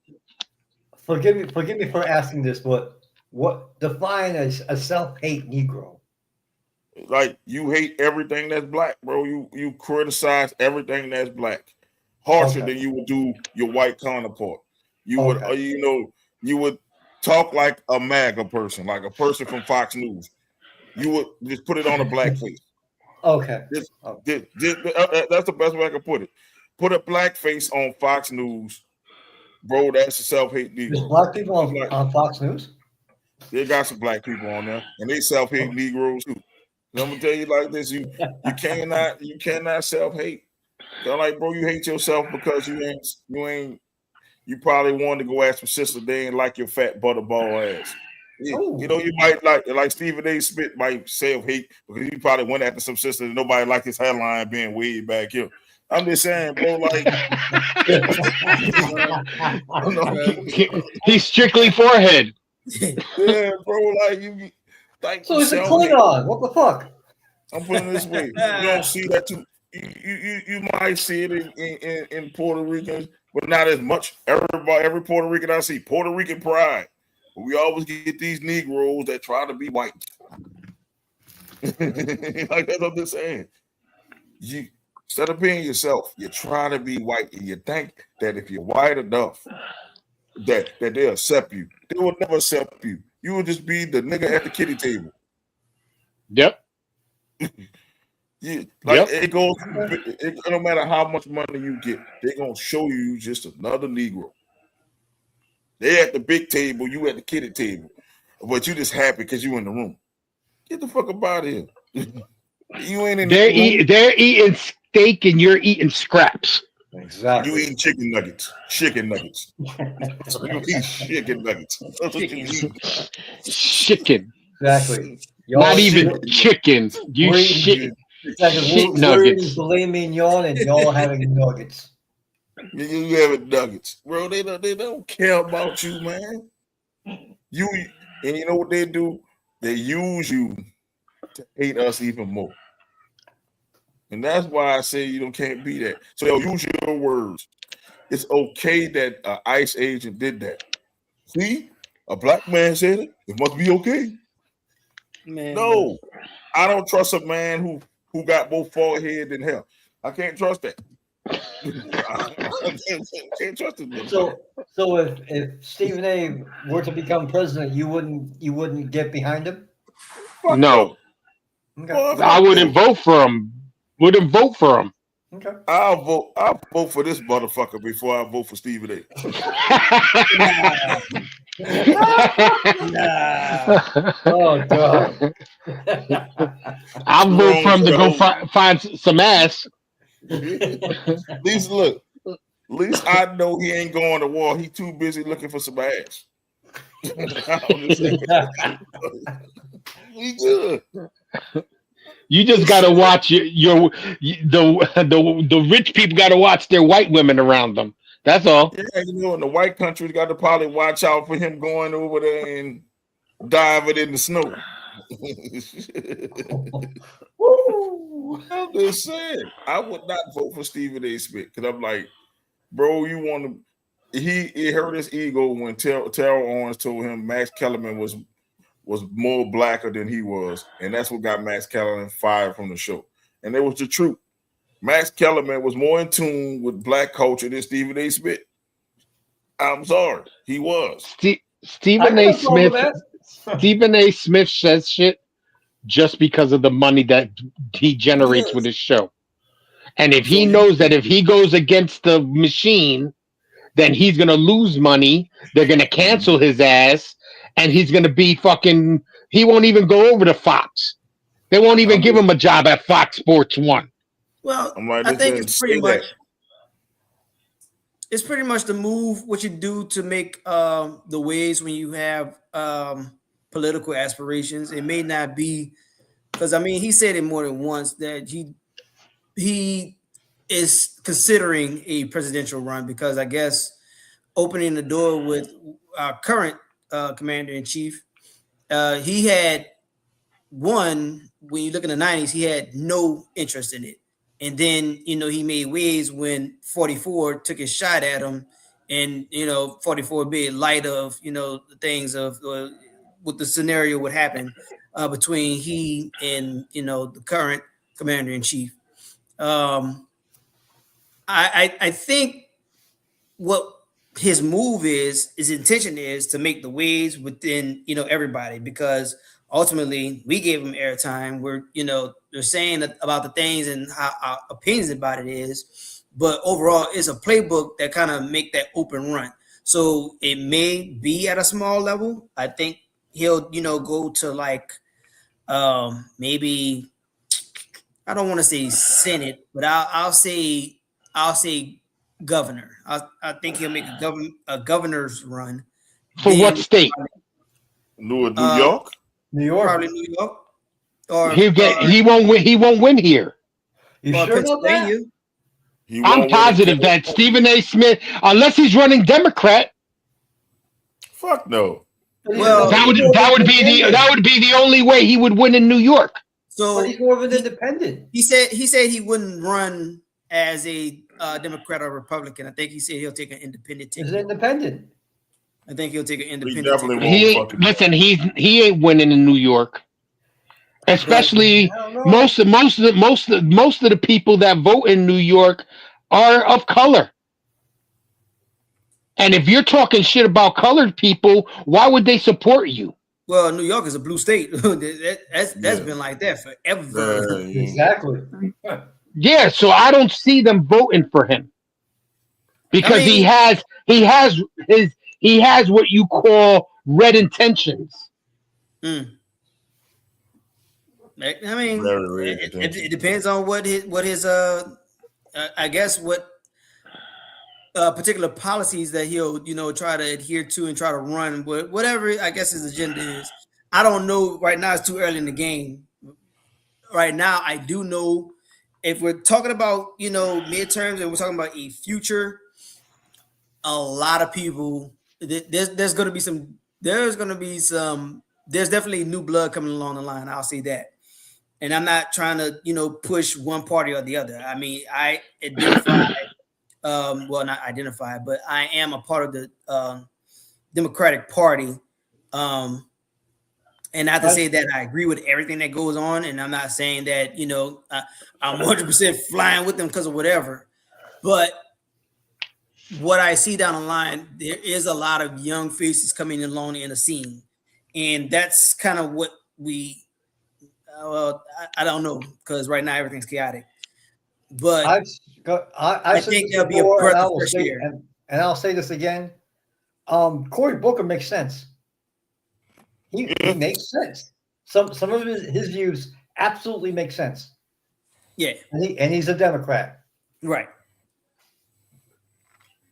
[SPEAKER 5] Forgive me for asking this, but what define a self-hate Negro?
[SPEAKER 1] Like, you hate everything that's black, bro. You criticize everything that's black harsher than you would do your white counterpart. You would, you would talk like a MAGA person, like a person from Fox News. You would just put it on a black face.
[SPEAKER 5] Okay.
[SPEAKER 1] That's the best way I can put it. Put a black face on Fox News, bro. That's a self-hate Negro.
[SPEAKER 5] There's black people on Fox News?
[SPEAKER 1] They got some black people on there, and they self-hate Negroes too. So I'm gonna tell you like this: you cannot self-hate. So I'm like, bro, you hate yourself because you probably wanted to go ask some sister they ain't like your fat butterball ass. You know, you might like Stephen A. Smith might self-hate because he probably went after some sister and nobody liked his hairline being way back here. I'm just saying, bro, like
[SPEAKER 3] he's strictly forehead.
[SPEAKER 1] Yeah, bro, like you like
[SPEAKER 5] so it's a Klingon. What the fuck?
[SPEAKER 1] I'm putting it this way. You don't see that too. You might see it in Puerto Ricans, but not as much. Every Puerto Rican I see, Puerto Rican pride. But we always get these Negroes that try to be white. Like that's what I'm just saying. You instead of being yourself, you try to be white, and you think that if you're white enough, that they'll accept you. They will never accept you. You will just be the nigga at the kiddie table.
[SPEAKER 3] Yep.
[SPEAKER 1] It goes. It no matter how much money you get, they're gonna show you just another Negro. They at the big table, you at the kiddie table, but you just happy because you in the room. Get the fuck up out of here. You ain't in.
[SPEAKER 3] They're eating steak and you're eating scraps.
[SPEAKER 5] Exactly.
[SPEAKER 1] You eating chicken nuggets. Chicken nuggets. You eat chicken nuggets. That's what you eat.
[SPEAKER 3] Chicken.
[SPEAKER 5] Exactly.
[SPEAKER 3] Not even chicken. You shit nuggets.
[SPEAKER 5] We're eating filet mignon and y'all having nuggets.
[SPEAKER 1] You having nuggets, bro. They don't care about you, man. And you know what they do? They use you to hate us even more. And that's why I say you can't be that. So they'll use your words. It's okay that an ICE agent did that. See, a black man said it. It must be okay.
[SPEAKER 4] Man,
[SPEAKER 1] no, I don't trust a man who got both forehead and hair. I can't trust that. I can't trust it.
[SPEAKER 5] So if Stephen A. were to become president, you wouldn't get behind him?
[SPEAKER 3] No.
[SPEAKER 5] Okay.
[SPEAKER 3] I wouldn't vote for him. Wouldn't vote for him.
[SPEAKER 5] Okay.
[SPEAKER 1] I'll vote for this motherfucker before I vote for Stephen A.
[SPEAKER 5] Oh God.
[SPEAKER 3] I'll vote for him to go find some ass.
[SPEAKER 1] At least I know he ain't going to war. He too busy looking for some ass. We good.
[SPEAKER 3] You just gotta watch the rich people gotta watch their white women around them. That's all.
[SPEAKER 1] Yeah, in the white country, got to probably watch out for him going over there and diving in the snow. I'm just saying, I would not vote for Stephen A. Smith because I'm like, bro, you want to? He hurt his ego when Terrell Owens told him Max Kellerman was more blacker than he was, and that's what got Max Kellerman fired from the show. And it was the truth. Max Kellerman was more in tune with black culture than Stephen A. Smith. I'm sorry, he was.
[SPEAKER 3] Stephen A. Smith says shit just because of the money that he generates with
[SPEAKER 4] Yes.
[SPEAKER 3] his show. And if
[SPEAKER 4] So
[SPEAKER 3] he knows that if he goes against the machine, then he's gonna lose money. They're gonna cancel his ass, and he's gonna be fucking. He won't even go over to Fox. They won't even
[SPEAKER 1] I'm
[SPEAKER 3] give
[SPEAKER 1] just,
[SPEAKER 3] him a job at Fox Sports One.
[SPEAKER 4] well,
[SPEAKER 1] I'm like,
[SPEAKER 4] I
[SPEAKER 1] they
[SPEAKER 4] think
[SPEAKER 1] didn't say that.
[SPEAKER 4] it's pretty much the move what you do to make the ways when you have political aspirations. It may not be because I mean he said it more than once that he is considering a presidential run because I guess opening the door with our current commander in chief, he had one when you look in the 90s, he had no interest in it. And then, he made waves when 44 took his shot at him. And, 44 being light of, the things of what the scenario would happen between he and, the current commander in chief. I think what his move is, his intention is to make the waves within, everybody, because ultimately we gave him airtime. We're, they're saying about the things and how our opinions about it is, but overall it's a playbook that kind of make that open run. So it may be at a small level. I think he'll, go to like maybe I don't want to say Senate, but I'll say governor. I think he'll make a governor's run.
[SPEAKER 3] For what
[SPEAKER 4] Then
[SPEAKER 3] state?
[SPEAKER 1] New
[SPEAKER 4] uh,
[SPEAKER 1] York?
[SPEAKER 5] New York.
[SPEAKER 4] probably New York or
[SPEAKER 3] He won't win. He won't win here.
[SPEAKER 5] You
[SPEAKER 4] or
[SPEAKER 5] sure about that?
[SPEAKER 4] Pennsylvania.
[SPEAKER 1] He
[SPEAKER 3] I'm
[SPEAKER 1] won't win in
[SPEAKER 3] positive that
[SPEAKER 1] California.
[SPEAKER 3] Stephen A. Smith, unless he's running Democrat,
[SPEAKER 1] Fuck no.
[SPEAKER 4] Well,
[SPEAKER 3] that would be the only way he would win in New York.
[SPEAKER 4] So
[SPEAKER 5] But he's more of an independent.
[SPEAKER 4] he said he wouldn't run as a Democrat or Republican. I think he said he'll take an independent
[SPEAKER 5] He's
[SPEAKER 4] ticket.
[SPEAKER 5] independent.
[SPEAKER 4] I think he'll take an
[SPEAKER 1] He
[SPEAKER 4] independent
[SPEAKER 1] definitely
[SPEAKER 4] ticket.
[SPEAKER 1] won't fucking
[SPEAKER 3] Listen, he ain't winning in New York. Especially
[SPEAKER 5] I don't know.
[SPEAKER 3] most of the people that vote in New York are of color. And if you're talking shit about colored people, why would they support you?
[SPEAKER 4] Well, New York is a blue state. That's
[SPEAKER 1] Yeah.
[SPEAKER 4] been like that forever.
[SPEAKER 1] Yeah.
[SPEAKER 5] Exactly.
[SPEAKER 3] Yeah, so I don't see them voting for him because he has what you call red intentions.
[SPEAKER 4] I mean,
[SPEAKER 1] Very
[SPEAKER 4] it depends on what his I guess what particular policies that he'll try to adhere to and try to run, but whatever I guess his agenda is. I don't know right now. It's too early in the game. Right now, I do know if we're talking about midterms and we're talking about a future, a lot of people there's definitely new blood coming along the line. I'll say that. And I'm not trying to, push one party or the other. I mean, I identify, well, not identify, but I am a part of the Democratic Party. And not to say that I agree with everything that goes on. And I'm not saying that, I'm 100% flying with them because of whatever. But what I see down the line, there is a lot of young faces coming along in the scene. And that's kind of what I don't know, because right now everything's chaotic. But
[SPEAKER 5] I
[SPEAKER 4] think
[SPEAKER 5] said
[SPEAKER 4] there'll
[SPEAKER 5] this
[SPEAKER 4] be a
[SPEAKER 5] before,
[SPEAKER 4] breath
[SPEAKER 5] and I
[SPEAKER 4] of
[SPEAKER 5] will
[SPEAKER 4] fresh
[SPEAKER 5] say,
[SPEAKER 4] air.
[SPEAKER 5] and I'll say this again. Cory Booker makes sense. He makes sense. Some of his views absolutely make sense.
[SPEAKER 4] Yeah,
[SPEAKER 5] And he's a Democrat.
[SPEAKER 4] right.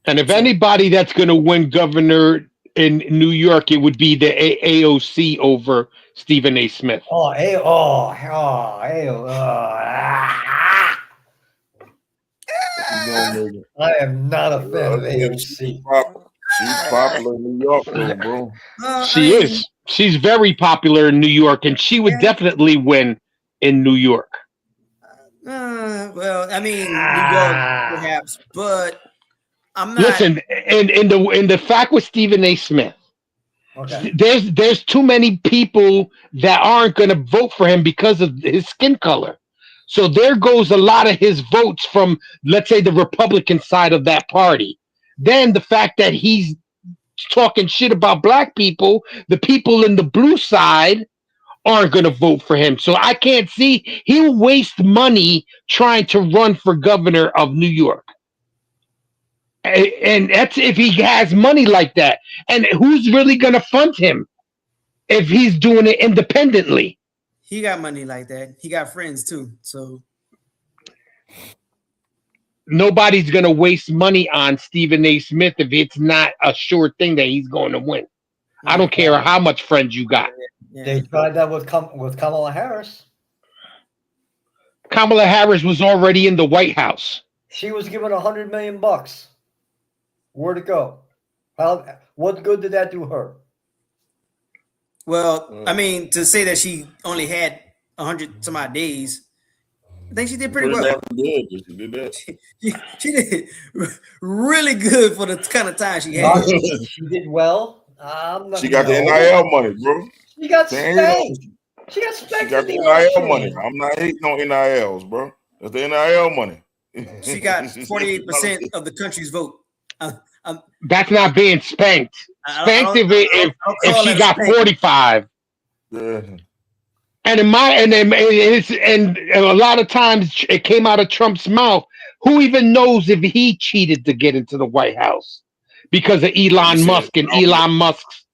[SPEAKER 3] And if anybody that's going to win governor in New York, it would be the AOC over Stephen A. Smith.
[SPEAKER 5] I am not a fan of AOC.
[SPEAKER 1] She's popular in New York, though, bro.
[SPEAKER 3] She is. She's very popular in New York, and she would definitely win in New York.
[SPEAKER 4] Well, I mean, New York perhaps, but I'm not.
[SPEAKER 3] Listen, in the fact with Stephen A. Smith,
[SPEAKER 5] Okay.
[SPEAKER 3] there's too many people that aren't going to vote for him because of his skin color. So there goes a lot of his votes from, let's say, the Republican side of that party. Then the fact that he's talking shit about black people, the people in the blue side aren't going to vote for him. So I can't see he'll waste money trying to run for governor of New York. And that's if he has money like that. And who's really going to fund him if he's doing it independently?
[SPEAKER 4] He got money like that. He got friends too. So
[SPEAKER 3] nobody's going to waste money on Stephen A. Smith if it's not a sure thing that he's going to win. I don't care how much friends you got.
[SPEAKER 4] yeah.
[SPEAKER 5] They tried that with Kamala Harris.
[SPEAKER 3] Kamala Harris was already in the White House.
[SPEAKER 5] She was given $100 million. Where'd it go? What good did that do her?
[SPEAKER 4] Well, I mean, to say that she only had 100 some odd days, I think she did pretty well.
[SPEAKER 1] Good. She did that.
[SPEAKER 4] She did really good for the kind of time she had.
[SPEAKER 5] She did well.
[SPEAKER 1] She got the NIL money, bro.
[SPEAKER 5] She got spanked. She got
[SPEAKER 1] the NIL money. I'm not hating on NILs, bro. That's the NIL money.
[SPEAKER 4] She got 48% of the country's vote.
[SPEAKER 3] That's not being spanked. Spanked if she got 45.
[SPEAKER 1] Yeah.
[SPEAKER 3] And and a lot of times it came out of Trump's mouth. Who even knows if he cheated to get into the White House because of Elon Musk and Elon Musk's.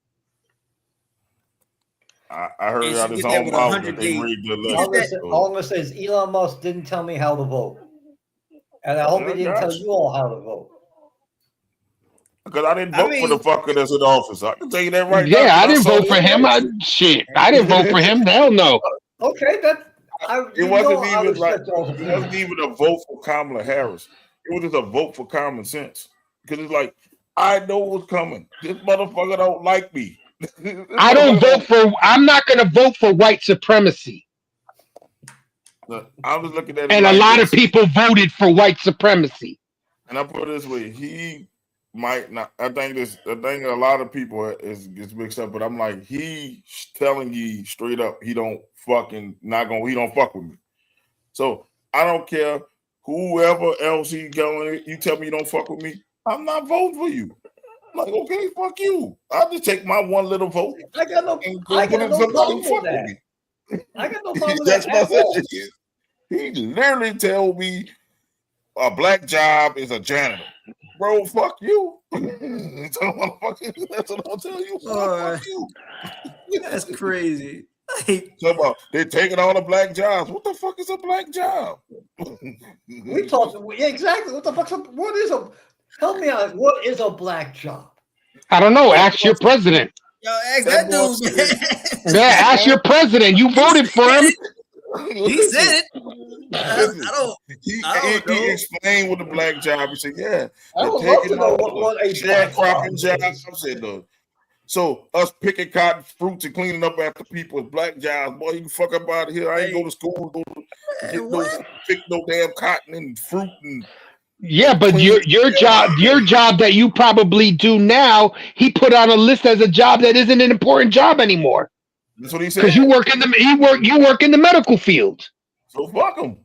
[SPEAKER 1] I heard out his own mouth that they rigged the election.
[SPEAKER 5] All I'm gonna say is Elon Musk didn't tell me how to vote, and I hope he didn't tell you all how to vote.
[SPEAKER 1] Because I didn't vote for the fucker that's in office. I can tell you that right now.
[SPEAKER 3] Yeah, I didn't vote for him. I didn't vote for him. Hell no.
[SPEAKER 5] Okay,
[SPEAKER 1] it wasn't even a vote for Kamala Harris. It was just a vote for common sense. Because it's like, I know what's coming. This motherfucker don't like me.
[SPEAKER 3] I'm not going to vote for white supremacy.
[SPEAKER 1] Look, I was looking at it.
[SPEAKER 3] And a lot of people voted for white supremacy.
[SPEAKER 1] And I put it this way, he might not. I think a lot of people gets mixed up, but I'm like, he telling you straight up, he don't fuck with me. So I don't care whoever else he going. You tell me you don't fuck with me, I'm not voting for you. I'm like, okay, fuck you. I'll just take my one little vote.
[SPEAKER 5] I got no problem with that. I got no problem with that. That's my
[SPEAKER 1] question. He literally told me a black job is a janitor. Bro, fuck you. That's what I'll tell you. Fuck you.
[SPEAKER 4] That's crazy.
[SPEAKER 1] They're taking all the black jobs. What the fuck is a black job?
[SPEAKER 5] We talked. Yeah, exactly. What the fuck? Help me out. What is a black job?
[SPEAKER 3] I don't know. Ask your president.
[SPEAKER 4] Yo, ask that dude.
[SPEAKER 3] Yeah, ask your president. You voted for him.
[SPEAKER 4] He said it. I don't
[SPEAKER 1] he explained what the black job. He said, "Yeah,
[SPEAKER 5] I would love to know what a
[SPEAKER 1] sharecropping job." I said, "No." So us picking cotton fruits and cleaning up after people is black jobs. Boy, you can fuck up out of here. I ain't go to school to pick no damn cotton and fruit and.
[SPEAKER 3] Yeah, but your job that you probably do now, he put on a list as a job that isn't an important job anymore.
[SPEAKER 1] That's what he said.
[SPEAKER 3] Because you work in the medical field.
[SPEAKER 1] So fuck them.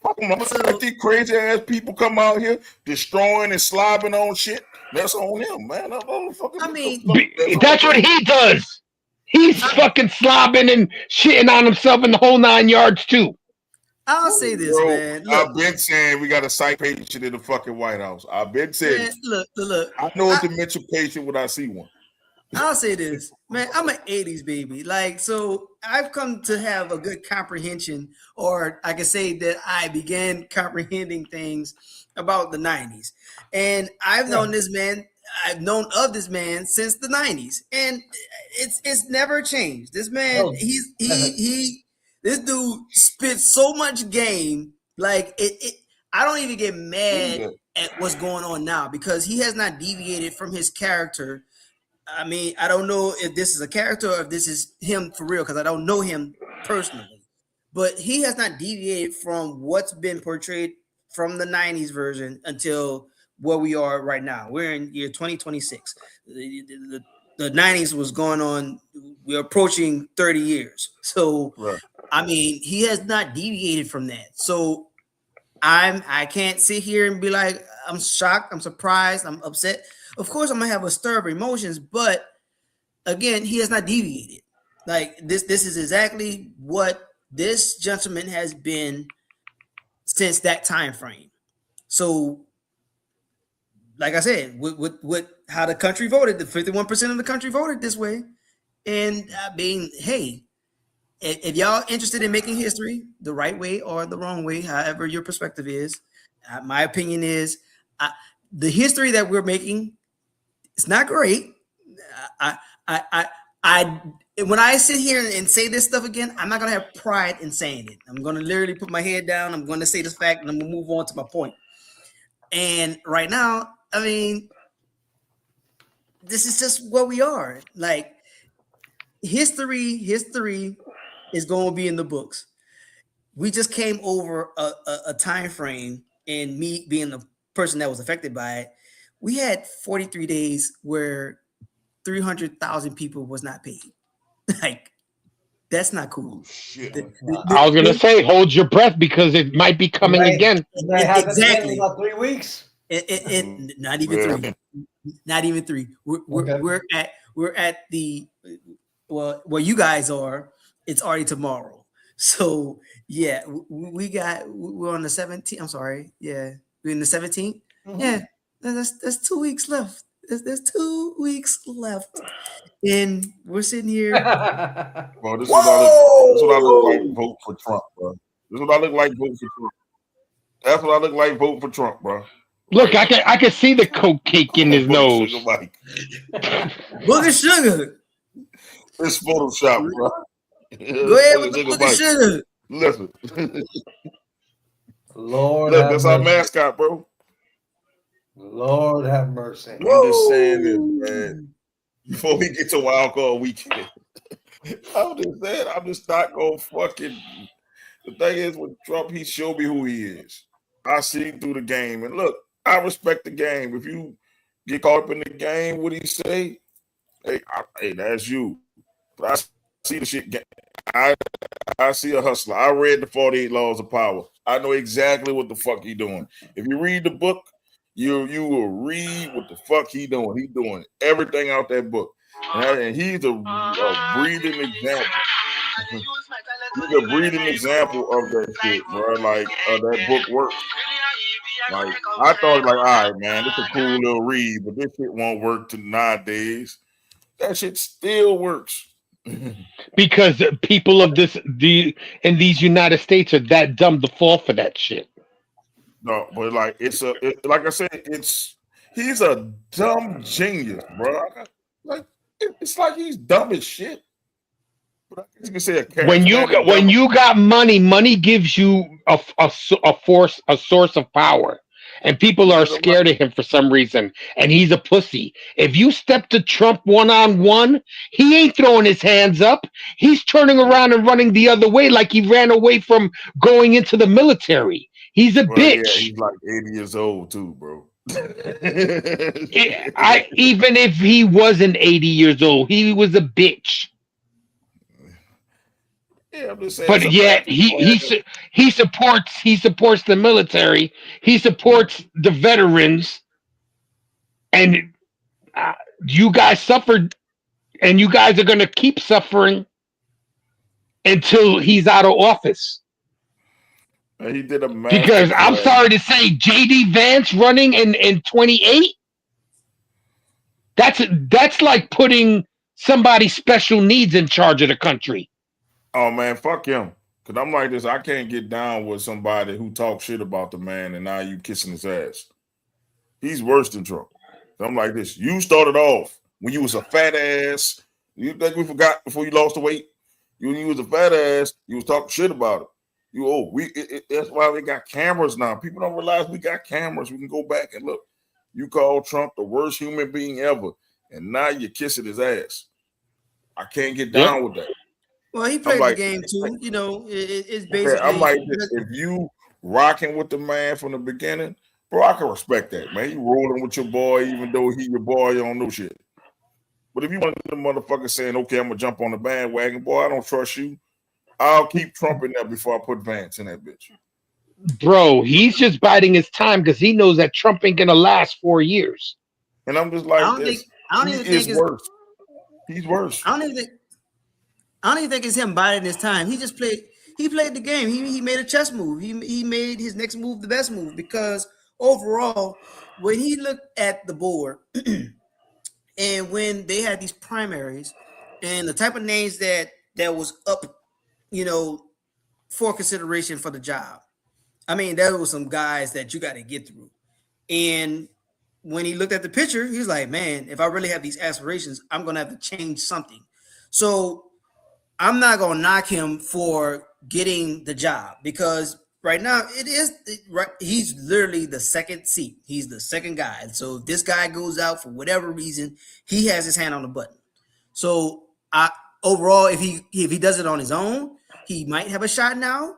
[SPEAKER 1] Fuck them. I'm gonna let these crazy ass people come out here destroying and slobbing on shit. That's on him, man.
[SPEAKER 3] That's what he does. He's fucking slobbing and shitting on himself in the whole 9 yards too.
[SPEAKER 4] I'll say this, man.
[SPEAKER 1] Look, I've been saying we got a psych patient in the fucking White House. I've been saying.
[SPEAKER 4] Man, look.
[SPEAKER 1] I know a dementia patient when I see one.
[SPEAKER 4] I'll say this, man. I'm an 80s baby. So I've come to have a good comprehension, or I can say that I began comprehending things about the 90s. And I've known this man. I've known of this man since the 90s. And it's never changed. This man, this dude spits so much game. Like I don't even get mad at what's going on now because he has not deviated from his character. I mean, I don't know if this is a character or if this is him for real because I don't know him personally. But he has not deviated from what's been portrayed from the 90s version until where we are right now. We're in year 2026. The 90s was going on. We're approaching 30 years. So, right. I mean, he has not deviated from that. So I can't sit here and be like, I'm shocked, I'm surprised, I'm upset. Of course, I'm gonna have a stir of emotions, but again, he has not deviated. Like this is exactly what this gentleman has been since that time frame. So, like I said, with how the country voted, the 51% of the country voted this way. And I mean, hey, if y'all interested in making history the right way or the wrong way, however your perspective is, my opinion is the history that we're making, it's not great. I when I sit here and say this stuff again, I'm not gonna have pride in saying it. I'm gonna literally put my head down. I'm gonna say this fact, and I'm gonna move on to my point. And right now, I mean, this is just what we are. Like history is going to be in the books. We just came over a time frame, and me being the person that was affected by it, we had 43 days where 300,000 people was not paid. Like that's not cool.
[SPEAKER 1] Shit.
[SPEAKER 3] I was gonna say, hold your breath because it might be coming again.
[SPEAKER 5] Exactly. In about 3 weeks.
[SPEAKER 4] Not even 3. Not even 3. We're at the where you guys are. It's already tomorrow. So yeah, we're on the 17th. I'm sorry. Yeah, we're in the 17th. Mm-hmm. Yeah, that's 2 weeks left. There's 2 weeks left, and we're sitting here.
[SPEAKER 1] Bro, this is what I look like. Vote for Trump, bro. This is what I look like. Vote for Trump. That's what I look like. Vote for Trump, bro.
[SPEAKER 3] Look, I can see the coke cake in his nose.
[SPEAKER 4] Booger sugar.
[SPEAKER 1] It's Photoshop, bro.
[SPEAKER 4] Go ahead with the booger sugar.
[SPEAKER 1] Listen.
[SPEAKER 5] Lord,
[SPEAKER 1] look, that's our mascot, bro.
[SPEAKER 5] Lord have mercy.
[SPEAKER 1] I'm just saying this, man. Before we get to wild card weekend, I'm just saying, I'm just not gonna fucking. The thing is, with Trump, he showed me who he is. I see through the game, and look, I respect the game. If you get caught up in the game, what he say? Hey, that's you. But I see the shit. I see a hustler. I read the 48 Laws of Power. I know exactly what the fuck he doing. If you read the book, you will read what the fuck he doing. He doing everything out that book, and he's a breathing example. He's a breathing example of that shit, bro. Like that book works. Like I thought, like, all right, man, this is a cool little read, but this shit won't work nowadays. That shit still works.
[SPEAKER 3] Because people of in these United States are that dumb to fall for that shit.
[SPEAKER 1] No, but like like I said, he's a dumb genius, bro. Like it's like he's dumb as shit. But I guess you can say
[SPEAKER 3] when you got money gives you a source of power, and people are scared of him for some reason. And he's a pussy. If you step to Trump 1-on-1, he ain't throwing his hands up. He's turning around and running the other way, like he ran away from going into the military. He's a bitch.
[SPEAKER 1] Yeah, he's like 80 years old too, bro.
[SPEAKER 3] Even if he wasn't 80 years old, he was a bitch.
[SPEAKER 1] Yeah, I'm just saying.
[SPEAKER 3] But yet he supports the military. He supports the veterans, and you guys suffered, and you guys are going to keep suffering until he's out of office.
[SPEAKER 1] And he did a
[SPEAKER 3] because I'm sorry to say, JD Vance running in 28. That's like putting somebody special needs in charge of the country.
[SPEAKER 1] Oh man, fuck him. Cause I'm like this. I can't get down with somebody who talks shit about the man and now you kissing his ass. He's worse than Trump. So I'm like this. You started off when you was a fat ass. You think we forgot before you lost the weight? When you was a fat ass, you was talking shit about it. That's why we got cameras now. People don't realize we got cameras. We can go back and look. You called Trump the worst human being ever, and now you're kissing his ass. I can't get down with that.
[SPEAKER 4] Well, he played the game too. You know, it's basically.
[SPEAKER 1] I'm like, if you rocking with the man from the beginning, bro, I can respect that, man. You rolling with your boy, even though he your boy, you don't know shit. But if you want the motherfucker saying, okay, I'm gonna jump on the bandwagon, boy, I don't trust you. I'll keep Trump in there before I put Vance in that bitch.
[SPEAKER 3] Bro, he's just biding his time because he knows that Trump ain't gonna last 4 years.
[SPEAKER 1] And I'm just like,
[SPEAKER 4] I don't even think
[SPEAKER 1] worse. He's worse.
[SPEAKER 4] I don't even think. I don't even think it's him biding his time. He just played. He played the game. He made a chess move. He made his next move the best move because overall, when he looked at the board and when they had these primaries and the type of names that was up, you know, for consideration for the job. I mean, there was some guys that you got to get through. And when he looked at the picture, he was like, man, if I really have these aspirations, I'm going to have to change something. So I'm not going to knock him for getting the job because right now he's literally the second seat. He's the second guy. So if this guy goes out for whatever reason, he has his hand on the button. So overall, if he does it on his own, he might have a shot now.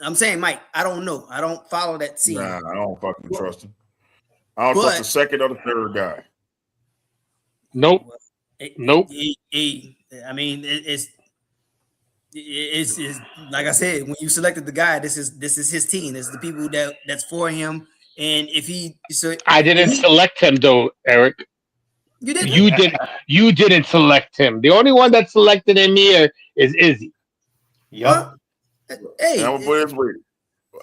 [SPEAKER 4] I'm saying, Mike, I don't know. I don't follow that scene.
[SPEAKER 1] Nah, I don't fucking trust him. I don't trust the second or the third guy.
[SPEAKER 3] Nope. Nope.
[SPEAKER 4] I mean, it's like I said, when you selected the guy, this is his team. This is the people that's for him. And if
[SPEAKER 3] I didn't select him though, Eric.
[SPEAKER 4] You didn't.
[SPEAKER 3] You didn't select him. The only one that selected him here is Izzy.
[SPEAKER 5] Yep.
[SPEAKER 4] Hey,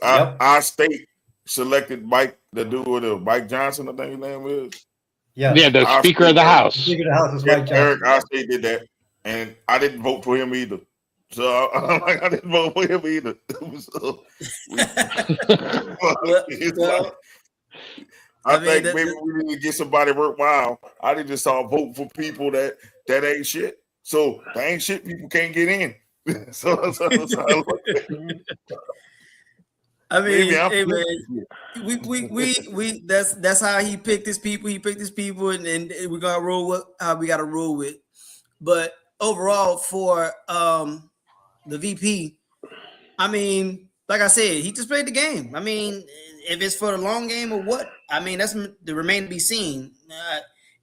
[SPEAKER 1] our state selected Mike, the dude with Mike Johnson, I think his name is.
[SPEAKER 3] Yeah, the Speaker of the House.
[SPEAKER 5] Speaker of the House is Mike Johnson.
[SPEAKER 1] Eric, our state did that, and I didn't vote for him either. So I didn't vote for him either. I think maybe we need to get somebody worthwhile. I didn't just vote for people that ain't shit. So the ain't shit people can't get in.
[SPEAKER 4] I mean, hey man, we that's how he picked his people. He picked his people, and we're gonna roll with how we got to roll with. But overall, for the VP, I mean, like I said, he just played the game. I mean, if it's for the long game or what, I mean, that's to remain to be seen.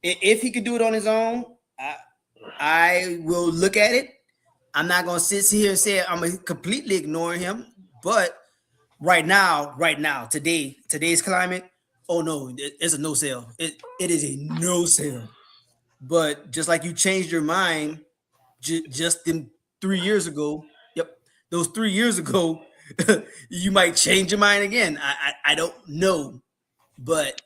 [SPEAKER 4] If he could do it on his own, I will look at it. I'm not gonna sit here and say I'm gonna completely ignore him, but right now, today's climate, oh no, it's a no sale. It is a no sale. But just like you changed your mind just in 3 years ago, those 3 years ago, you might change your mind again. I don't know, but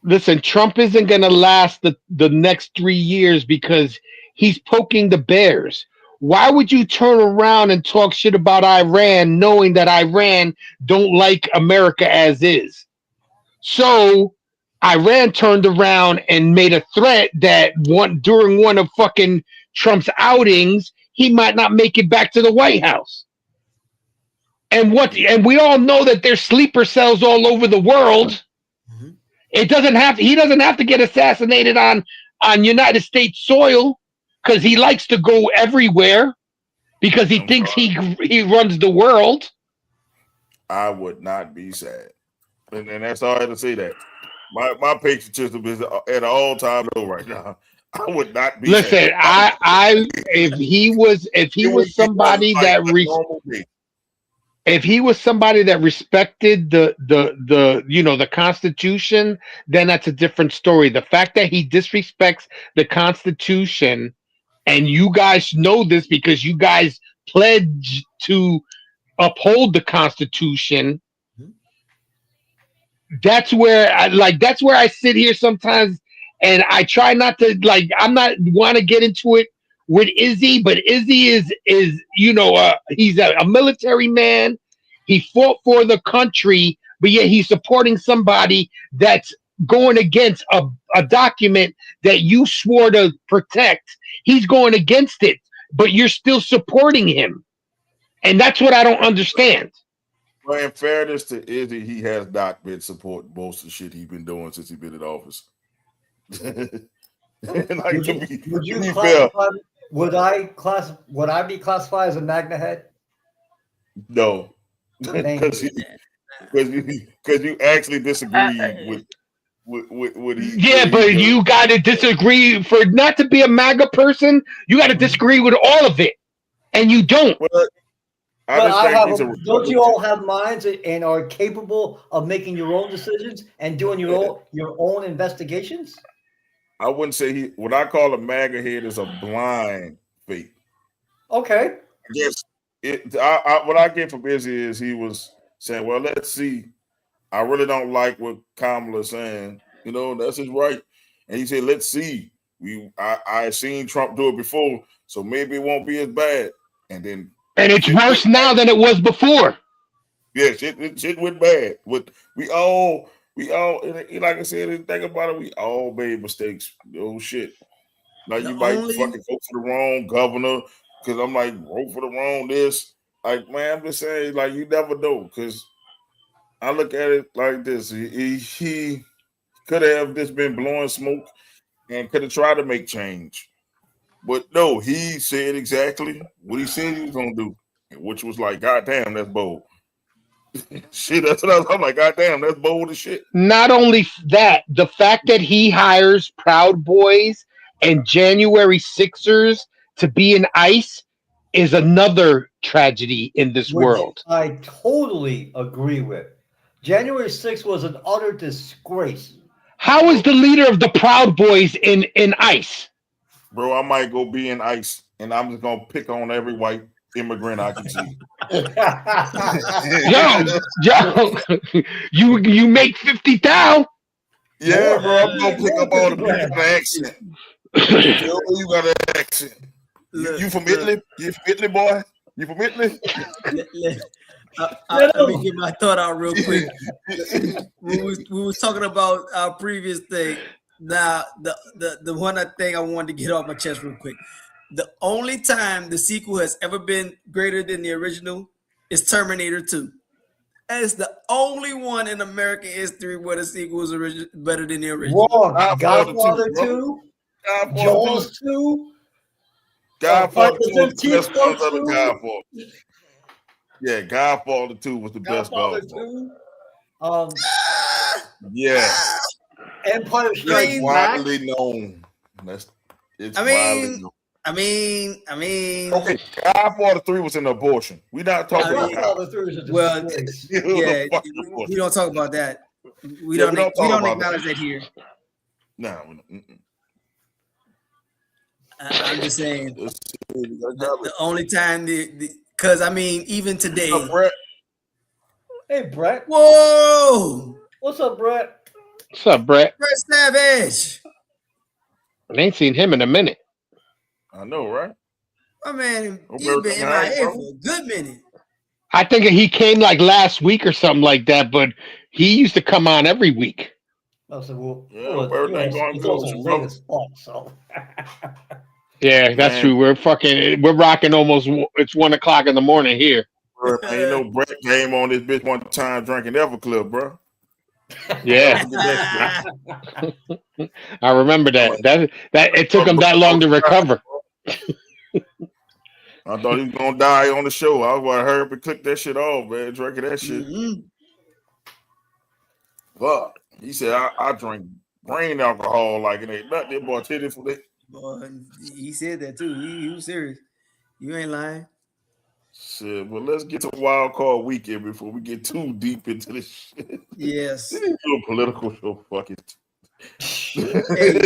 [SPEAKER 3] listen, Trump isn't gonna last the next 3 years because he's poking the bears. Why would you turn around and talk shit about Iran knowing that Iran don't like America as is? So Iran turned around and made a threat that during one of fucking Trump's outings, he might not make it back to the White House. And we all know that there's sleeper cells all over the world. Mm-hmm. He doesn't have to get assassinated on United States soil. Because he likes to go everywhere because he thinks he runs the world.
[SPEAKER 1] I would not be sad. And that's all I have to say that. My patriotism is at an all-time low right now. I would not be
[SPEAKER 3] sad. Listen, if he was somebody that if he was somebody that respected the Constitution, then that's a different story. The fact that he disrespects the Constitution, and you guys know this because you guys pledged to uphold the Constitution. That's where I sit here sometimes, and I try not to I'm not want to get into it with Izzy, but Izzy is he's a military man. He fought for the country, but yet he's supporting somebody that's going against a document that you swore to protect. He's going against it, but you're still supporting him. And that's what I don't understand.
[SPEAKER 1] Well, in fairness to Izzy, he has not been supporting most of the shit he's been doing since he's been in office.
[SPEAKER 5] Would I be classified as a MAGA head?
[SPEAKER 1] No. Because you actually disagree with
[SPEAKER 3] but you got to disagree for not to be a MAGA person. You got to disagree with all of it, and you don't.
[SPEAKER 5] Don't you all have minds and are capable of making your own decisions and doing your own investigations?
[SPEAKER 1] I wouldn't say what I call a MAGA head is a blind faith.
[SPEAKER 5] Okay.
[SPEAKER 1] Yes. What I get from Izzy is he was saying, well, let's see. I really don't like what Kamala's saying. You know, that's his right. And he said, let's see. I seen Trump do it before, so maybe it won't be as bad. And then
[SPEAKER 3] it's worse now than it was before.
[SPEAKER 1] Yeah, shit went bad. We all like I said, think about it, we all made mistakes. Oh shit. Now you might fucking vote for the wrong governor because I'm like, vote for the wrong this. Like, man, I'm just saying, like, you never know. Because I look at it like this. He could have just been blowing smoke and could have tried to make change. But no, he said exactly what he said he was gonna do, which was like, God damn, that's bold. Shit, that's what I'm like, God damn, that's bold as shit.
[SPEAKER 3] Not only that, the fact that he hires Proud Boys and January Sixers to be in ICE is another tragedy in this world.
[SPEAKER 5] I totally agree with. January 6th was an utter disgrace.
[SPEAKER 3] How is the leader of the Proud Boys in ICE?
[SPEAKER 1] Bro, I might go be in ICE and I'm just gonna pick on every white immigrant I can see.
[SPEAKER 3] yo, you make 50,000.
[SPEAKER 1] Yeah, bro, I'm gonna pick up all the people with an accent. You got an accent. You from Italy? You from Italy, boy? You from Italy?
[SPEAKER 4] Let me get my thought out real quick. we was talking about our previous thing. Now, the one thing I wanted to get off my chest real quick. The only time the sequel has ever been greater than the original is Terminator 2. That is the only one in American history where the sequel is better than the original.
[SPEAKER 5] Wrong. Godfather 2, Jaws 2,
[SPEAKER 1] Godfather 2 was the best one of the Godfather. Yeah, Godfather 2 was the best Godfather.
[SPEAKER 5] 2.
[SPEAKER 1] Yeah.
[SPEAKER 5] Empire Strikes Back.
[SPEAKER 1] Widely known. It's
[SPEAKER 4] widely known. I mean.
[SPEAKER 1] Okay, Godfather 3 was an abortion. We're not talking about
[SPEAKER 5] Godfather 3 is a
[SPEAKER 4] well,
[SPEAKER 5] yeah,
[SPEAKER 4] we don't talk about that. We don't acknowledge that here.
[SPEAKER 1] No.
[SPEAKER 4] I'm just saying. The only time because I mean, even today.
[SPEAKER 5] Hey, Brett.
[SPEAKER 4] Whoa!
[SPEAKER 5] What's up, Brett?
[SPEAKER 3] What's up, Brett?
[SPEAKER 4] Brett Savage.
[SPEAKER 3] I ain't seen him in a minute.
[SPEAKER 1] I know, right?
[SPEAKER 4] My man, he's been MIA for a good minute.
[SPEAKER 3] I think he came like last week or something like that, but he used to come on every week.
[SPEAKER 5] I said, well,
[SPEAKER 1] everything going good.
[SPEAKER 5] So.
[SPEAKER 3] Yeah, that's true. We're rocking almost. It's 1:00 in the morning here.
[SPEAKER 1] Bro, ain't no Brett came on this bitch one time drinking Everclear, bro.
[SPEAKER 3] Yeah, I remember that. That it took him that long to recover.
[SPEAKER 1] I thought he was gonna die on the show. I was gonna hurry up and click that shit off, man. Drinking that shit. But he said I drink grain alcohol like it ain't nothing. Boy, tell you for that.
[SPEAKER 4] Boy, he said that too. He was serious. You ain't lying.
[SPEAKER 1] Shit, well, let's get to wild card weekend before we get too deep into this shit.
[SPEAKER 4] Yes.
[SPEAKER 1] This is a political show. Fuck it.
[SPEAKER 4] Hey,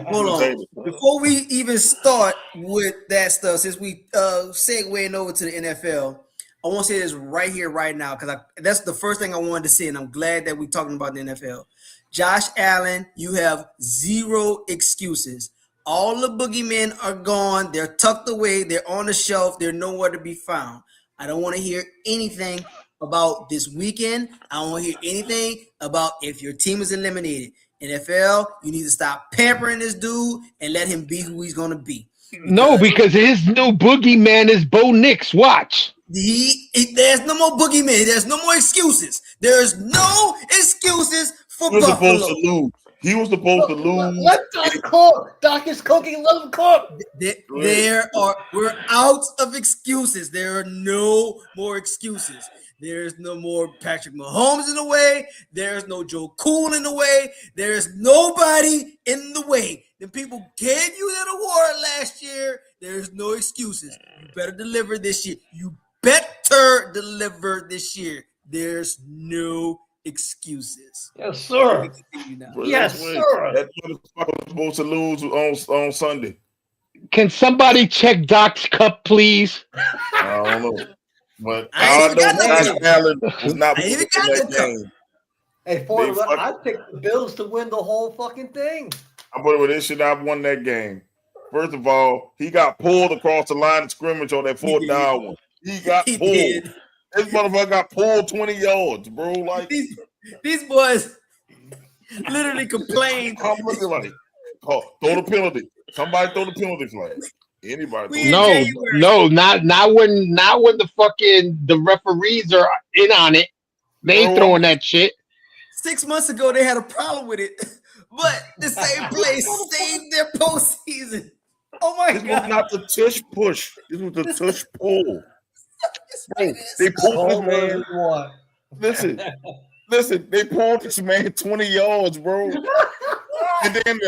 [SPEAKER 4] hold on. Before we even start with that stuff, since we segueing over to the NFL, I want to say this right here, right now, because that's the first thing I wanted to say, and I'm glad that we're talking about the NFL. Josh Allen, you have zero excuses. All the boogeymen are gone. They're tucked away. They're on the shelf. They're nowhere to be found. I don't want to hear anything about this weekend. I don't want to hear anything about if your team is eliminated. NFL, you need to stop pampering this dude and let him be who he's going to be.
[SPEAKER 3] No, because his new boogeyman is Bo Nix. Watch.
[SPEAKER 4] There's no more boogeyman. There's no more excuses. There's no excuses for Buffalo.
[SPEAKER 1] He was supposed to lose.
[SPEAKER 5] Let Doc cook. Doc is cooking. Let him cook.
[SPEAKER 4] We're out of excuses. There are no more excuses. There's no more Patrick Mahomes in the way. There's no Joe Cool in the way. There's nobody in the way. The people gave you that award last year. There's no excuses. You better deliver this year. You better deliver this year. There's no excuses.
[SPEAKER 5] Yes, sir.
[SPEAKER 1] Yes, sir. That motherfucker was supposed to lose on Sunday.
[SPEAKER 3] Can somebody check Doc's cup, please?
[SPEAKER 1] I don't know. But
[SPEAKER 4] I
[SPEAKER 1] I
[SPEAKER 4] ain't
[SPEAKER 1] know
[SPEAKER 4] got no
[SPEAKER 1] Josh
[SPEAKER 4] cup.
[SPEAKER 1] Allen is not
[SPEAKER 4] I ain't even
[SPEAKER 1] in
[SPEAKER 4] got
[SPEAKER 1] that
[SPEAKER 4] no cup.
[SPEAKER 1] game.
[SPEAKER 5] Hey, for
[SPEAKER 1] They
[SPEAKER 5] the
[SPEAKER 1] fucking-
[SPEAKER 5] I picked the Bills to win the whole fucking thing.
[SPEAKER 1] I put it with this shit. I won that game. First of all, he got pulled across the line of scrimmage on that fourth down one. He got
[SPEAKER 4] He
[SPEAKER 1] pulled.
[SPEAKER 4] did.
[SPEAKER 1] This motherfucker got pulled 20 yards, bro. Like,
[SPEAKER 4] These boys literally complained.
[SPEAKER 1] I'm looking like, oh, throw the penalty. Somebody throw the penalty flag. Anybody.
[SPEAKER 4] We
[SPEAKER 1] Throw
[SPEAKER 4] in
[SPEAKER 1] the
[SPEAKER 4] January.
[SPEAKER 3] No, not when the referees are in on it. They ain't throwing that shit.
[SPEAKER 4] 6 months ago, they had a problem with it, but the same place saved their postseason. Oh my
[SPEAKER 1] This was
[SPEAKER 4] god!
[SPEAKER 1] not the tush push. This was the tush pull. Bro, they pulled
[SPEAKER 5] Call
[SPEAKER 1] this
[SPEAKER 5] it whatever
[SPEAKER 1] man.
[SPEAKER 5] you want.
[SPEAKER 1] Listen, they pulled this man 20 yards, bro. And then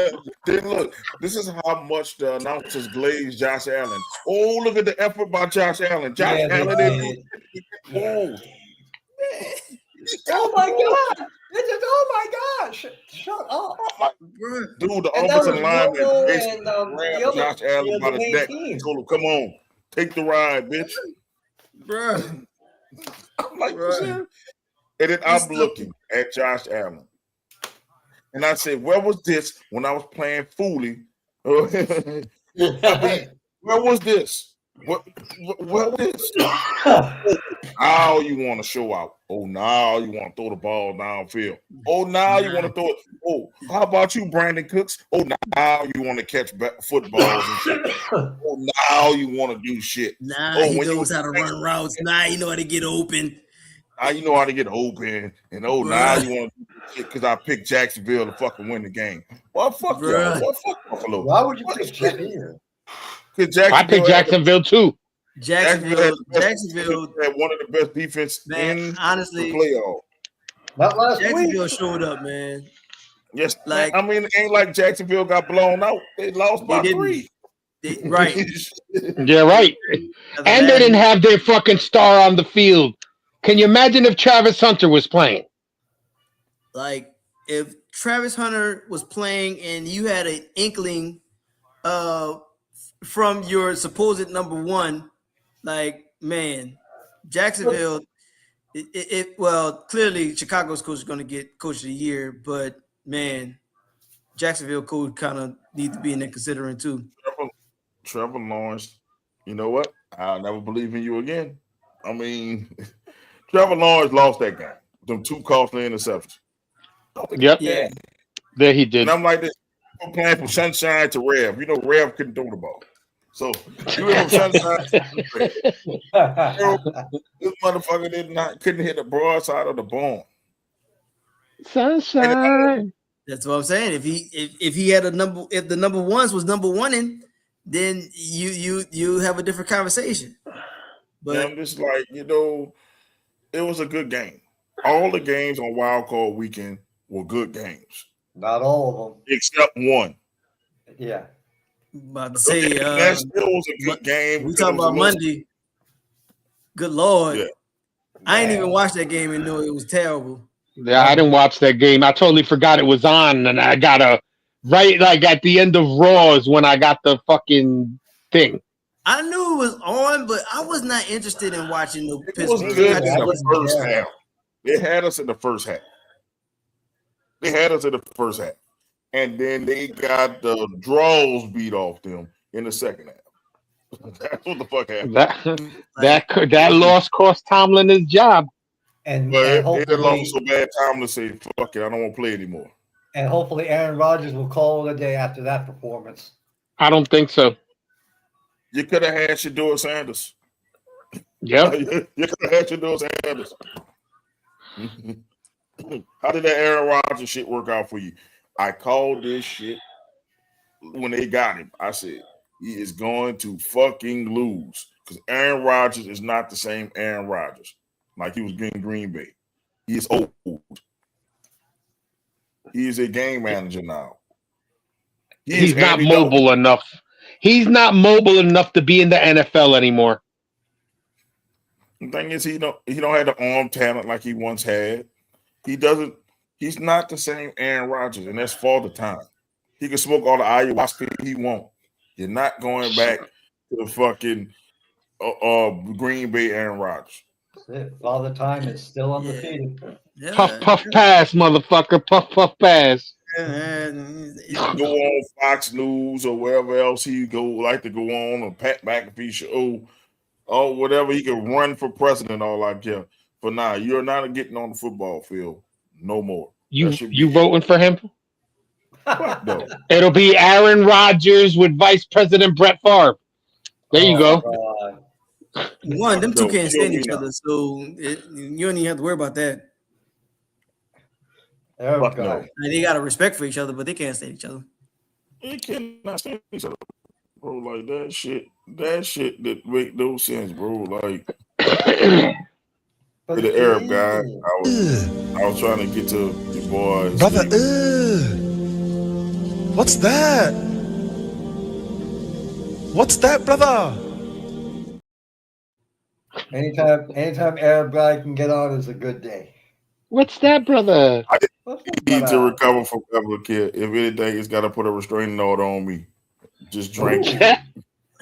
[SPEAKER 1] look, this is how much the announcers glaze Josh Allen. Oh, look at the effort by Josh Allen. Josh
[SPEAKER 5] Yeah, they
[SPEAKER 1] Allen
[SPEAKER 5] did.
[SPEAKER 1] pulled.
[SPEAKER 5] Oh my god! Oh my gosh! Shut up,
[SPEAKER 1] Dude, the
[SPEAKER 5] And that
[SPEAKER 1] offensive
[SPEAKER 5] was
[SPEAKER 1] lineman
[SPEAKER 5] Romo
[SPEAKER 1] basically
[SPEAKER 5] and the
[SPEAKER 1] grabbed
[SPEAKER 5] other,
[SPEAKER 1] Josh Allen by
[SPEAKER 5] the
[SPEAKER 1] the
[SPEAKER 5] main
[SPEAKER 1] neck
[SPEAKER 5] team.
[SPEAKER 1] and told him, "Come on, take the ride, bitch."
[SPEAKER 4] Bruh.
[SPEAKER 1] I'm like,
[SPEAKER 4] Right.
[SPEAKER 1] "Sir?" And then I'm looking at Josh Allen, and I said, "Where was this when I was playing Foolie?" I mean, where was this? Where was this? Now you want to show out. Oh, now you want to throw the ball downfield. Oh, now you want to throw it. Oh, how about you, Brandon Cooks? Oh, now you want to catch footballs and shit. Oh, now you want to do shit.
[SPEAKER 4] Nah,
[SPEAKER 1] Oh,
[SPEAKER 4] he
[SPEAKER 1] when
[SPEAKER 4] knows how to run routes. Nah, he know how to get open.
[SPEAKER 1] Now you know how to get open. And oh, now you want to do shit because I picked Jacksonville to fucking win the game. Well, fuck y'all. Well, fuck Buffalo.
[SPEAKER 5] Why would you pick Jacksonville?
[SPEAKER 3] I picked Jacksonville too.
[SPEAKER 4] Jacksonville
[SPEAKER 1] had one of the best defense
[SPEAKER 4] man,
[SPEAKER 1] in
[SPEAKER 4] honestly,
[SPEAKER 1] the playoff.
[SPEAKER 5] Not last
[SPEAKER 4] Jacksonville
[SPEAKER 5] week.
[SPEAKER 4] showed up, man.
[SPEAKER 1] Yes,
[SPEAKER 4] Like-
[SPEAKER 1] I mean, it ain't like Jacksonville got blown out. They lost by
[SPEAKER 4] didn't.
[SPEAKER 1] 3.
[SPEAKER 4] Right.
[SPEAKER 3] Yeah, right. And they didn't have their fucking star on the field. Can you imagine if Travis Hunter was playing?
[SPEAKER 4] Like, if Travis Hunter was playing and you had an inkling from your supposed number one, like, man, Jacksonville, well, clearly Chicago's coach is going to get coach of the year, but man, Jacksonville coach kind of need to be in there considering too.
[SPEAKER 1] Trevor Lawrence, you know what? I'll never believe in you again. I mean, Trevor Lawrence lost that game. Them 2 costly interceptions.
[SPEAKER 3] Yep.
[SPEAKER 4] Yeah.
[SPEAKER 3] There he did.
[SPEAKER 1] And I'm like this. I'm playing from Sunshine to Rev. You know, Rev couldn't throw the ball. So you went from Sunshine to Rev. This motherfucker couldn't hit the broadside of the bone.
[SPEAKER 3] Sunshine.
[SPEAKER 4] That's what I'm saying. If he had if the number ones was number one in, then you have a different conversation. But
[SPEAKER 1] I'm just like, you know, it was a good game. All the games on Wild Card Weekend were good games.
[SPEAKER 5] Not all of them.
[SPEAKER 1] Except one.
[SPEAKER 5] Yeah.
[SPEAKER 4] about to say,
[SPEAKER 1] that still was a good game.
[SPEAKER 4] We talking about Monday. Good Lord.
[SPEAKER 1] Yeah.
[SPEAKER 4] I ain't even watched that game and knew it was terrible.
[SPEAKER 3] Yeah, I didn't watch that game. I totally forgot it was on, and I got right like at the end of Raws when I got the fucking thing.
[SPEAKER 4] I knew it was on, but I was not interested in watching the
[SPEAKER 1] It was
[SPEAKER 4] Pittsburgh.
[SPEAKER 1] good in the first half. They had us in the first half. And then they got the draws beat off them in the second half. That's what the fuck happened.
[SPEAKER 3] That loss cost Tomlin his job.
[SPEAKER 5] And
[SPEAKER 1] But
[SPEAKER 5] hopefully,
[SPEAKER 1] it lost so bad time to say, fuck it, I don't want to play anymore.
[SPEAKER 5] and hopefully Aaron Rodgers will call it a day after that performance.
[SPEAKER 3] I don't think so.
[SPEAKER 1] You could have had Shador Sanders.
[SPEAKER 3] Yep.
[SPEAKER 1] You could have had Shador Sanders. How did that Aaron Rodgers shit work out for you? I called this shit when they got him. I said, he is going to fucking lose because Aaron Rodgers is not the same Aaron Rodgers like he was in Green Bay. He is old. He is a game manager now.
[SPEAKER 3] He's not mobile enough. He's not mobile enough to be in the NFL anymore.
[SPEAKER 1] The thing is, he don't have the arm talent like he once had. He's not the same Aaron Rodgers, and that's for the time. He can smoke all the ayahuasca he wants. You're not going back to the fucking Green Bay Aaron Rodgers.
[SPEAKER 5] Father Time is still undefeated.
[SPEAKER 4] Yeah.
[SPEAKER 3] Puff, puff, pass, motherfucker. Puff, puff, pass.
[SPEAKER 1] He can go on Fox News or wherever else he like to go on, or Pat McAfee show, or whatever. He can run for president, all I care. For now, you're not getting on the football field no more.
[SPEAKER 3] You voting for him?
[SPEAKER 1] Fuck no.
[SPEAKER 3] It'll be Aaron Rodgers with Vice President Brett Favre. There you go.
[SPEAKER 4] One, them two can't stand each other, so you don't even have to worry about that.
[SPEAKER 5] Oh, God.
[SPEAKER 4] They got a respect for each other, but they can't stand each other.
[SPEAKER 1] They cannot stand each other, bro. Like that shit that make no sense, bro. Like the Arab guy, I was trying to get to the boys.
[SPEAKER 6] Brother, what's that? What's that, brother?
[SPEAKER 5] Anytime Arab guy can get on is a good day.
[SPEAKER 3] What's that, brother?
[SPEAKER 1] I need to recover from ever kid. If anything, it's got to put a restraining order on me. Just drink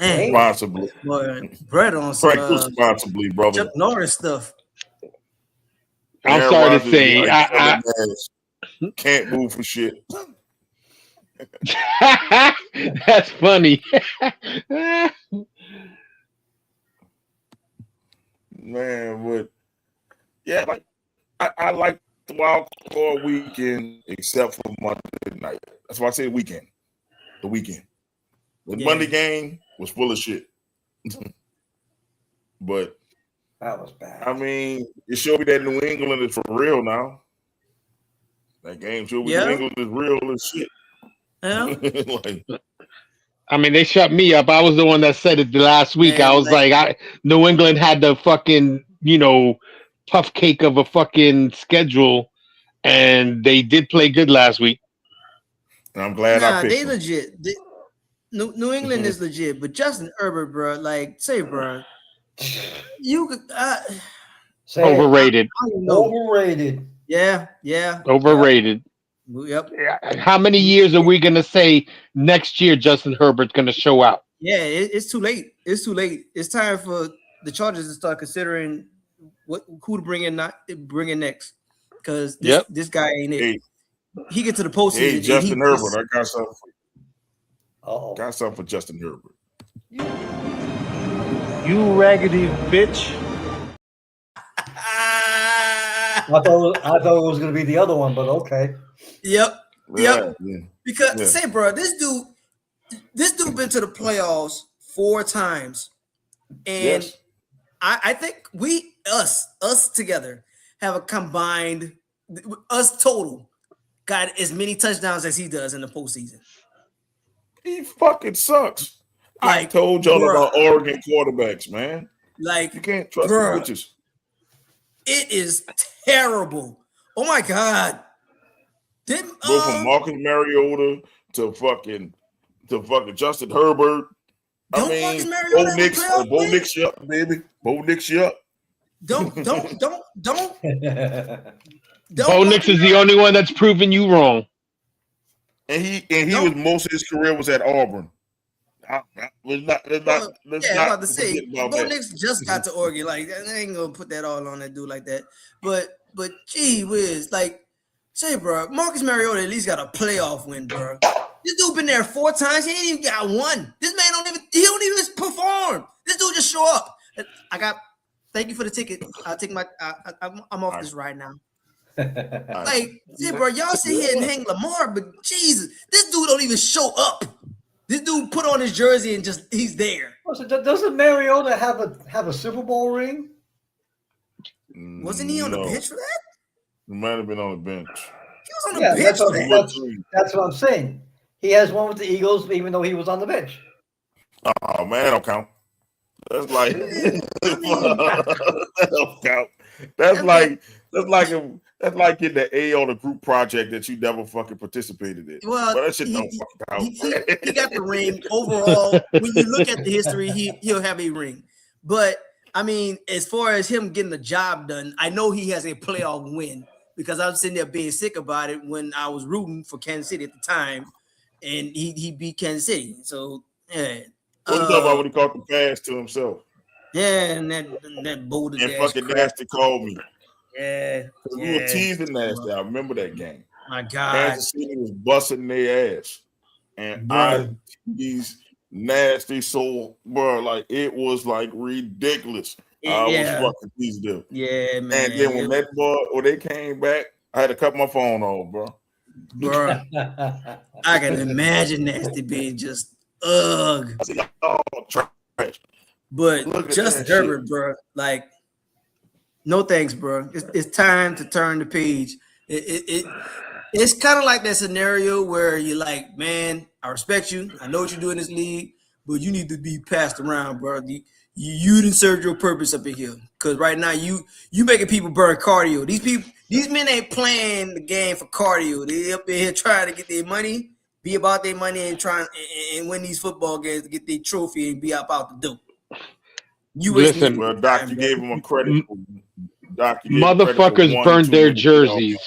[SPEAKER 1] responsibly.
[SPEAKER 4] Boy, Brett on some
[SPEAKER 1] Drink responsibly, brother.
[SPEAKER 4] Chuck Norris stuff.
[SPEAKER 3] I'm
[SPEAKER 1] Aaron
[SPEAKER 3] sorry
[SPEAKER 1] Rodgers
[SPEAKER 3] to say,
[SPEAKER 1] I can't move for shit.
[SPEAKER 3] That's funny.
[SPEAKER 1] Man, but yeah, like I like the wild card weekend except for Monday night. That's why I say weekend. The weekend. The Monday game was full of shit. But
[SPEAKER 5] that was bad.
[SPEAKER 1] I mean, it showed me that New England is for real now. That game showed me New England is real as shit.
[SPEAKER 4] Yeah.
[SPEAKER 3] I mean, they shut me up. I was the one that said it the last week. I was like, New England had the fucking, puff cake of a fucking schedule, and they did play good last week.
[SPEAKER 1] And I'm glad I picked
[SPEAKER 4] they legit. New England is legit, but Justin Herbert, bro, bro, you could
[SPEAKER 3] overrated.
[SPEAKER 5] Overrated.
[SPEAKER 4] Yeah.
[SPEAKER 3] Overrated.
[SPEAKER 4] Yep.
[SPEAKER 3] How many years are we gonna say next year Justin Herbert's gonna show out?
[SPEAKER 4] Yeah, it's too late. It's too late. It's time for the Chargers to start considering who to bring in next, because this guy ain't it.
[SPEAKER 1] Hey,
[SPEAKER 4] he get to the postseason.
[SPEAKER 1] Hey, Justin Herbert, I got something for you. Got something for Justin Herbert.
[SPEAKER 6] You raggedy bitch.
[SPEAKER 5] I thought it was going to be the other one, but okay.
[SPEAKER 4] Yep.
[SPEAKER 1] Yeah.
[SPEAKER 4] Because say, bro, this dude been to the playoffs 4 times, and I think us together have a combined total got as many touchdowns as he does in the postseason.
[SPEAKER 1] He fucking sucks. I told y'all about Oregon quarterbacks, man.
[SPEAKER 4] Like,
[SPEAKER 1] you can't trust the bitches.
[SPEAKER 4] It is terrible. Oh my God.
[SPEAKER 1] Go from Marcus Mariota to fucking Justin Herbert. I mean, Bo Nix you up, baby. Bo Nix you up.
[SPEAKER 4] Don't.
[SPEAKER 3] Bo Nix is the only one that's proven you wrong.
[SPEAKER 1] And he was most of his career was at Auburn.
[SPEAKER 4] Bo Nix just got to Oregon. Like, I ain't gonna put that all on that dude like that. But gee whiz, like, say, bro, Marcus Mariota at least got a playoff win, bro. This dude been there 4 times. He ain't even got one. This man don't even perform. This dude just show up. Thank you for the ticket. I'll take I'm off this right now. Like, see, bro, y'all sit here and hang Lamar, but Jesus, this dude don't even show up. This dude put on his jersey and just he's there.
[SPEAKER 5] Doesn't Mariota have a Super Bowl ring?
[SPEAKER 4] Wasn't he on the bench for that?
[SPEAKER 1] He might have been on the bench.
[SPEAKER 4] He was on the bench for that.
[SPEAKER 5] That's what I'm saying. He has one with the Eagles, even though he was on the bench.
[SPEAKER 1] Oh man, that don't count. That's like that don't count. That's like getting the A on a group project that you never fucking participated in.
[SPEAKER 4] Well,
[SPEAKER 1] but that shit don't fucking count.
[SPEAKER 4] He got the ring. Overall, when you look at the history, he'll have a ring. But I mean, as far as him getting the job done, I know he has a playoff win because I was sitting there being sick about it when I was rooting for Kansas City at the time, and he beat Kansas City. So Yeah.
[SPEAKER 1] What you talking about when he caught the pass to himself?
[SPEAKER 4] Yeah, and that boulder
[SPEAKER 1] And
[SPEAKER 4] dash
[SPEAKER 1] fucking
[SPEAKER 4] crap.
[SPEAKER 1] Nasty called me.
[SPEAKER 4] Yeah.
[SPEAKER 1] We were teasing Nasty. I remember that game.
[SPEAKER 4] My God.
[SPEAKER 1] Kansas City was busting their ass. And
[SPEAKER 4] Bro.
[SPEAKER 1] I teased Nasty so, bro, like it was like ridiculous. I was fucking teasing them.
[SPEAKER 4] Yeah, man.
[SPEAKER 1] And then when they came back, I had to cut my phone off, bro.
[SPEAKER 4] Bro, I can imagine Nasty being just ugh.
[SPEAKER 1] I said, oh, trash.
[SPEAKER 4] But
[SPEAKER 1] Look at
[SPEAKER 4] Justin
[SPEAKER 1] that
[SPEAKER 4] Herbert,
[SPEAKER 1] shit.
[SPEAKER 4] bro, like, no thanks, bro. It's time to turn the page. It's kind of like that scenario where you're like, man, I respect you. I know what you do in this league, but you need to be passed around, bro. You didn't serve your purpose up in here. Because right now you making people burn cardio. These men ain't playing the game for cardio. They up in here trying to get their money, be about their money, and trying and win these football games to get their trophy and be up out the door.
[SPEAKER 3] Listen,
[SPEAKER 1] well, Doc, you gave him a credit. Doc, you gave
[SPEAKER 3] motherfuckers burned their jerseys.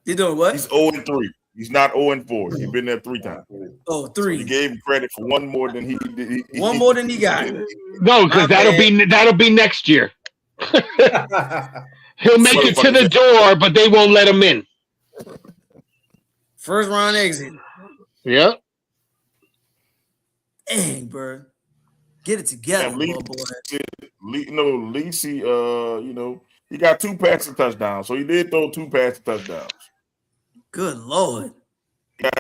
[SPEAKER 4] You doing what?
[SPEAKER 1] He's 0-3. He's not 0-4. He's been there 3 times.
[SPEAKER 4] Oh, 3.
[SPEAKER 1] So you gave him credit for one more than he did.
[SPEAKER 4] One more than he got.
[SPEAKER 3] No, because that'll be next year. He'll make it to the door, but they won't let him in.
[SPEAKER 4] First round exit.
[SPEAKER 3] Yep.
[SPEAKER 4] Dang, bro. Get it together, boy.
[SPEAKER 1] Lisi, he got 2 passing touchdowns. So he did throw 2 passing touchdowns.
[SPEAKER 4] Good Lord.
[SPEAKER 1] Got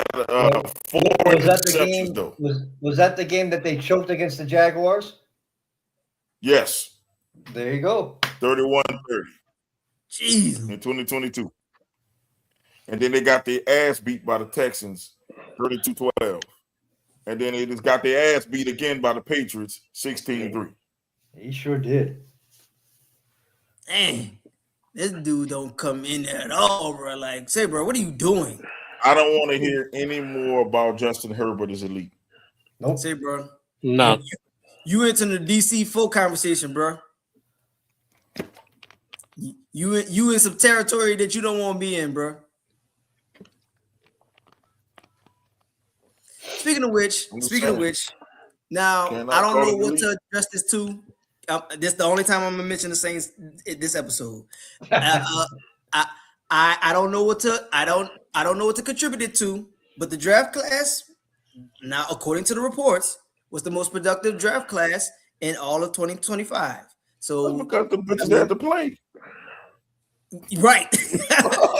[SPEAKER 1] 4 interceptions, though.
[SPEAKER 5] Was that the game that they choked against the Jaguars?
[SPEAKER 1] Yes.
[SPEAKER 5] There you go.
[SPEAKER 1] 31-30.
[SPEAKER 4] Jeez.
[SPEAKER 1] In 2022. And then they got their ass beat by the Texans, 32-12. And then they just got their ass beat again by the Patriots, 16-3.
[SPEAKER 5] He sure did.
[SPEAKER 4] Dang. This dude don't come in there at all, bro. Like, say, bro, what are you doing?
[SPEAKER 1] I don't want to hear any more about Justin Herbert as elite.
[SPEAKER 5] Nope.
[SPEAKER 4] Say, bro.
[SPEAKER 3] No.
[SPEAKER 4] You into the DC full conversation, bro. You in some territory that you don't want to be in, bro. Speaking of which, now I don't know what to address this to. This is the only time I'm gonna mention the Saints in this episode. I don't know what to I don't know what to contribute it to, but the draft class, now according to the reports, was the most productive draft class in all of 2025. So
[SPEAKER 1] because the bitches had to play.
[SPEAKER 4] Right.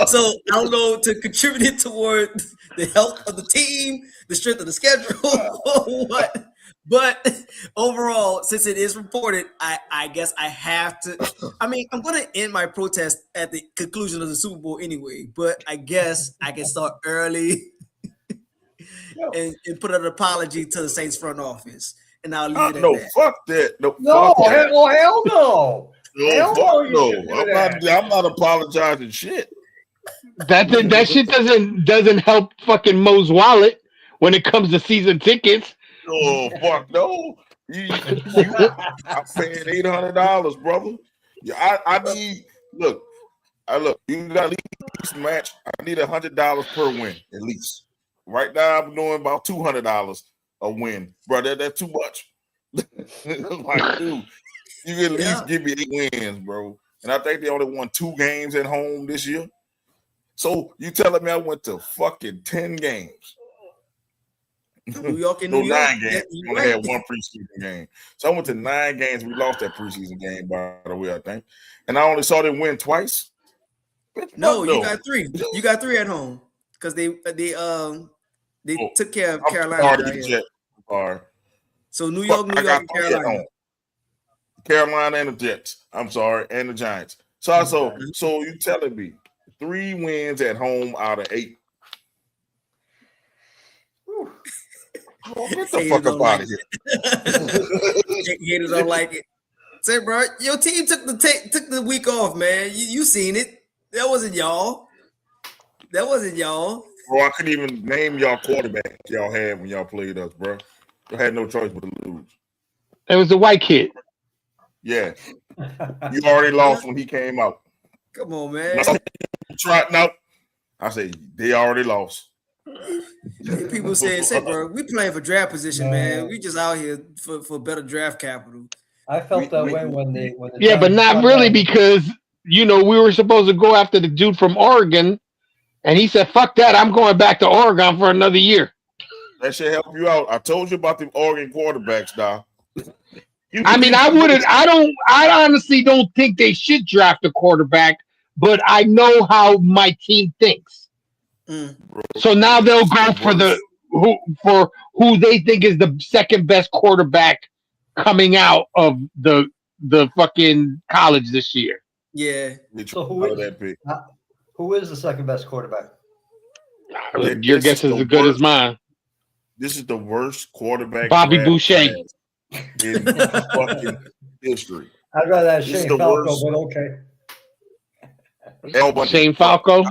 [SPEAKER 4] So I don't know to contribute it toward the health of the team, the strength of the schedule, or what. But overall, since it is reported, I guess I have to. I mean, I'm going to end my protest at the conclusion of the Super Bowl anyway. But I guess I can start early and put an apology to the Saints front office, and I'll leave it at that.
[SPEAKER 1] Fuck that.
[SPEAKER 5] Hell no.
[SPEAKER 1] I'm not apologizing shit.
[SPEAKER 3] That shit doesn't help fucking Mo's wallet when it comes to season tickets.
[SPEAKER 1] Oh fuck no! I'm paying $800, brother. Yeah, I need look. You got to match. I need $100 per win at least. Right now, I'm doing about $200 a win, brother. That's too much. Like, dude, you can at least give me 8 wins, bro. And I think they only won 2 games at home this year. So you telling me I went to fucking 10 games?
[SPEAKER 4] New York and New York.
[SPEAKER 1] 9 games. We only had 1 preseason game. So I went to 9 games. We lost that preseason game, by the way, I think. And I only saw them win twice.
[SPEAKER 4] No, you got 3. You got 3 at home because they took care of Carolina.
[SPEAKER 1] Sorry.
[SPEAKER 4] So New York, and Carolina.
[SPEAKER 1] Carolina and the Jets. I'm sorry, and the Giants. So you telling me 3 wins at home out of 8? Oh, get the fuck up out of here.
[SPEAKER 4] Haters don't like it. Say, bro, your team took the week off, man. You seen it. That wasn't y'all.
[SPEAKER 1] Bro, I couldn't even name y'all quarterback y'all had when y'all played us, bro. You had no choice but to lose.
[SPEAKER 3] It was a white kid.
[SPEAKER 1] Yeah. You already lost when he came out.
[SPEAKER 4] Come on, man.
[SPEAKER 1] No. I say they already lost.
[SPEAKER 4] People say, bro, we playing for draft position, man. We just out here for better draft capital.
[SPEAKER 5] I felt that way when the
[SPEAKER 3] Yeah, but
[SPEAKER 5] Giants
[SPEAKER 3] not
[SPEAKER 5] got
[SPEAKER 3] really
[SPEAKER 5] that.
[SPEAKER 3] because we were supposed to go after the dude from Oregon, and he said, "Fuck that, I'm going back to Oregon for another year."
[SPEAKER 1] That should help you out. I told you about the Oregon quarterbacks, Doc.
[SPEAKER 3] I honestly don't think they should draft a quarterback, but I know how my team thinks. So now they'll go for who they think is the second best quarterback coming out of the fucking college this year.
[SPEAKER 4] Yeah.
[SPEAKER 5] So who is the second best quarterback?
[SPEAKER 3] Your guess is as good as mine.
[SPEAKER 1] This is the worst quarterback
[SPEAKER 3] Bobby
[SPEAKER 1] draft
[SPEAKER 3] Boucher
[SPEAKER 1] in fucking history.
[SPEAKER 5] I'd rather have Shane Falco, but okay.
[SPEAKER 3] Shane Falco?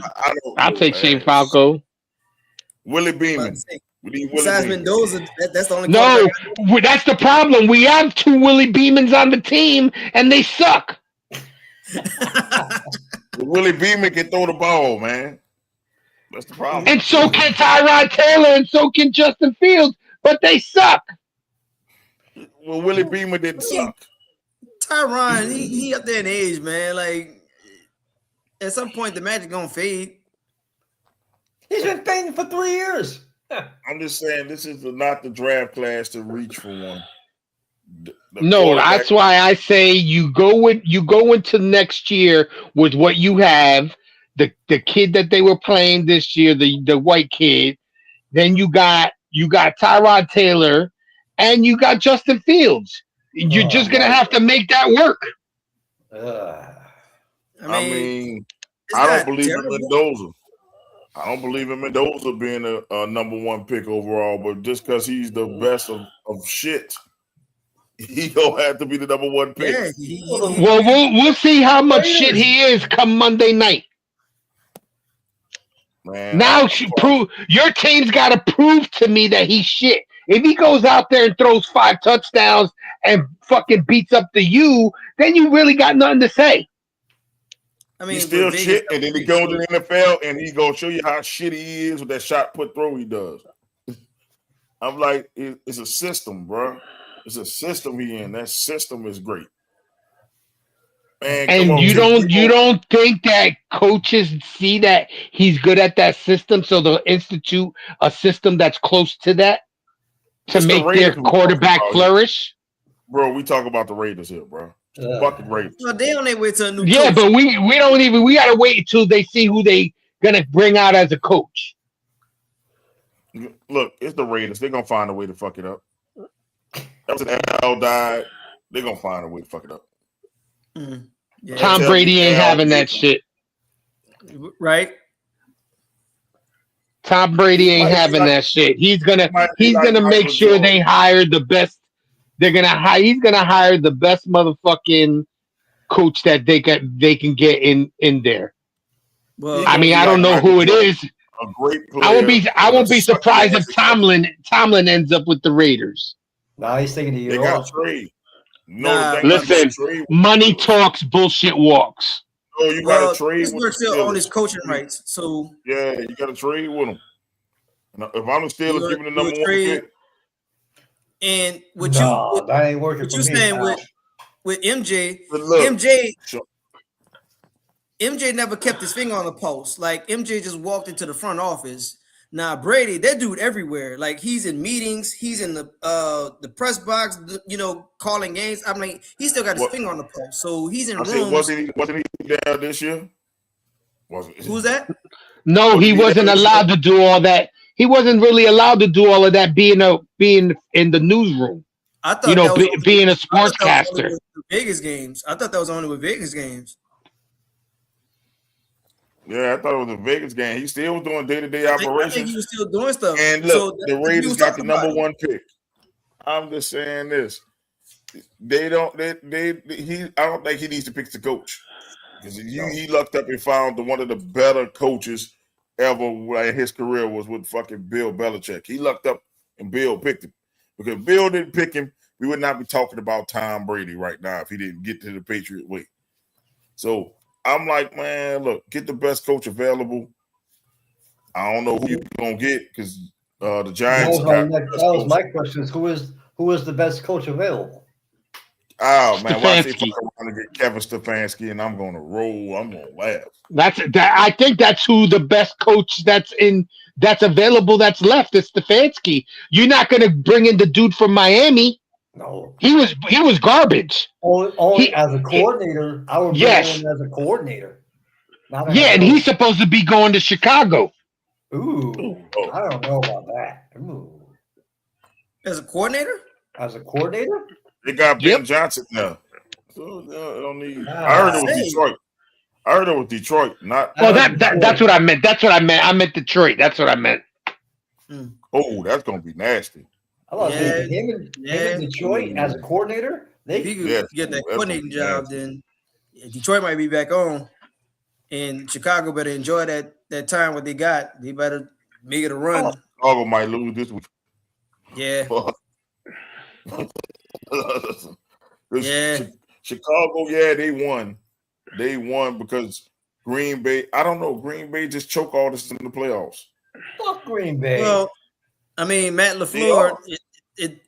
[SPEAKER 3] I'll take Shane Falco.
[SPEAKER 1] Willie Beeman.
[SPEAKER 4] Besides Mendoza, that's the only.
[SPEAKER 3] No, that's the problem. We have 2 Willie Beemans on the team, and they suck.
[SPEAKER 1] Willie Beeman can throw the ball, man. That's the problem.
[SPEAKER 3] And so can Tyrod Taylor, and so can Justin Fields, but they suck.
[SPEAKER 1] Well, Willie Beeman didn't suck.
[SPEAKER 4] Tyron, he up there in age, man. Like at some point, the magic gonna fade.
[SPEAKER 5] He's been fading for 3 years.
[SPEAKER 1] I'm just saying this is not the draft class to reach for one.
[SPEAKER 3] No, that's why I say you go into next year with what you have. The kid that they were playing this year, the white kid. Then you got Tyrod Taylor, and you got Justin Fields. You're just gonna have to make that work.
[SPEAKER 1] I mean, I don't believe in Mendoza. I don't believe in Mendoza being a number 1 pick overall, but just because he's the best of shit, he gonna have to be the number 1 pick.
[SPEAKER 4] Yeah,
[SPEAKER 3] well, we'll see how much shit he is come Monday night.
[SPEAKER 1] Man,
[SPEAKER 3] now your team's got to prove to me that he's shit. If he goes out there and throws 5 touchdowns and fucking beats up the U, then you really got nothing to say.
[SPEAKER 4] I mean,
[SPEAKER 1] he's still shit, and then he goes to the NFL and he's gonna show you how shitty he is with that shot put throw he does. I'm like, it's a system, bro. It's a system he in. That system is great. Man,
[SPEAKER 3] and you don't think that coaches see that he's good at that system, so they'll institute a system that's close to that to make their quarterback flourish?
[SPEAKER 1] Bro, we talk about the Raiders here, bro. Fucking Raiders.
[SPEAKER 4] Well, they on their way to a new coach.
[SPEAKER 3] Yeah, but we gotta wait until they see who they gonna bring out as a coach.
[SPEAKER 1] Look, it's the Raiders. They're gonna find a way to fuck it up. That's an NFL died. They're gonna find a way to fuck it up.
[SPEAKER 4] Yeah.
[SPEAKER 3] Tom Brady ain't having that shit.
[SPEAKER 4] Right?
[SPEAKER 3] Tom Brady ain't having that shit. He's gonna make sure they hire the best. He's gonna hire the best motherfucking coach that they can get in there.
[SPEAKER 4] Well,
[SPEAKER 3] I mean, I don't know who it is.
[SPEAKER 1] A great player.
[SPEAKER 3] I won't be surprised if Tomlin ends up with the Raiders.
[SPEAKER 5] No, he's thinking
[SPEAKER 1] they got a trade.
[SPEAKER 3] Listen, money talks, bullshit walks.
[SPEAKER 1] No, you got to trade.
[SPEAKER 4] Pittsburgh still own his coaching rights, so
[SPEAKER 1] yeah, you got to trade with him. Now, if I'm the Steelers, giving the number 1 pick.
[SPEAKER 4] And
[SPEAKER 5] that ain't working.
[SPEAKER 4] What you saying with MJ? MJ never kept his finger on the pulse. Like MJ just walked into the front office. Now Brady, that dude everywhere. Like he's in meetings, he's in the press box, calling games. I mean, he still got his finger on the pulse. So he's in rooms.
[SPEAKER 1] Wasn't he there this year?
[SPEAKER 4] Who's that?
[SPEAKER 3] No, he wasn't allowed to do all that. He wasn't really allowed to do all of that being in the newsroom.
[SPEAKER 4] I thought
[SPEAKER 3] being a sportscaster.
[SPEAKER 4] Vegas games. I thought that was only with Vegas games.
[SPEAKER 1] Yeah, I thought it was a Vegas game. He still was doing day-to-day operations.
[SPEAKER 4] I think he was still doing stuff.
[SPEAKER 1] And look, the Raiders got the number 1 pick. I'm just saying this. I don't think he needs to pick the coach. Because he lucked up and found one of the better coaches ever in his career was with fucking Bill Belichick. He lucked up and Bill picked him. Because Bill didn't pick him, we would not be talking about Tom Brady right now if he didn't get to the Patriot way. So I'm like, man, look, get the best coach available. I don't know who you're gonna get because the
[SPEAKER 5] That
[SPEAKER 1] Giants
[SPEAKER 5] was
[SPEAKER 1] got.
[SPEAKER 5] my question. Is who is the best coach available?
[SPEAKER 1] Oh man, watch they
[SPEAKER 3] Stefanski.
[SPEAKER 1] fuck around and get Kevin Stefanski, and I'm gonna roll. I'm gonna laugh.
[SPEAKER 3] I think that's who the best coach that's available that's left is Stefanski. You're not gonna bring in the dude from Miami.
[SPEAKER 5] No.
[SPEAKER 3] He was garbage.
[SPEAKER 5] Only
[SPEAKER 3] He,
[SPEAKER 5] as a coordinator. I would bring him
[SPEAKER 3] yes.
[SPEAKER 5] in as a coordinator. Not a
[SPEAKER 3] Yeah,
[SPEAKER 5] head
[SPEAKER 3] and he's
[SPEAKER 5] coach.
[SPEAKER 3] supposed to be going to Chicago.
[SPEAKER 5] Ooh,
[SPEAKER 1] Oh.
[SPEAKER 5] I don't know about that. Ooh.
[SPEAKER 4] As a coordinator?
[SPEAKER 5] As a coordinator?
[SPEAKER 1] They got Ben
[SPEAKER 3] Yep.
[SPEAKER 1] Johnson now. So they don't need.
[SPEAKER 5] Ah.
[SPEAKER 1] I heard it was
[SPEAKER 4] Hey.
[SPEAKER 1] Detroit. I heard it was Detroit. Not.
[SPEAKER 3] Oh,
[SPEAKER 5] Detroit.
[SPEAKER 3] that's what I meant. That's what I meant. I meant Detroit. That's what I meant.
[SPEAKER 1] Oh, that's gonna be nasty.
[SPEAKER 5] I love
[SPEAKER 4] Yeah,
[SPEAKER 5] him in Detroit as a coordinator.
[SPEAKER 4] If he could
[SPEAKER 1] Yes.
[SPEAKER 4] get that
[SPEAKER 1] Ooh, that's
[SPEAKER 4] coordinating
[SPEAKER 1] gonna be
[SPEAKER 4] job,
[SPEAKER 1] nasty.
[SPEAKER 4] then Detroit might be back on. And Chicago better enjoy that time what they got. They better make it a run.
[SPEAKER 1] Chicago might lose this week.
[SPEAKER 4] Yeah.
[SPEAKER 1] 'Cause
[SPEAKER 4] Yeah.
[SPEAKER 1] Chicago, they won. They won because Green Bay. I don't know. Green Bay just choke all this in the playoffs.
[SPEAKER 5] Fuck Green Bay.
[SPEAKER 4] Well, I mean, Matt LaFleur, it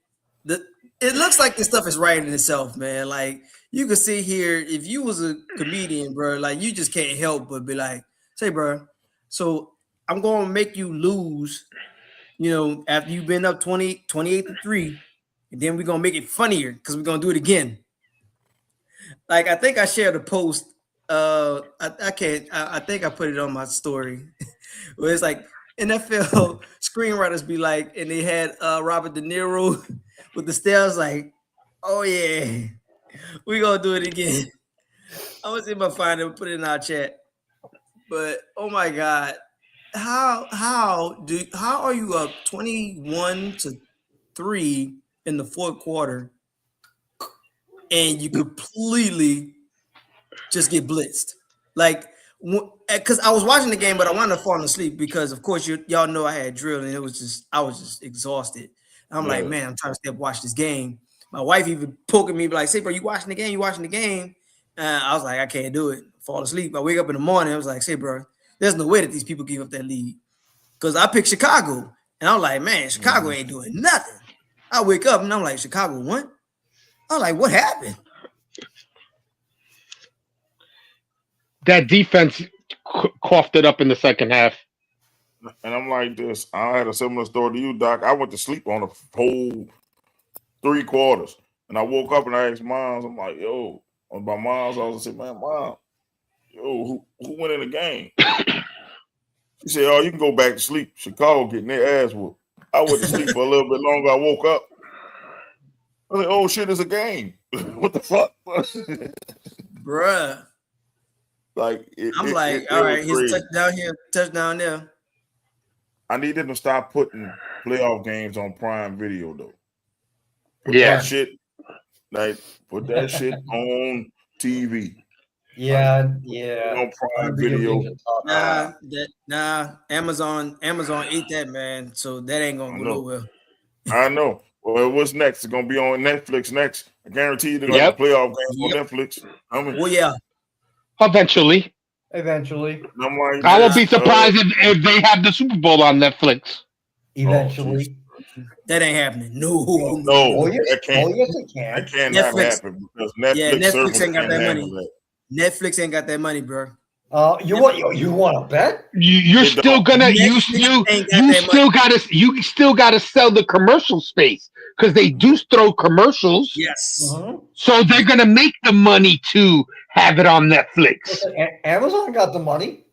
[SPEAKER 4] looks like this stuff is writing itself, man. Like you could see here, if you was a comedian, bro, like you just can't help but be like, say, bro, so I'm going to make you lose, after you've been up 28-3, and then we're going to make it funnier because we're going to do it again. Like, I think I shared a post. I think I put it on my story where it's like NFL screenwriters be like, and they had Robert De Niro with the stairs like, oh yeah, we gonna do it again. I was see if I find it, put it in our chat. But oh my God, how are you up 21-3 in the fourth quarter and you completely just get blitzed? Like, because I was watching the game, but I wanted to fall asleep because, of course, y'all know I had drill and I was just exhausted. I'm like, man, I'm trying to stay up watch this game. My wife even poking me, like, say, bro, you watching the game? You watching the game? I was like, I can't do it. Fall asleep. I wake up in the morning. I was like, say, bro, there's no way that these people give up that lead. Because I picked Chicago. And I'm like, man, Chicago ain't doing nothing. I wake up and I'm like, Chicago won? I'm like, what happened?
[SPEAKER 3] That defense coughed it up in the second half.
[SPEAKER 1] And I'm like this. I had a similar story to you, Doc. I went to sleep on a whole 3 quarters. And I woke up and I asked Moms, I'm like, yo, on my mom's, I was like, man, Mom, yo, who went in the game? She said, oh, you can go back to sleep. Chicago getting their ass whooped. I went to sleep for a little bit longer. I woke up. I was like, oh, shit, it's a game. What the fuck?
[SPEAKER 4] Bruh.
[SPEAKER 1] Like,
[SPEAKER 4] I'm like, all right, he's touchdown here, touchdown there.
[SPEAKER 1] I need them to stop putting playoff games on Prime Video, though. Put
[SPEAKER 3] Yeah.
[SPEAKER 1] put that shit on TV.
[SPEAKER 5] Yeah.
[SPEAKER 1] On Prime Video.
[SPEAKER 4] Nah. Amazon ate that, man. So that ain't gonna go nowhere.
[SPEAKER 1] I know. Well, what's next? It's gonna be on Netflix next. I guarantee you they're gonna have playoff games on Netflix.
[SPEAKER 4] Well, yeah.
[SPEAKER 3] Eventually.
[SPEAKER 1] And I'm like,
[SPEAKER 3] I won't be surprised if they have the Super Bowl on Netflix.
[SPEAKER 5] Eventually.
[SPEAKER 4] That ain't happening. No.
[SPEAKER 5] Oh, yes,
[SPEAKER 1] that can't.
[SPEAKER 5] it can.
[SPEAKER 1] That cannot happen because Netflix
[SPEAKER 4] ain't got that money.
[SPEAKER 1] That.
[SPEAKER 4] Netflix ain't got that money, bro.
[SPEAKER 5] You want to bet?
[SPEAKER 3] You still gotta sell the commercial space because they do throw commercials.
[SPEAKER 4] Yes.
[SPEAKER 3] So they're gonna make the money to have it on Netflix.
[SPEAKER 5] Amazon got the money,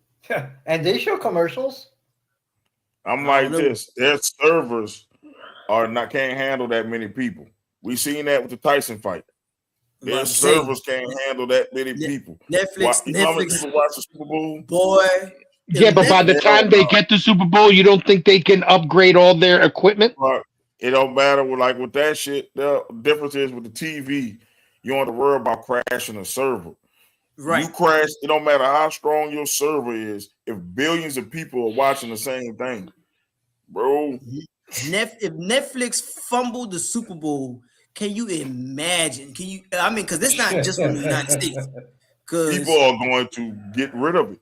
[SPEAKER 5] and they show commercials.
[SPEAKER 1] I'm like this. Their servers can't handle that many people. We seen that with the Tyson fight. Their servers can't handle that many people.
[SPEAKER 4] Netflix.
[SPEAKER 1] How many people watch the Super Bowl?
[SPEAKER 4] Boy.
[SPEAKER 3] Yeah, but by the time they get to Super Bowl, you don't think they can upgrade all their equipment?
[SPEAKER 1] It don't matter. Like with that shit, the difference is with the TV, you don't have to worry about crashing a server.
[SPEAKER 4] Right.
[SPEAKER 1] You crash, it don't matter how strong your server is. If billions of people are watching the same thing, bro.
[SPEAKER 4] If Netflix fumbled the Super Bowl, can you imagine? Because it's not just from the United States.
[SPEAKER 1] People are going to get rid of it.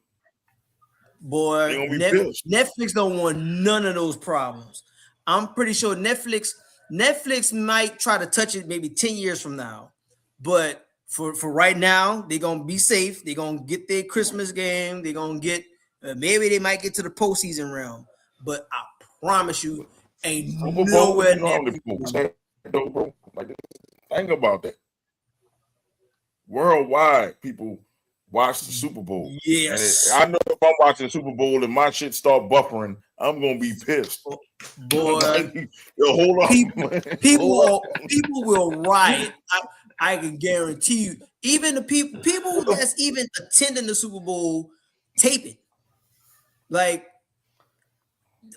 [SPEAKER 4] boy,
[SPEAKER 1] They gonna be pissed.
[SPEAKER 4] Netflix don't want none of those problems. I'm pretty sure Netflix might try to touch it maybe 10 years from now, but for right now, they're gonna be safe. They're gonna get their Christmas game. They're gonna get maybe they might get to the postseason realm, but I promise you, ain't
[SPEAKER 1] Super Bowl,
[SPEAKER 4] nowhere
[SPEAKER 1] you know how many
[SPEAKER 4] Netflix.
[SPEAKER 1] people say that, bro? Like, think about that. Worldwide, people watch the Super Bowl.
[SPEAKER 4] Yes,
[SPEAKER 1] And I know if I'm watching the Super Bowl and my shit start buffering, I'm gonna be pissed.
[SPEAKER 4] boy.
[SPEAKER 1] Like, yo, hold on,
[SPEAKER 4] People will riot. I can guarantee you. Even the people that's even attending the Super Bowl tape it. Like,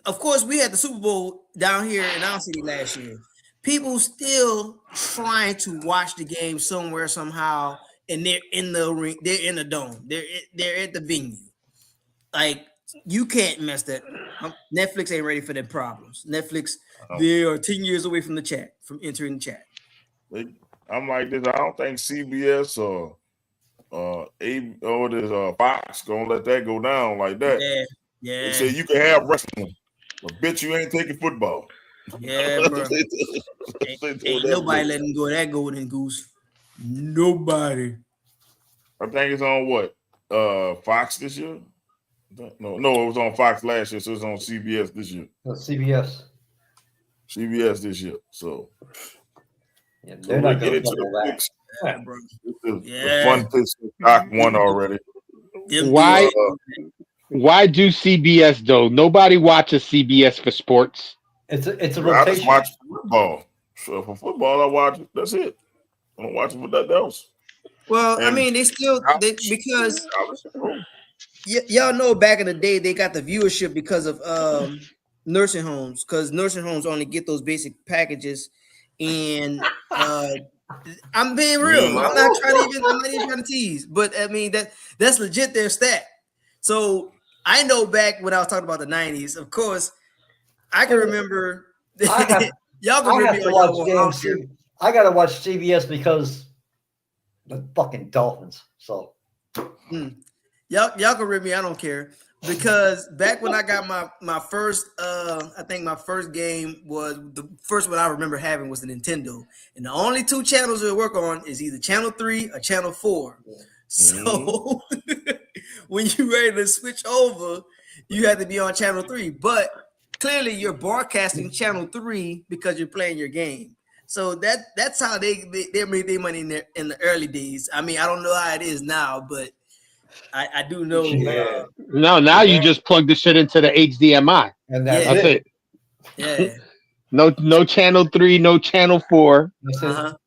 [SPEAKER 4] of course, we had the Super Bowl down here in our city last year. People still trying to watch the game somewhere somehow, and they're in the ring, they're in the dome, they're at the venue. Like, you can't mess that. Netflix ain't ready for their problems. Netflix, they are 10 years away from entering the chat.
[SPEAKER 1] I'm like this. I don't think CBS or this Fox gonna let that go down like that.
[SPEAKER 4] Yeah.
[SPEAKER 1] They say you can have wrestling, but bitch, you ain't taking football.
[SPEAKER 4] Yeah, bro. Ain't nobody letting go of that golden goose. Nobody.
[SPEAKER 1] I think it's on what? Fox this year? No, it was on Fox last year, so it's on CBS this year.
[SPEAKER 5] CBS.
[SPEAKER 1] CBS this year. So
[SPEAKER 5] yeah, they're not
[SPEAKER 1] get
[SPEAKER 5] going
[SPEAKER 1] into
[SPEAKER 5] to
[SPEAKER 1] the
[SPEAKER 5] that.
[SPEAKER 1] picks.
[SPEAKER 4] Yeah, bro.
[SPEAKER 1] The fun picks. Doc won already.
[SPEAKER 3] Why do CBS though? Nobody watches CBS for sports.
[SPEAKER 5] It's a
[SPEAKER 1] I just
[SPEAKER 5] rotation.
[SPEAKER 1] watch football. So for football, I watch it. That's it. I don't watch it for nothing else.
[SPEAKER 4] Well, I mean, because y'all know back in the day they got the viewership because of nursing homes, because nursing homes only get those basic packages, and I'm being real. I'm not even trying to tease, but I mean that's legit their stat. So I know back when I was talking about the 90s, of course, I can remember. Y'all can remember
[SPEAKER 5] I gotta watch CBS because the fucking Dolphins. So
[SPEAKER 4] y'all can rip me. I don't care, because back when I got my first, I think my first game was the first one I remember having was the Nintendo, and the only two channels we work on is either channel 3 or channel 4. So when you're ready to switch over, you have to be on channel 3. But clearly, you're broadcasting channel 3 because you're playing your game. So that's how they made their money in the early days. I mean, I don't know how it is now, but I do know.
[SPEAKER 5] Yeah.
[SPEAKER 3] Now you just plug the shit into the HDMI.
[SPEAKER 5] And
[SPEAKER 3] That's it.
[SPEAKER 4] Yeah.
[SPEAKER 3] No channel 3, no channel 4.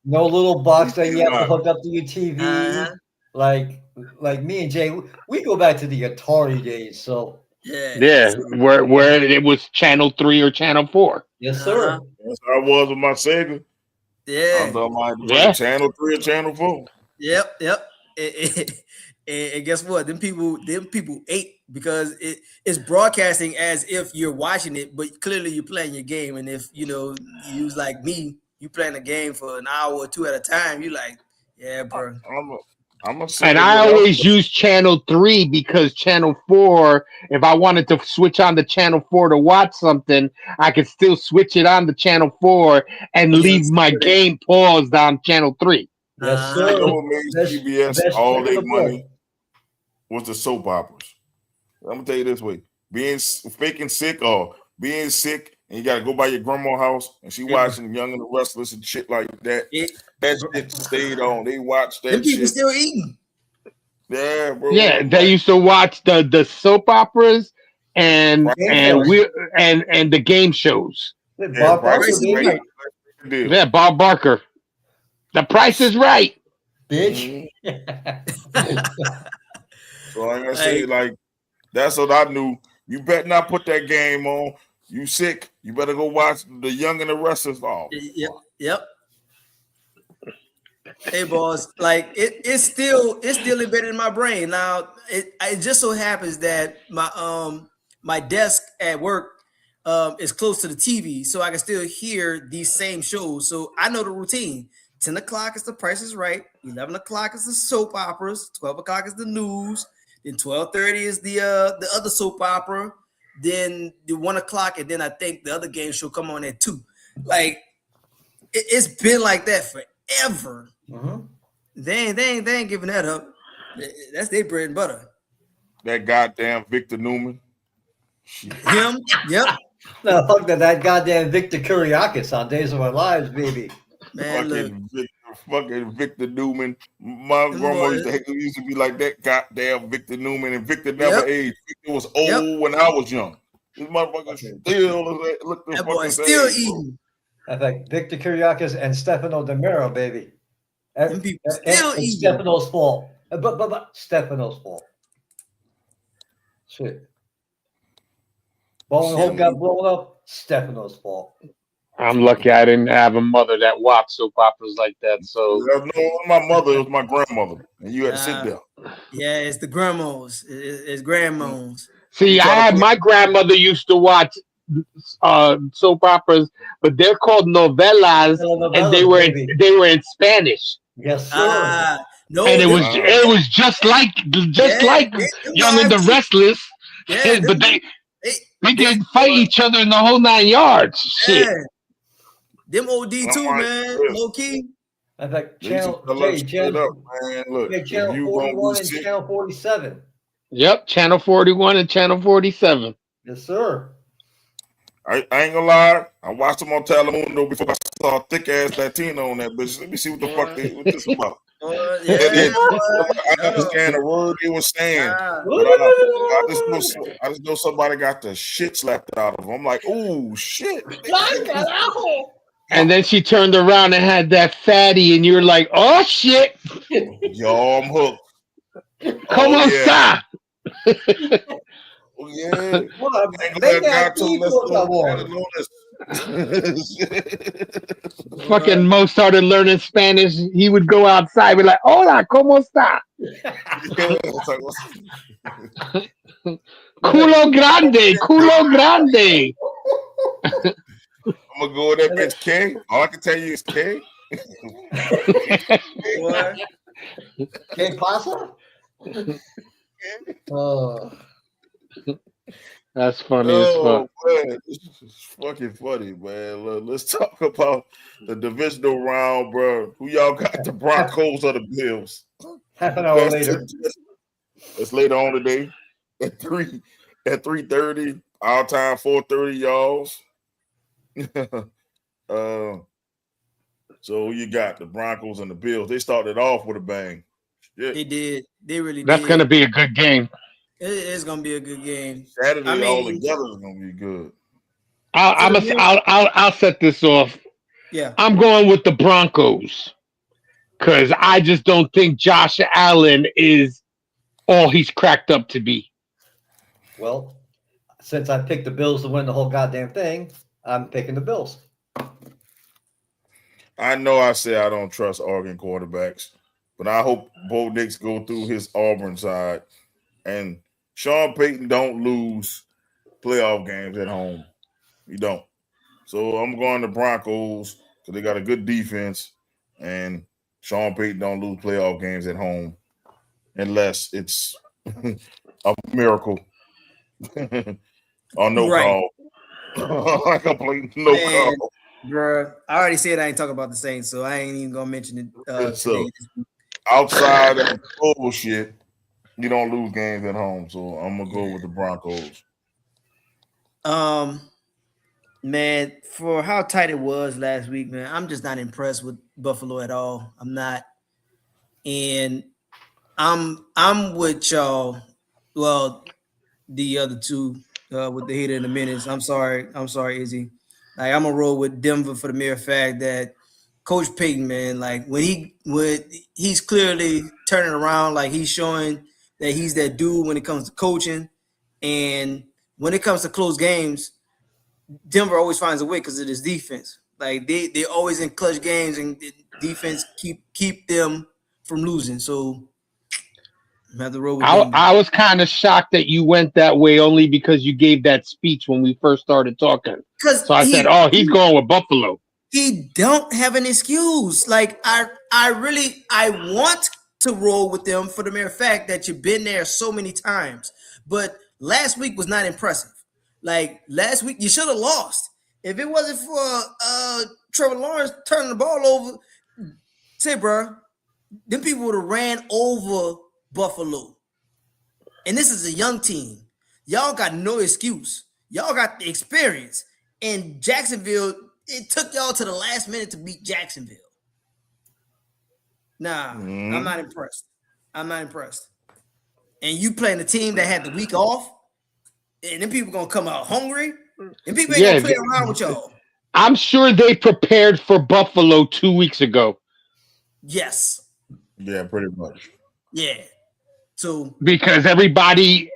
[SPEAKER 5] No little box that you have to hook up to your TV. Like me and Jay, we go back to the Atari days. So
[SPEAKER 3] yeah, where it was channel 3 or channel 4.
[SPEAKER 5] Yes, sir.
[SPEAKER 1] That's how I was with my Sega.
[SPEAKER 4] Yeah.
[SPEAKER 1] I'm talking about channel 3 or channel 4.
[SPEAKER 4] Yep. And guess what? Them people ate, because it's broadcasting as if you're watching it, but clearly you're playing your game. And if you use like me, you playing a game for an hour or two at a time, you like, yeah, bro.
[SPEAKER 3] And I always use channel 3 because channel 4, if I wanted to switch on to channel 4 to watch something, I could still switch it on to channel 4 and leave my game paused on channel 3.
[SPEAKER 5] Yes, sir.
[SPEAKER 1] You know what made CBS all their money was the soap operas. I'm gonna tell you this way: faking sick or being sick, and you gotta go by your grandma's house, and she watching Young and the Restless and shit like that. That shit stayed on. They watched that. Them
[SPEAKER 4] people still eating.
[SPEAKER 1] Yeah, bro.
[SPEAKER 3] Yeah, they used to watch the soap operas and the game shows.
[SPEAKER 5] Bob Barker,
[SPEAKER 3] yeah, Bob Barker. The Price is Right,
[SPEAKER 5] bitch.
[SPEAKER 1] So like I say, like that's what I knew. You better not put that game on. You sick? You better go watch the Young and the Restless. Oh,
[SPEAKER 4] yep. Hey, boss, like it's still embedded in my brain. Now it just so happens that my desk at work is close to the TV, so I can still hear these same shows. So I know the routine. 10 o'clock is The Price is Right. 11 o'clock is the soap operas. 12 o'clock is the news. Then 12:30 is the other soap opera. Then the 1 o'clock, and then I think the other game show come on at 2. Like it's been like that forever.
[SPEAKER 5] Mm-hmm.
[SPEAKER 4] They ain't giving that up. That's their bread and butter.
[SPEAKER 1] That goddamn Victor Newman. Shit.
[SPEAKER 4] Him, yep.
[SPEAKER 5] No, fuck that goddamn Victor Kiriakis on Days of Our Lives, baby.
[SPEAKER 4] Man, look.
[SPEAKER 1] Fucking Victor Newman. My grandma used to be like that goddamn Victor Newman, and Victor never aged. Victor was old when I was young. This motherfucker still look the
[SPEAKER 4] that
[SPEAKER 1] fucking
[SPEAKER 4] boy still
[SPEAKER 1] same,
[SPEAKER 4] eating.
[SPEAKER 5] I think Victor Kiriakis and Stefano De Mero, baby.
[SPEAKER 4] Them people still eating.
[SPEAKER 5] Stefano's fault. But Stefano's fault. Shit. Bone Hole got blown up. Stefano's fault.
[SPEAKER 3] I'm lucky I didn't have a mother that watched soap operas like that. So
[SPEAKER 1] no, my mother, it was my grandmother, and you had to sit there.
[SPEAKER 4] Yeah, it's the grandmas. It's grandmas.
[SPEAKER 3] see, I had my grandmother used to watch soap operas, but they're called novelas, and they were in Spanish.
[SPEAKER 5] Yes, sir.
[SPEAKER 4] No,
[SPEAKER 3] and it was just like Young and the Restless.
[SPEAKER 4] Yeah,
[SPEAKER 3] but they didn't fight each other in the whole 9 yards. Shit.
[SPEAKER 4] Yeah. Them OD too, man. Low key.
[SPEAKER 5] In fact,
[SPEAKER 1] Channel
[SPEAKER 5] 41 and Channel 47.
[SPEAKER 3] Yep, Channel 41 and Channel 47.
[SPEAKER 5] Yes, sir.
[SPEAKER 1] I ain't gonna lie. I watched them on Telemundo before I saw a thick ass Latino on that bitch. Let me see what the fuck what this about. I understand the word they were saying. I just know somebody got the shit slapped out of them. I'm like, oh shit.
[SPEAKER 3] And then she turned around and had that fatty, and you're like, oh shit.
[SPEAKER 1] Yo, I'm hooked.
[SPEAKER 3] Come on, stop.
[SPEAKER 1] Oh, yeah.
[SPEAKER 3] Fucking Mo started learning Spanish. He would go outside, be like, "Hola, cómo está?" Culo grande, culo grande.
[SPEAKER 1] I'm gonna go with that bitch K. All I can tell you is K.
[SPEAKER 5] K pasa? Oh.
[SPEAKER 3] That's funny as fuck.
[SPEAKER 1] Man, this is fucking funny, man. Look, let's talk about the divisional round, bro. Who y'all got, the Broncos or the Bills?
[SPEAKER 5] Half an hour later.
[SPEAKER 1] It's later on today at 3:30, our time 4:30, y'all's. So who you got, the Broncos and the Bills? They started off with a bang.
[SPEAKER 4] Yeah. They did. They really
[SPEAKER 3] That's
[SPEAKER 4] did.
[SPEAKER 3] Gonna be a good game.
[SPEAKER 4] It is gonna be a good game.
[SPEAKER 1] Saturday all together is gonna be good.
[SPEAKER 3] I'll set this off.
[SPEAKER 4] Yeah,
[SPEAKER 3] I'm going with the Broncos because I just don't think Josh Allen is all he's cracked up to be.
[SPEAKER 5] Well, since I picked the Bills to win the whole goddamn thing, I'm picking the Bills.
[SPEAKER 1] I know I say I don't trust Oregon quarterbacks, but I hope Bo Nix go through his Auburn side and Sean Payton don't lose playoff games at home. He don't. So I'm going to Broncos because they got a good defense, and Sean Payton don't lose playoff games at home unless it's a miracle or no call. I complete no call.
[SPEAKER 4] Bruh, I already said I ain't talking about the Saints, so I ain't even gonna mention it.
[SPEAKER 1] So outside of bullshit, you don't lose games at home, so I'm gonna go with the Broncos.
[SPEAKER 4] Man, for how tight it was last week, man, I'm just not impressed with Buffalo at all. I'm not, and I'm with y'all. Well, the other two with the hater in the minutes. I'm sorry, Izzy. Like I'm gonna roll with Denver for the mere fact that Coach Payton, man, like when he's clearly turning around, like he's showing that he's that dude when it comes to coaching, and when it comes to close games, Denver always finds a way because of his defense. Like they're always in clutch games, and defense keep them from losing. So I have to roll with
[SPEAKER 3] I was kind of shocked that you went that way only because you gave that speech when we first started talking. So I said, "Oh, he's going with Buffalo."
[SPEAKER 4] He don't have an excuse. Like I want to roll with them for the mere fact that you've been there so many times. But last week was not impressive. Like last week, you should have lost. If it wasn't for Trevor Lawrence turning the ball over, say, bro, them people would have ran over Buffalo. And this is a young team. Y'all got no excuse. Y'all got the experience. And Jacksonville, it took y'all to the last minute to beat Jacksonville. Nah, I'm not impressed. I'm not impressed. And you playing a team that had the week off, and then people gonna come out hungry, and people ain't gonna play around with y'all.
[SPEAKER 3] I'm sure they prepared for Buffalo 2 weeks ago.
[SPEAKER 4] Yes.
[SPEAKER 1] Yeah, pretty much.
[SPEAKER 4] Yeah. So
[SPEAKER 3] because everybody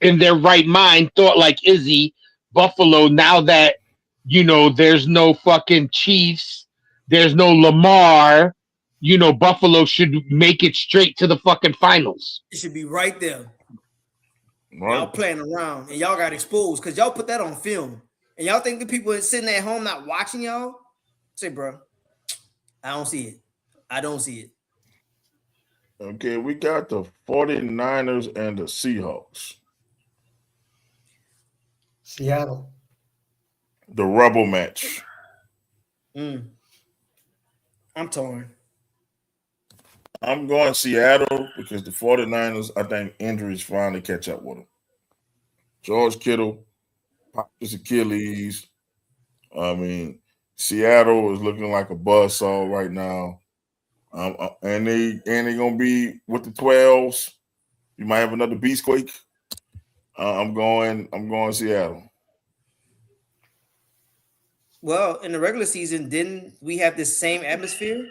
[SPEAKER 3] in their right mind thought like Izzy, Buffalo, now that there's no fucking Chiefs, there's no Lamar, Buffalo should make it straight to the fucking finals.
[SPEAKER 4] It should be right there.
[SPEAKER 1] Right.
[SPEAKER 4] Y'all playing around and y'all got exposed because y'all put that on film. And y'all think the people sitting at home not watching y'all? Say, bro, I don't see it. I don't see it.
[SPEAKER 1] Okay, we got the 49ers and the Seahawks.
[SPEAKER 5] Seattle.
[SPEAKER 1] The Rebel match.
[SPEAKER 4] I'm torn.
[SPEAKER 1] I'm going Seattle because the 49ers, I think injuries finally catch up with them. George Kittle popped his Achilles. I mean, Seattle is looking like a buzzsaw right now. And they gonna be with the 12s. You might have another beastquake. I'm going Seattle.
[SPEAKER 4] Well, in the regular season, didn't we have this same atmosphere?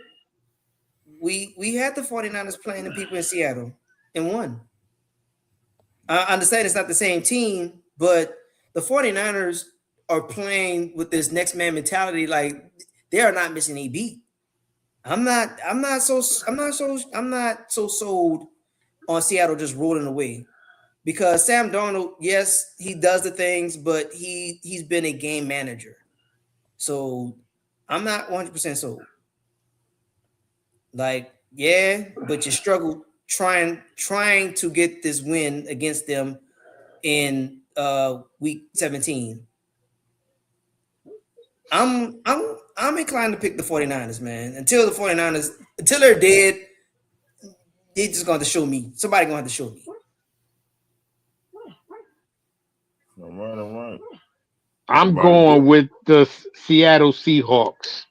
[SPEAKER 4] We had the 49ers playing the people in Seattle and won. I understand it's not the same team, but the 49ers are playing with this next man mentality. Like they are not missing a beat. I'm not so sold on Seattle just rolling away because Sam Darnold, yes, he does the things, but he's been a game manager. So I'm not 100% sold. Like, yeah, but you struggled trying to get this win against them in week 17. I'm inclined to pick the 49ers, man. Until they're dead, they just going to show me. Somebody going to have to show me.
[SPEAKER 1] All right.
[SPEAKER 3] I'm going with the Seattle Seahawks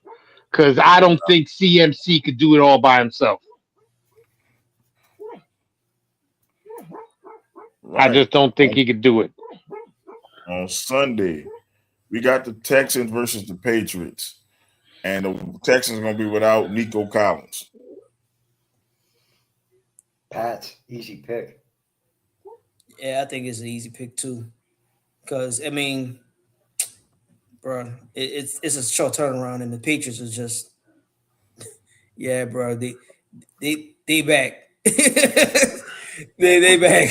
[SPEAKER 3] because I don't think CMC could do it all by himself.
[SPEAKER 1] Right.
[SPEAKER 3] I just don't think he could do it.
[SPEAKER 1] On Sunday, we got the Texans versus the Patriots. And the Texans are going to be without Nico Collins.
[SPEAKER 5] Pats, easy pick.
[SPEAKER 4] Yeah, I think it's an easy pick too. Because, I mean, bro, it's a short turnaround, and the Patriots is just, yeah, bro, they back. they back.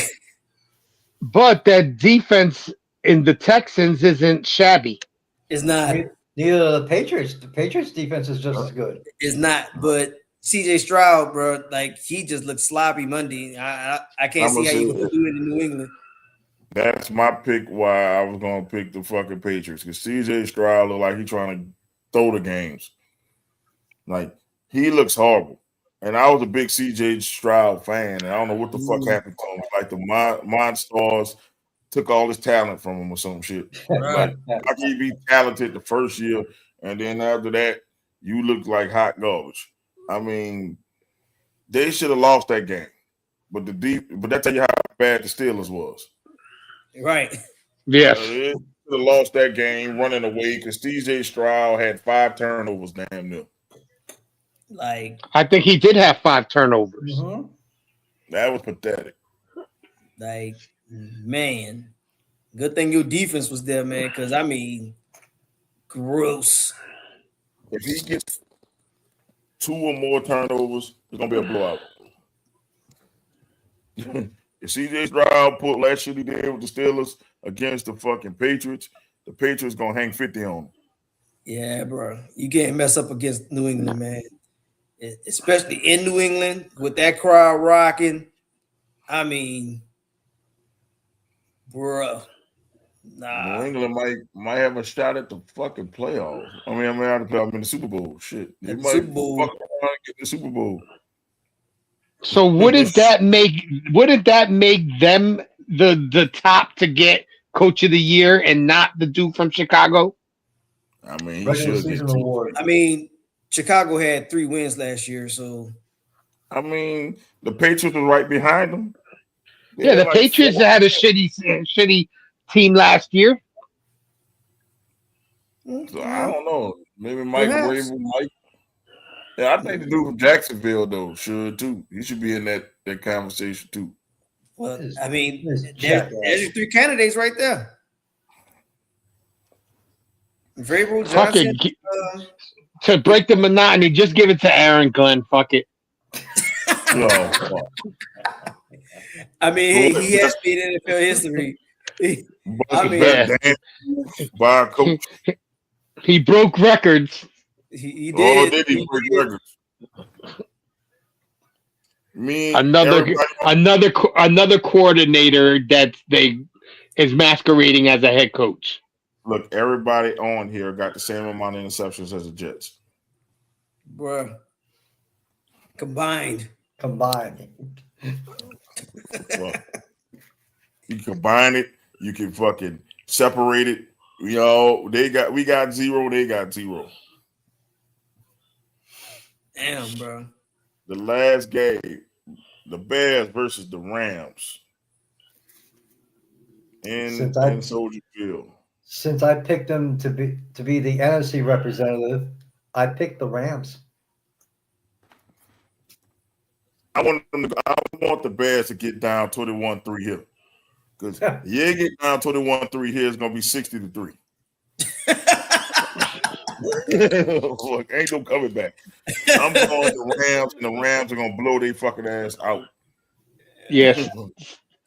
[SPEAKER 3] But that defense in the Texans isn't shabby.
[SPEAKER 4] It's not.
[SPEAKER 5] Neither the Patriots. The Patriots defense is just as good.
[SPEAKER 4] It's not. But CJ Stroud, bro, like he just looked sloppy Monday. I can't see how you can do it in New England.
[SPEAKER 1] That's my pick why I was going to pick the fucking Patriots because CJ Stroud look like he's trying to throw the games. Like, he looks horrible. And I was a big CJ Stroud fan, and I don't know what the fuck happened to him. Like, the Monstars took all his talent from him or some shit.
[SPEAKER 4] Right.
[SPEAKER 1] Like, how can you be talented the first year, and then after that, you look like hot garbage? I mean, they should have lost that game. But that tell you how bad the Steelers was.
[SPEAKER 4] Right.
[SPEAKER 3] Yes.
[SPEAKER 1] They should have lost that game running away because CJ Stroud had 5 turnovers damn near.
[SPEAKER 4] Like,
[SPEAKER 3] I think he did have 5 turnovers.
[SPEAKER 5] Mm-hmm.
[SPEAKER 1] That was pathetic.
[SPEAKER 4] Like, man, good thing your defense was there, man, because, I mean, gross.
[SPEAKER 1] If he gets 2 or more turnovers, it's going to be a blowout. If CJ Stroud put last shit he did with the Steelers against the fucking Patriots, the Patriots going to hang 50 on him.
[SPEAKER 4] Yeah, bro. You can't mess up against New England, man. especially in New England with that crowd rocking. I mean, bruh,
[SPEAKER 1] New
[SPEAKER 4] nah.
[SPEAKER 1] England might have a shot at the fucking playoffs. I mean, I'm in the Super Bowl. Shit, they
[SPEAKER 4] At the
[SPEAKER 1] might
[SPEAKER 4] Super Bowl.
[SPEAKER 1] fuck around and get in the Super Bowl.
[SPEAKER 3] So wouldn't that make them the top to get Coach of the Year and not the dude from Chicago?
[SPEAKER 1] I mean, he
[SPEAKER 5] Regular
[SPEAKER 1] should get
[SPEAKER 5] season
[SPEAKER 1] two.
[SPEAKER 5] award.
[SPEAKER 4] I mean, Chicago had 3 wins last year, so
[SPEAKER 1] I mean, the Patriots were right behind them.
[SPEAKER 3] Yeah, the Patriots had a shitty team last year.
[SPEAKER 1] So I don't know. Maybe Mike
[SPEAKER 4] Perhaps.
[SPEAKER 1] Rabel might. Yeah, I think the dude from Jacksonville though should too. He should be in that conversation too.
[SPEAKER 4] Well, I mean,
[SPEAKER 5] This
[SPEAKER 4] there's
[SPEAKER 5] jackass.
[SPEAKER 4] your 3 candidates right there. Vrabel,
[SPEAKER 3] Fuck
[SPEAKER 4] Johnson.
[SPEAKER 3] it. To break the monotony, just give it to Aaron Glenn. Fuck it.
[SPEAKER 1] Oh, fuck.
[SPEAKER 4] I mean, hey, he has been in NFL history. I mean,
[SPEAKER 1] by a coach.
[SPEAKER 3] He broke records.
[SPEAKER 4] He did.
[SPEAKER 1] Oh, did he break records? Me,
[SPEAKER 3] Another coordinator that is masquerading as a head coach.
[SPEAKER 1] Look, everybody on here got the same amount of interceptions as the Jets.
[SPEAKER 4] Bruh. Combined.
[SPEAKER 1] Well, you combine it, you can fucking separate it. We got 0, they got 0.
[SPEAKER 4] Damn, bro.
[SPEAKER 1] The last game, the Bears versus the Rams in Soldier Field.
[SPEAKER 5] Since I picked them to be the NFC representative, I picked the Rams.
[SPEAKER 1] I want the Bears to get down 21-3 here. Because you get down 21-3 here, it's gonna be 60-3. Look, ain't no coming back. I'm going with the Rams, and the Rams are gonna blow their fucking ass out.
[SPEAKER 3] Yes,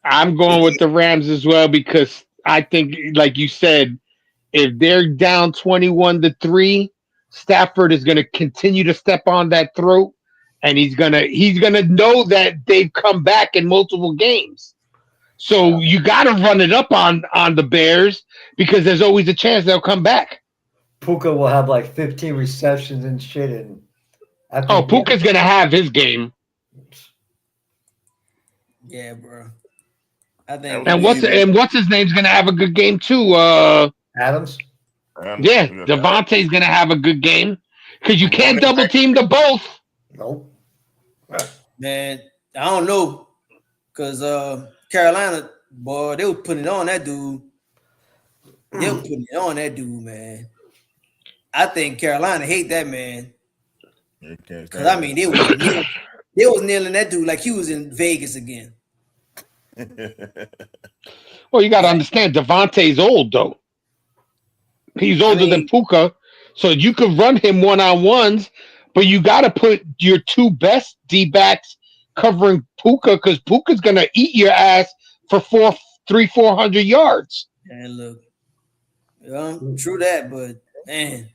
[SPEAKER 3] I'm going with the Rams as well because I think, like you said, if they're down 21-3, Stafford is going to continue to step on that throat, and he's gonna know that they've come back in multiple games. So you got to run it up on the Bears because there's always a chance they'll come back.
[SPEAKER 5] Puka will have like 15 receptions and shit. And
[SPEAKER 3] Puka's going to have his game.
[SPEAKER 4] Yeah, bro. I think.
[SPEAKER 3] And what's his name's going to have a good game too.
[SPEAKER 5] Adams.
[SPEAKER 3] Yeah, Devontae's going to have a good game because you can't double team the both.
[SPEAKER 5] Nope.
[SPEAKER 4] Man, I don't know because Carolina, boy, they were putting it on that dude. They were putting it on that dude, man. I think Carolina hate that man. Because I mean, they was nailing that dude like he was in Vegas again.
[SPEAKER 3] Well, you got to understand, Devontae's old though. He's older than Puka, so you could run him one-on-ones, but you got to put your 2 best D-backs covering Puka because Puka's going to eat your ass for 400 yards.
[SPEAKER 4] And look, true that, but man,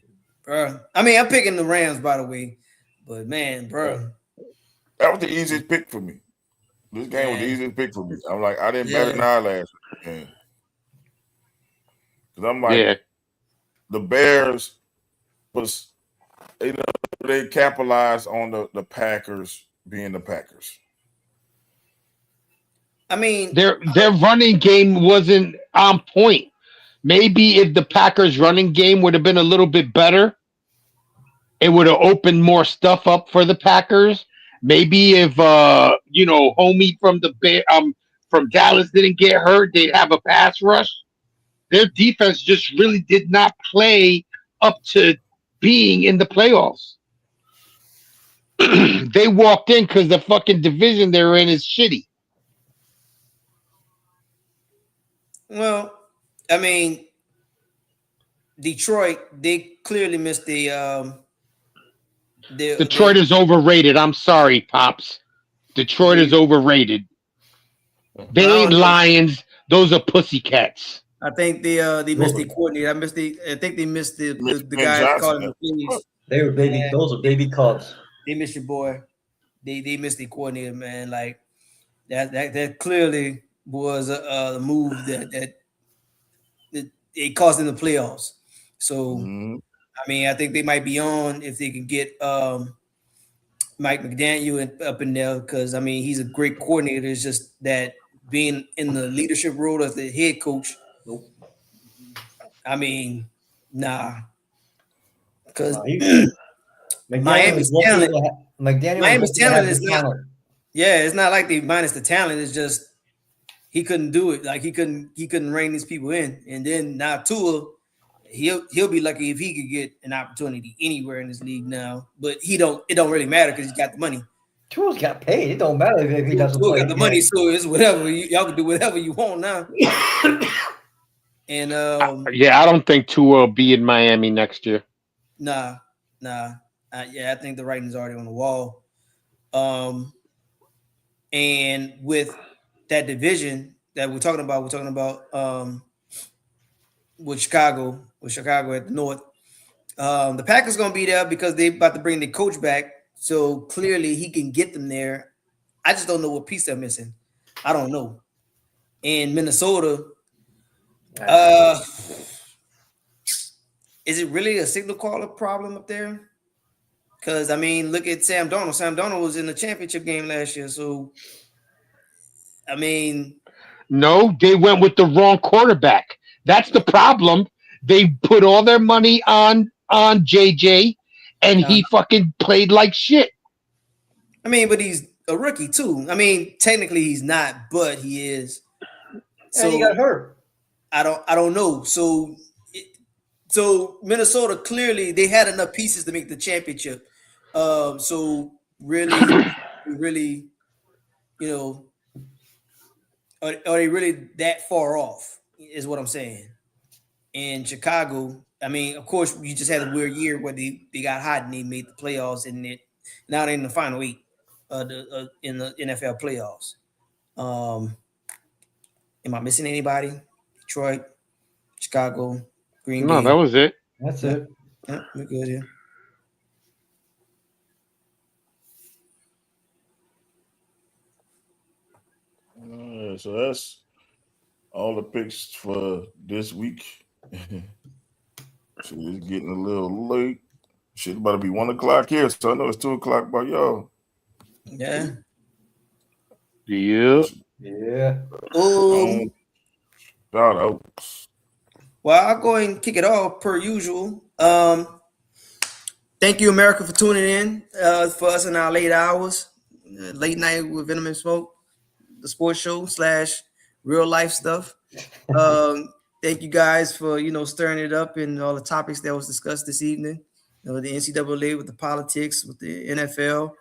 [SPEAKER 4] bro. I mean, I'm picking the Rams, by the way, but man, bro.
[SPEAKER 1] That was the easiest pick for me. This game was the easiest pick for me. I'm like, I didn't bet an eye last game. Because I'm like, the Bears was, they capitalized on the Packers being the Packers.
[SPEAKER 4] I mean,
[SPEAKER 3] their running game wasn't on point. Maybe if the Packers' running game would have been a little bit better, it would have opened more stuff up for the Packers. Maybe if homie from Dallas didn't get hurt, they'd have a pass rush. Their defense just really did not play up to being in the playoffs. They walked in because the fucking division they're in is shitty.
[SPEAKER 4] Well, I mean, Detroit, they clearly missed
[SPEAKER 3] Detroit is overrated. I'm sorry, Pops. Detroit is overrated. They ain't Lions. Those are pussycats.
[SPEAKER 4] I think they missed the coordinator. I think they missed the guy calling the plays.
[SPEAKER 5] They were baby. Those are baby Cubs.
[SPEAKER 4] They miss your boy. They miss their coordinator, man. Like that clearly was a move that it cost them the playoffs. So
[SPEAKER 1] Mhm.
[SPEAKER 4] I mean, I think they might be on if they can get Mike McDaniel up in there because I mean he's a great coordinator. It's just that being in the leadership role as the head coach.
[SPEAKER 5] Nope.
[SPEAKER 4] I mean, nah, because
[SPEAKER 5] McDaniel is
[SPEAKER 4] Miami's
[SPEAKER 5] lucky to
[SPEAKER 4] talent
[SPEAKER 5] have
[SPEAKER 4] is
[SPEAKER 5] the
[SPEAKER 4] not.
[SPEAKER 5] talent.
[SPEAKER 4] Yeah, it's not like they minus the talent. It's just he couldn't do it. Like he couldn't rein these people in. And then now Tua, he'll be lucky if he could get an opportunity anywhere in this league now. But it don't really matter because he's got the money.
[SPEAKER 5] Tua's got paid. It don't matter if he doesn't
[SPEAKER 4] Tua
[SPEAKER 5] play.
[SPEAKER 4] got the money, so it's whatever. Y'all can do whatever you want now. And
[SPEAKER 3] Yeah, I don't think Tua will be in Miami next year.
[SPEAKER 4] nah. Yeah, I think the writing's already on the wall. And with that division that we're talking about with Chicago at the north. The Packers gonna be there because they about to bring the coach back. So clearly he can get them there. I just don't know what piece they're missing. I don't know. In Minnesota, is it really a signal caller problem up there? Because I mean, look at Sam Darnold. Sam Darnold was in the championship game last year. So I mean,
[SPEAKER 3] No, they went with the wrong quarterback. That's the problem. They put all their money on JJ, and he fucking played like shit.
[SPEAKER 4] I mean, but he's a rookie too. I mean, technically he's not, but he is.
[SPEAKER 5] And he got hurt.
[SPEAKER 4] I don't know. So Minnesota clearly they had enough pieces to make the championship. So really, you know, are they really that far off? Is what I'm saying. In Chicago, I mean, of course, you just had a weird year where they got hot and they made the playoffs, and now they're in the final eight in the NFL playoffs. Am I missing anybody? Detroit, Chicago, Green Bay.
[SPEAKER 3] No, that was it.
[SPEAKER 5] That's it.
[SPEAKER 4] Yeah, we're good here.
[SPEAKER 1] So that's all the picks for this week. So it's getting a little late. Shit about to be 1 o'clock here, so I know it's 2 o'clock by y'all.
[SPEAKER 4] Yeah.
[SPEAKER 3] Yeah.
[SPEAKER 5] Yeah.
[SPEAKER 1] Shout out.
[SPEAKER 4] Well, I'll go ahead and kick it off per usual. Thank you, America, for tuning in for us in our late hours, late night with Venom and Smoke, the sports show / real life stuff. Thank you guys for stirring it up and all the topics that was discussed this evening. The NCAA with the politics, with the NFL.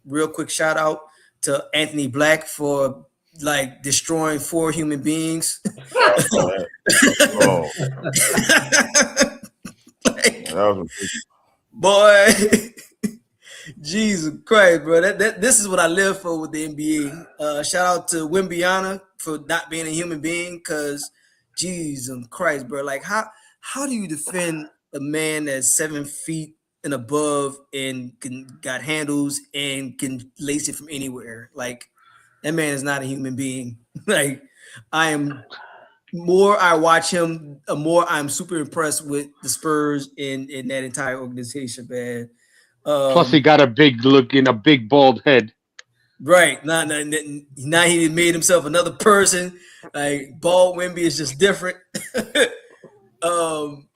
[SPEAKER 4] Real quick shout out to Anthony Black for destroying 4 human beings.
[SPEAKER 1] Oh.
[SPEAKER 4] Boy, Jesus Christ, bro. This is what I live for with the NBA. Shout out to Wimbiana for not being a human being, because Jesus Christ, bro. Like, how do you defend a man that's 7 feet and above and got handles and can lace it from anywhere? Like, that man is not a human being. Like, more I watch him, the more I'm super impressed with the Spurs and that entire organization, man.
[SPEAKER 3] Plus, he got a big bald head.
[SPEAKER 4] Right. Now he made himself another person. Like, bald Wemby is just different. I'm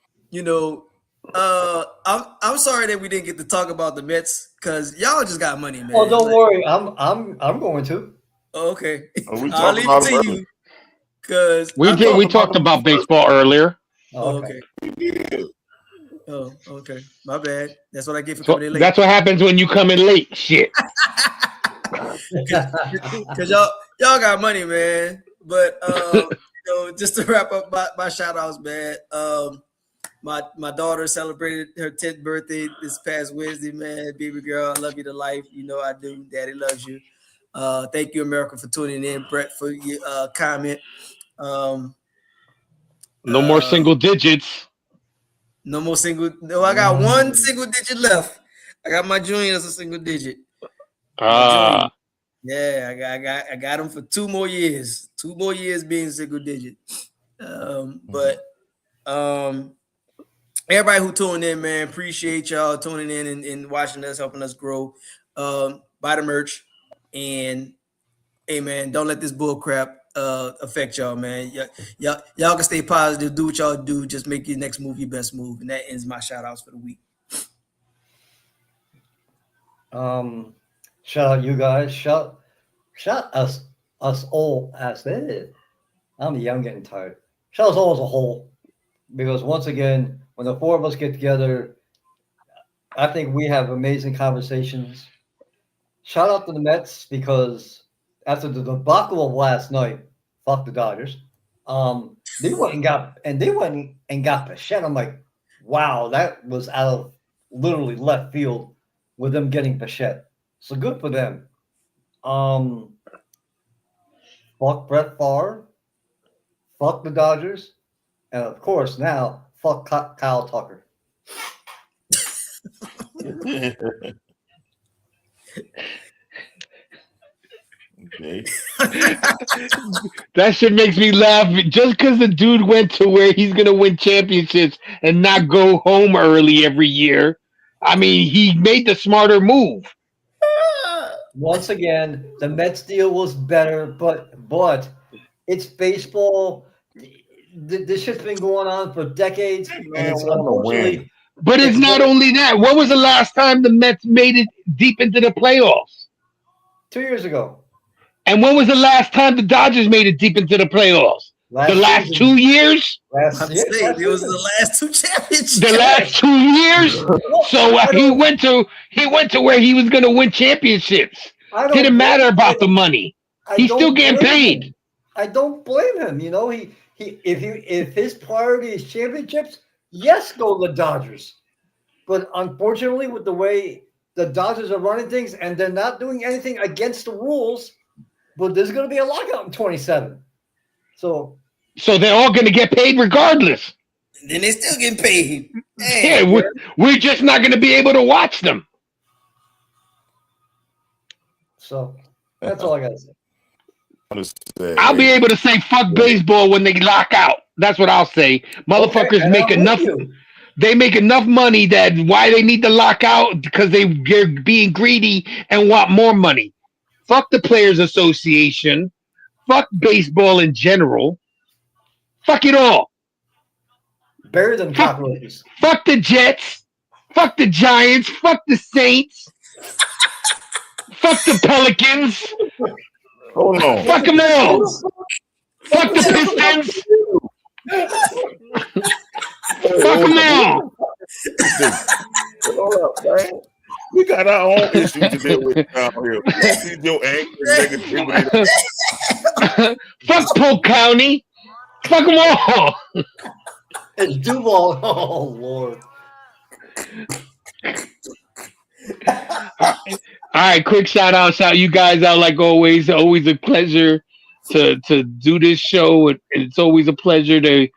[SPEAKER 4] sorry that we didn't get to talk about the Mets because y'all just got money, man.
[SPEAKER 5] Oh, don't worry. I'm going to.
[SPEAKER 4] Okay.
[SPEAKER 1] I'll
[SPEAKER 4] leave it to you. Because
[SPEAKER 3] we talked about baseball earlier.
[SPEAKER 4] Oh, okay. Oh, okay. My bad. That's what I get for coming in late.
[SPEAKER 3] That's what happens when you come in late. Shit.
[SPEAKER 4] Because y'all got money, man. But just to wrap up my shout outs, man. My daughter celebrated her 10th birthday this past Wednesday, man. Baby girl, I love you to life. You know I do. Daddy loves you. Thank you, America, for tuning in. Brett, for your comment.
[SPEAKER 3] No more single digits.
[SPEAKER 4] No more single. No, I got one single digit left. I got my junior as a single digit.
[SPEAKER 3] Ah,
[SPEAKER 4] Yeah, I got him for 2 more years. 2 more years being single digit. But everybody who tuned in, man, appreciate y'all tuning in and watching us, helping us grow. Buy the merch, and hey, man, don't let this bull crap affect y'all, man. Y'all can stay positive, do what y'all do, just make your next move your best move, and that ends my shout outs for the week.
[SPEAKER 5] Shout out you guys. Shout us all as it. I'm young, getting tired. Shout us all as a whole, because once again, when the four of us get together, I think we have amazing conversations. Shout out to the Mets, because after the debacle of last night, fuck the Dodgers. They went and got Bichette. I'm like, wow, that was out of literally left field with them getting Bichette. So good for them. Fuck Brett Favre. Fuck the Dodgers. And of course, now, fuck Kyle Tucker.
[SPEAKER 1] Okay.
[SPEAKER 3] that shit makes me laugh. Just because the dude went to where he's gonna win championships and not go home early every year. I mean, he made the smarter move.
[SPEAKER 5] Once again, the Mets deal was better, but it's baseball. This shit's been going on for decades, and it's unfortunately.
[SPEAKER 3] But it's not only that. When was the last time the Mets made it deep into the playoffs?
[SPEAKER 5] 2 years ago.
[SPEAKER 3] And when was the last time the Dodgers made it deep into the playoffs? The last 2 years?
[SPEAKER 4] It was the last 2 championships.
[SPEAKER 3] The last 2 years? So he went to where he was going to win championships. Didn't matter about the money. He's still getting paid.
[SPEAKER 5] I don't blame him. You know, if his priority is championships, yes, go to the Dodgers. But unfortunately, with the way the Dodgers are running things, and they're not doing anything against the rules, but there's going to be a lockout in 27. So
[SPEAKER 3] they're all going to get paid regardless.
[SPEAKER 4] Then they're still getting paid.
[SPEAKER 3] Yeah, we're just not going to be able to watch them.
[SPEAKER 5] So that's all I got to say.
[SPEAKER 3] I'll be able to say fuck baseball when they lock out. That's what I'll say. Motherfuckers make enough. They make enough money that why they need to lock out, because they're being greedy and want more money. Fuck the Players Association. Fuck baseball in general. Fuck it all.
[SPEAKER 5] Bury them cockroaches.
[SPEAKER 3] Fuck the Jets. Fuck the Giants. Fuck the Saints. Fuck the Pelicans.
[SPEAKER 1] Hold on.
[SPEAKER 3] Fuck them all. Fuck the Pistons. Fuck them all.
[SPEAKER 1] Hold up, man. We got our own issues to deal with down here. See your anger, negativity.
[SPEAKER 3] Fuck Polk County. Fuck them all.
[SPEAKER 5] It's Duval. Oh, Lord.
[SPEAKER 3] All right, quick shout you guys out like always. Always a pleasure to do this show. It's always a pleasure to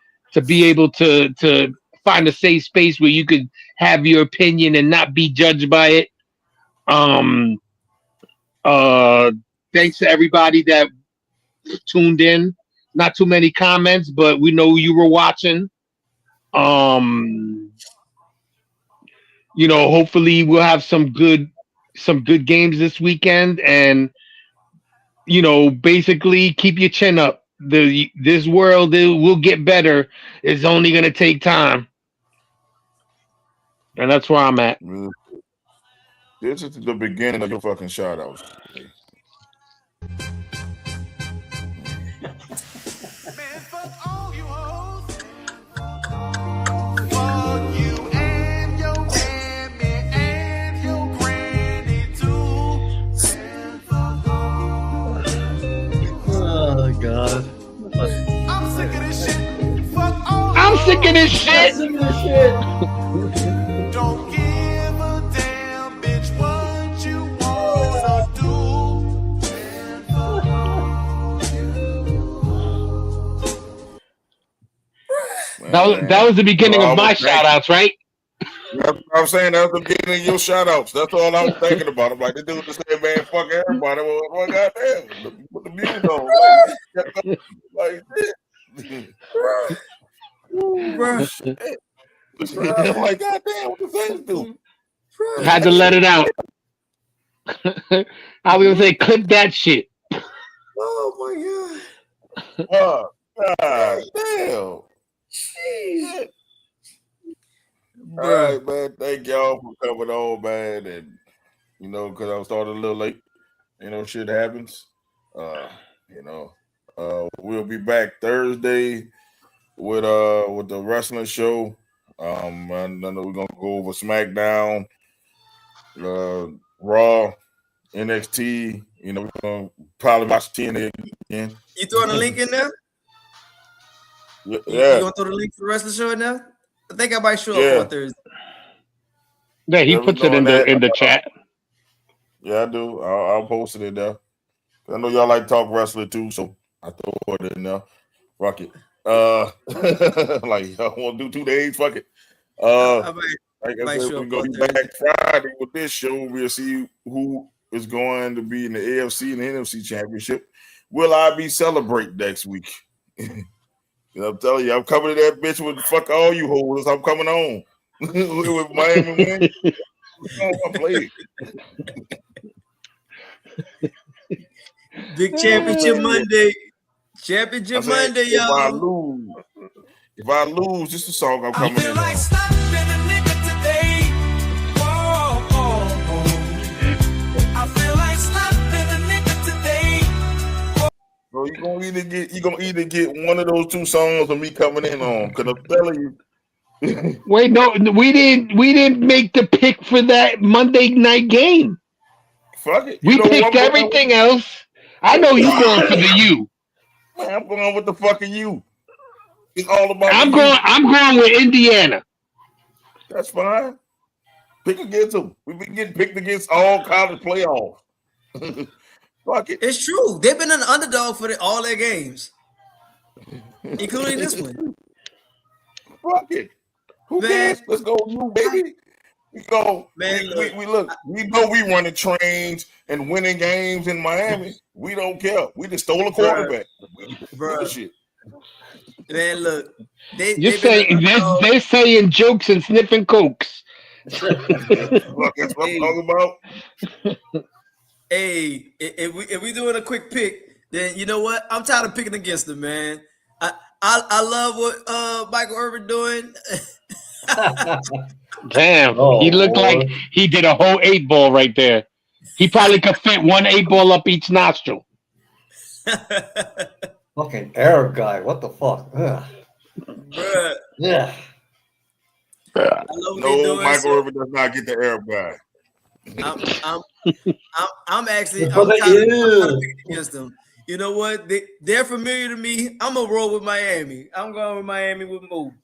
[SPEAKER 3] be able to find a safe space where you could have your opinion and not be judged by it. Thanks to everybody that tuned in. Not too many comments, but we know you were watching. Hopefully we'll have some good games this weekend, and basically keep your chin up. This world will get better. It's only gonna take time, and that's where I'm at.
[SPEAKER 1] This is the beginning of your fucking shout outs.
[SPEAKER 5] God.
[SPEAKER 6] I'm sick of this shit. Fuck all.
[SPEAKER 3] I'm sick of this shit.
[SPEAKER 6] Don't give a damn, bitch, what you wanna do.
[SPEAKER 3] That was the beginning of my shout outs, right?
[SPEAKER 1] That's what I'm saying. That's the beginning of your shout outs. That's all I'm thinking about. I'm like, the dude just said, man, fuck everybody. Well, goddamn, put the music on. Like this.
[SPEAKER 4] Bruh.
[SPEAKER 1] Shit. I'm like, goddamn, what the things do?
[SPEAKER 3] Had to let it out. I was gonna say, clip that shit.
[SPEAKER 4] Oh my god.
[SPEAKER 1] Oh, God damn.
[SPEAKER 4] Jeez.
[SPEAKER 1] All right, man. Thank y'all for coming on, man. And you know, because I was starting a little late. You know, shit happens. We'll be back Thursday with the wrestling show. And I know we're gonna go over SmackDown, Raw, NXT. You know, we're gonna probably watch TNA again.
[SPEAKER 4] You throwing a link in there?
[SPEAKER 1] Yeah.
[SPEAKER 4] You gonna throw the link for the rest of the show in there? I think I might show up on Thursday.
[SPEAKER 3] Yeah, he puts it in the chat.
[SPEAKER 1] Yeah, I do. I'll post it in there. I know y'all like to talk wrestling too, so I throw it in there. Fuck it. Like y'all want to do 2 days? Fuck it. Like I said, we're gonna be back Friday with this show. We'll see who is going to be in the AFC and the NFC championship. Will I be celebrating next week? You know, I'm telling you, I'm coming to that bitch with fuck all you hoes. I'm coming on with Miami win. I'm playing.
[SPEAKER 4] Big championship Monday. Championship Monday, y'all.
[SPEAKER 1] If I lose, this is the song I'm coming in
[SPEAKER 6] like
[SPEAKER 1] on.
[SPEAKER 6] slapping a nigga today. Oh, oh, oh. I feel like slapping a nigga today.
[SPEAKER 1] So you gonna either get one of those 2 songs or me coming in on. Cause I'm telling you.
[SPEAKER 3] Wait, no, we didn't make the pick for that Monday night game.
[SPEAKER 1] Fuck it.
[SPEAKER 3] We picked everything else. I know you going for the U.
[SPEAKER 1] Man, I'm going with the fucking U. It's all about
[SPEAKER 3] I'm going with Indiana.
[SPEAKER 1] That's fine. Pick against them. We've been getting picked against all college playoffs. Fuck it.
[SPEAKER 4] It's true. They've been an underdog for all their games, including this one.
[SPEAKER 1] Fuck it. Who cares? Let's go, you baby. We go.
[SPEAKER 4] Man,
[SPEAKER 1] we look. We know we running trains and winning games in Miami. We don't care. We just stole a quarterback.
[SPEAKER 4] Bro.
[SPEAKER 1] Shit.
[SPEAKER 4] Man, look.
[SPEAKER 3] They're saying jokes and sniffing cokes.
[SPEAKER 1] That's what I'm talking about.
[SPEAKER 4] Hey, if we doing a quick pick, then you know what? I'm tired of picking against them, man. I love what Michael Irvin doing.
[SPEAKER 3] Damn, he looked like he did a whole 8 ball right there. He probably could fit 1 8 ball up each nostril.
[SPEAKER 5] Fucking Arab guy, what the fuck? Ugh.
[SPEAKER 4] Bruh.
[SPEAKER 5] Yeah.
[SPEAKER 1] No, Michael Irvin does not get the Arab guy.
[SPEAKER 4] I'm actually tired of picking against them. You know what? They're familiar to me. I'm gonna roll with Miami. I'm going with Miami with Mo.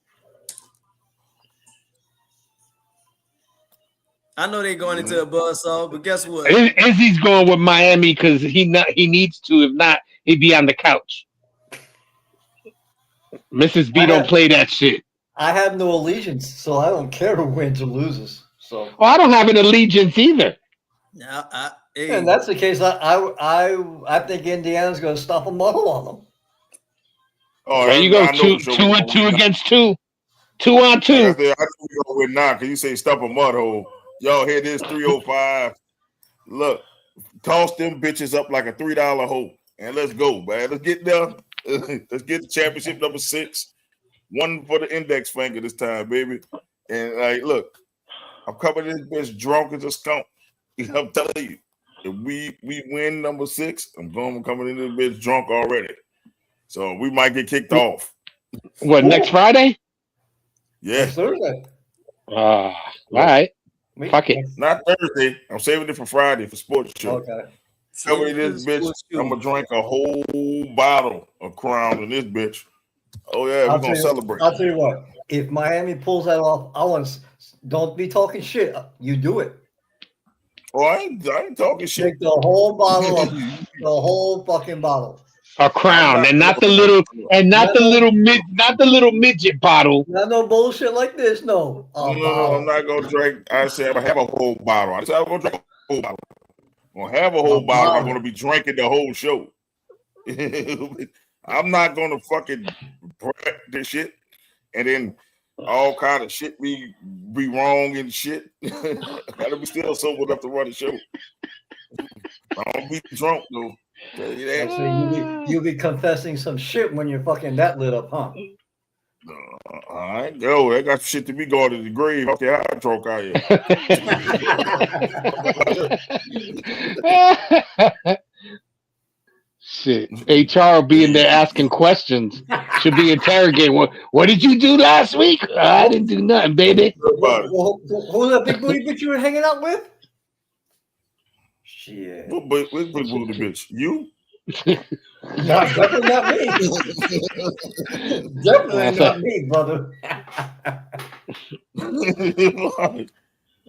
[SPEAKER 4] I know they're going into a buzzsaw, but guess what?
[SPEAKER 3] Izzy's going with Miami because he needs to. If not, he'd be on the couch. Mrs. B don't play that shit.
[SPEAKER 5] I have no allegiance, so I don't care who wins or loses. So.
[SPEAKER 3] Oh, I don't have an allegiance either.
[SPEAKER 4] No,
[SPEAKER 5] And that's the case. I think Indiana's going to stop a muddle on them.
[SPEAKER 3] Oh, there you go. Two against 2. 2 on 2.
[SPEAKER 1] I think we go with 9 because you say stop a mud hole. Y'all hear this 305? Look, toss them bitches up like a $3 hole, and let's go, man. Let's get there. Let's get the championship number 6. 1 for the index finger this time, baby. And like, look, I'm coming to this bitch drunk as a skunk. I'm telling you, if we win number 6, I'm coming into this bitch drunk already. So we might get kicked off.
[SPEAKER 3] What, next Friday?
[SPEAKER 1] Yeah.
[SPEAKER 5] Thursday.
[SPEAKER 3] All right. Fuck it.
[SPEAKER 1] Not Thursday. I'm saving it for Friday for sports show.
[SPEAKER 5] Okay.
[SPEAKER 1] Coming in this bitch, I'm gonna drink a whole bottle of Crown in this bitch. Oh yeah, we're gonna celebrate.
[SPEAKER 5] I'll tell you what. If Miami pulls that off, don't be talking shit. You do it.
[SPEAKER 1] Oh, I ain't talking shit.
[SPEAKER 5] Take the whole bottle of the whole fucking bottle.
[SPEAKER 3] A crown, and not the little, not the little midget bottle.
[SPEAKER 5] Not no bullshit like this. No.
[SPEAKER 1] No, I'm not gonna drink. I said I'm gonna have a whole bottle. I said I'm gonna drink a whole bottle. I'm gonna have a whole bottle. I'm gonna be drinking the whole show. I'm not gonna fucking prep this shit and then all kind of shit be wrong and shit. Gotta be still sober enough to run the show. I don't be drunk though. Tell you that.
[SPEAKER 5] Actually, you'll be confessing some shit when you're fucking that lit up, huh?
[SPEAKER 1] I ain't go. I got shit to be going to the grave. Okay, how drunk I
[SPEAKER 3] am. Shit. HR will be in there asking questions. Should be interrogating. What did you do last week? I didn't do nothing, baby.
[SPEAKER 5] Who's that big booty bitch you were hanging out with? Shit.
[SPEAKER 1] What big booty bitch? You?
[SPEAKER 5] Definitely not me. Definitely not me, brother.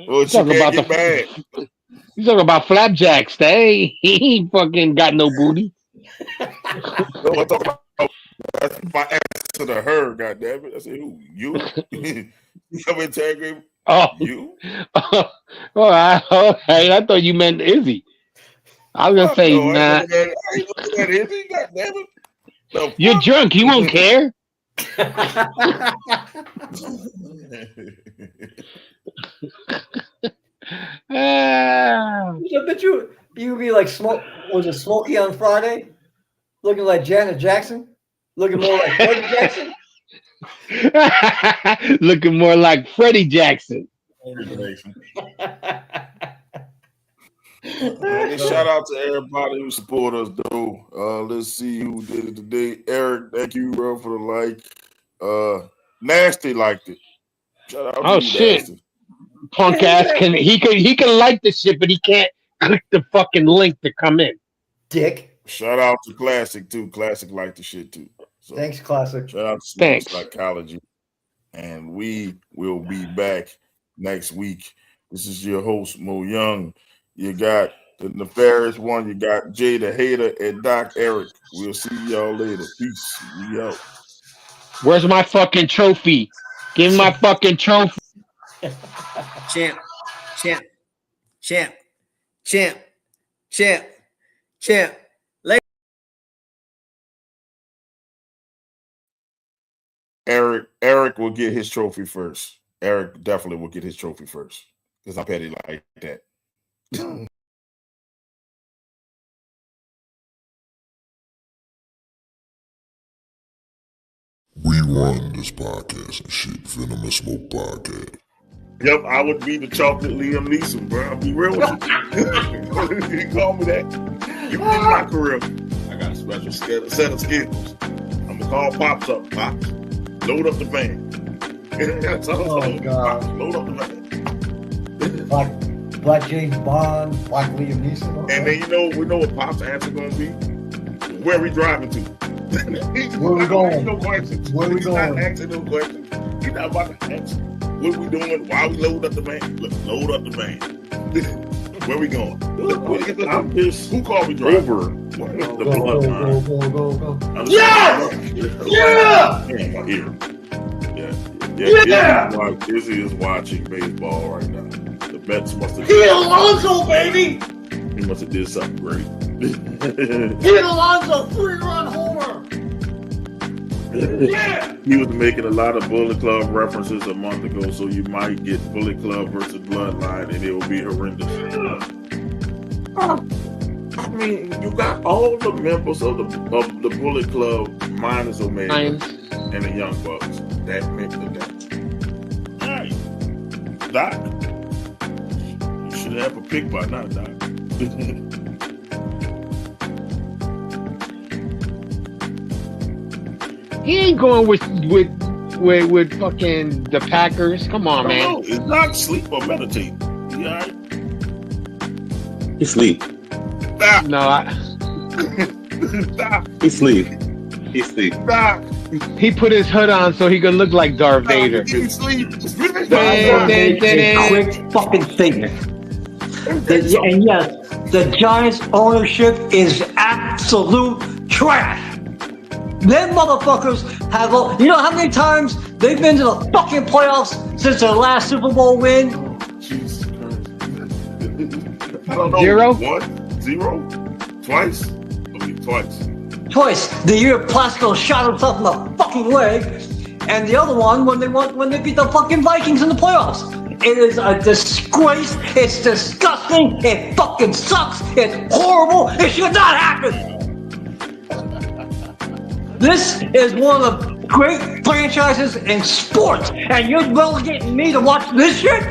[SPEAKER 1] Well, she can't get mad.
[SPEAKER 3] You talking about flapjacks? He ain't fucking got no booty.
[SPEAKER 1] No, I'm talking about that's my answer to her. Goddamn it! I said, "Who? You? You come interrogate?
[SPEAKER 3] Oh,
[SPEAKER 1] you?
[SPEAKER 3] Oh, I thought you meant Izzy. I was gonna say, nah.
[SPEAKER 1] I ain't looking at Izzy. Goddamn it!
[SPEAKER 3] You're drunk. You won't care.
[SPEAKER 5] I bet you be like was it Smokey on Friday? Looking like Janet Jackson? Looking more like Freddie Jackson?
[SPEAKER 3] Looking more like Freddie Jackson.
[SPEAKER 1] Shout out to everybody who support us though. Let's see who did it today. Eric, thank you, bro, for the like. Nasty liked it. Shout out to you,
[SPEAKER 3] shit.
[SPEAKER 1] Nasty.
[SPEAKER 3] Punk ass can like the shit, but he can't click the fucking link to come in.
[SPEAKER 5] Dick.
[SPEAKER 1] Shout out to Classic too. Classic liked the shit too. So,
[SPEAKER 5] thanks, Classic.
[SPEAKER 1] Shout out to Psychology. And we will be back next week. This is your host, Mo Young. You got the nefarious one. You got Jay the Hater and Doc Eric. We'll see y'all later. Peace. We out.
[SPEAKER 3] Where's my fucking trophy? Give me my fucking trophy.
[SPEAKER 4] Champ.
[SPEAKER 1] Eric will get his trophy first. Eric definitely will get his trophy first because I'm petty like that.
[SPEAKER 7] We run this podcast and shit. Venom and Smoke podcast.
[SPEAKER 1] Yep, I would be the chocolate Liam Neeson, bro. I'll be real with you. You call me that. You in my career. I got a special set of skills. I'm gonna call Pops up. Pops, load up the van.
[SPEAKER 5] Oh God!
[SPEAKER 1] Pops, load up the
[SPEAKER 5] van. Black James Bond, Black Liam Neeson.
[SPEAKER 1] Okay. And then we know what Pops' answer gonna be. Where are we driving to?
[SPEAKER 5] Where we going?
[SPEAKER 1] No questions.
[SPEAKER 5] Where we going?
[SPEAKER 1] Not asking no questions. He's not about to answer. What we doing? Why we load up the van? Load up the van. Where we going? I'm pissed. Who called me driver?
[SPEAKER 5] Go.
[SPEAKER 2] Yeah!
[SPEAKER 1] Yeah! Izzy is watching baseball right now. The Mets must have.
[SPEAKER 2] Hit Alonso, baby!
[SPEAKER 1] He must have did something great.
[SPEAKER 2] Hit Alonso, 3-run homer! Yeah!
[SPEAKER 1] He was making a lot of Bullet Club references a month ago, so you might get Bullet Club versus Bloodline, and it will be horrendous. I mean, you got all the members of the Bullet Club minus Omega and the Young Bucks. That makes the difference. All right, Doc, you should have a pick by now, Doc.
[SPEAKER 3] He ain't going with fucking the Packers. Come on, man.
[SPEAKER 1] No, it's not sleep or meditate. You all right?
[SPEAKER 8] He sleep.
[SPEAKER 1] Stop.
[SPEAKER 3] No,
[SPEAKER 1] Stop.
[SPEAKER 8] He sleep. He sleep.
[SPEAKER 1] Stop.
[SPEAKER 3] He put his hood on so he could look like Darth Vader.
[SPEAKER 1] He sleep.
[SPEAKER 9] A quick fucking statement. And yes, the Giants ownership is absolute
[SPEAKER 5] trash. Them motherfuckers have, you know how many times they've been to the fucking playoffs since their last Super Bowl win?
[SPEAKER 1] Jesus Christ. I don't know.
[SPEAKER 3] 0?
[SPEAKER 1] 1, 0, twice. Okay, twice.
[SPEAKER 5] Twice. The year Plasko shot himself in the fucking leg, and the other one when they beat the fucking Vikings in the playoffs. It is a disgrace. It's disgusting. It fucking sucks. It's horrible. It should not happen. This is one of the great franchises in sports, and you're relegating me to watch this shit?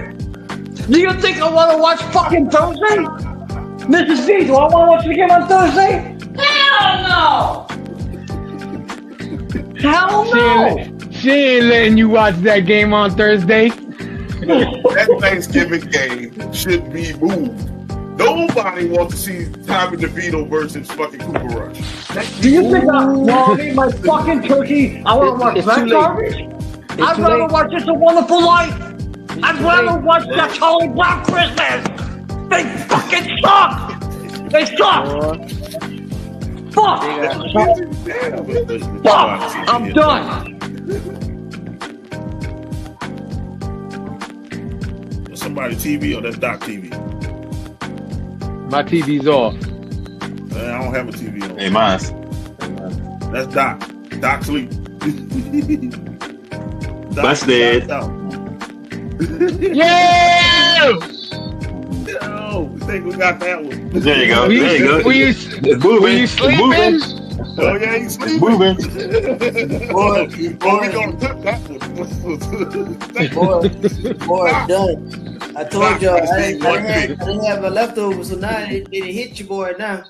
[SPEAKER 5] Do you think I want to watch fucking Thursday? Mrs. B, do I want to watch the game on Thursday? Hell no! Hell no!
[SPEAKER 3] She ain't letting you watch that game on Thursday.
[SPEAKER 1] That Thanksgiving game should be moved. Nobody wants to see Tommy DeVito versus fucking Cooper Rush.
[SPEAKER 5] Do you think I'll eat my fucking turkey? I want to watch that garbage? I'd rather watch It's a Wonderful Life. I'd rather watch that Charlie Brown Christmas. They fucking suck. They suck. Fuck. Fuck. I'm done.
[SPEAKER 1] Somebody TV or that's Doc TV?
[SPEAKER 3] My TV's off.
[SPEAKER 1] I don't have a TV on.
[SPEAKER 8] Hey, mine's.
[SPEAKER 1] That's Doc. Doc sleep.
[SPEAKER 8] Busted.
[SPEAKER 3] Yeah!
[SPEAKER 1] Yo, I think we got that one.
[SPEAKER 8] There you go. There you go.
[SPEAKER 3] Were you
[SPEAKER 8] It's moving.
[SPEAKER 3] were you sleeping?
[SPEAKER 8] It's
[SPEAKER 1] Oh yeah, he's sleeping.
[SPEAKER 8] moving.
[SPEAKER 1] Boy, we gonna clip that one.
[SPEAKER 10] Boy, done. I told y'all I didn't have a leftover, so now they hit you, boy. Now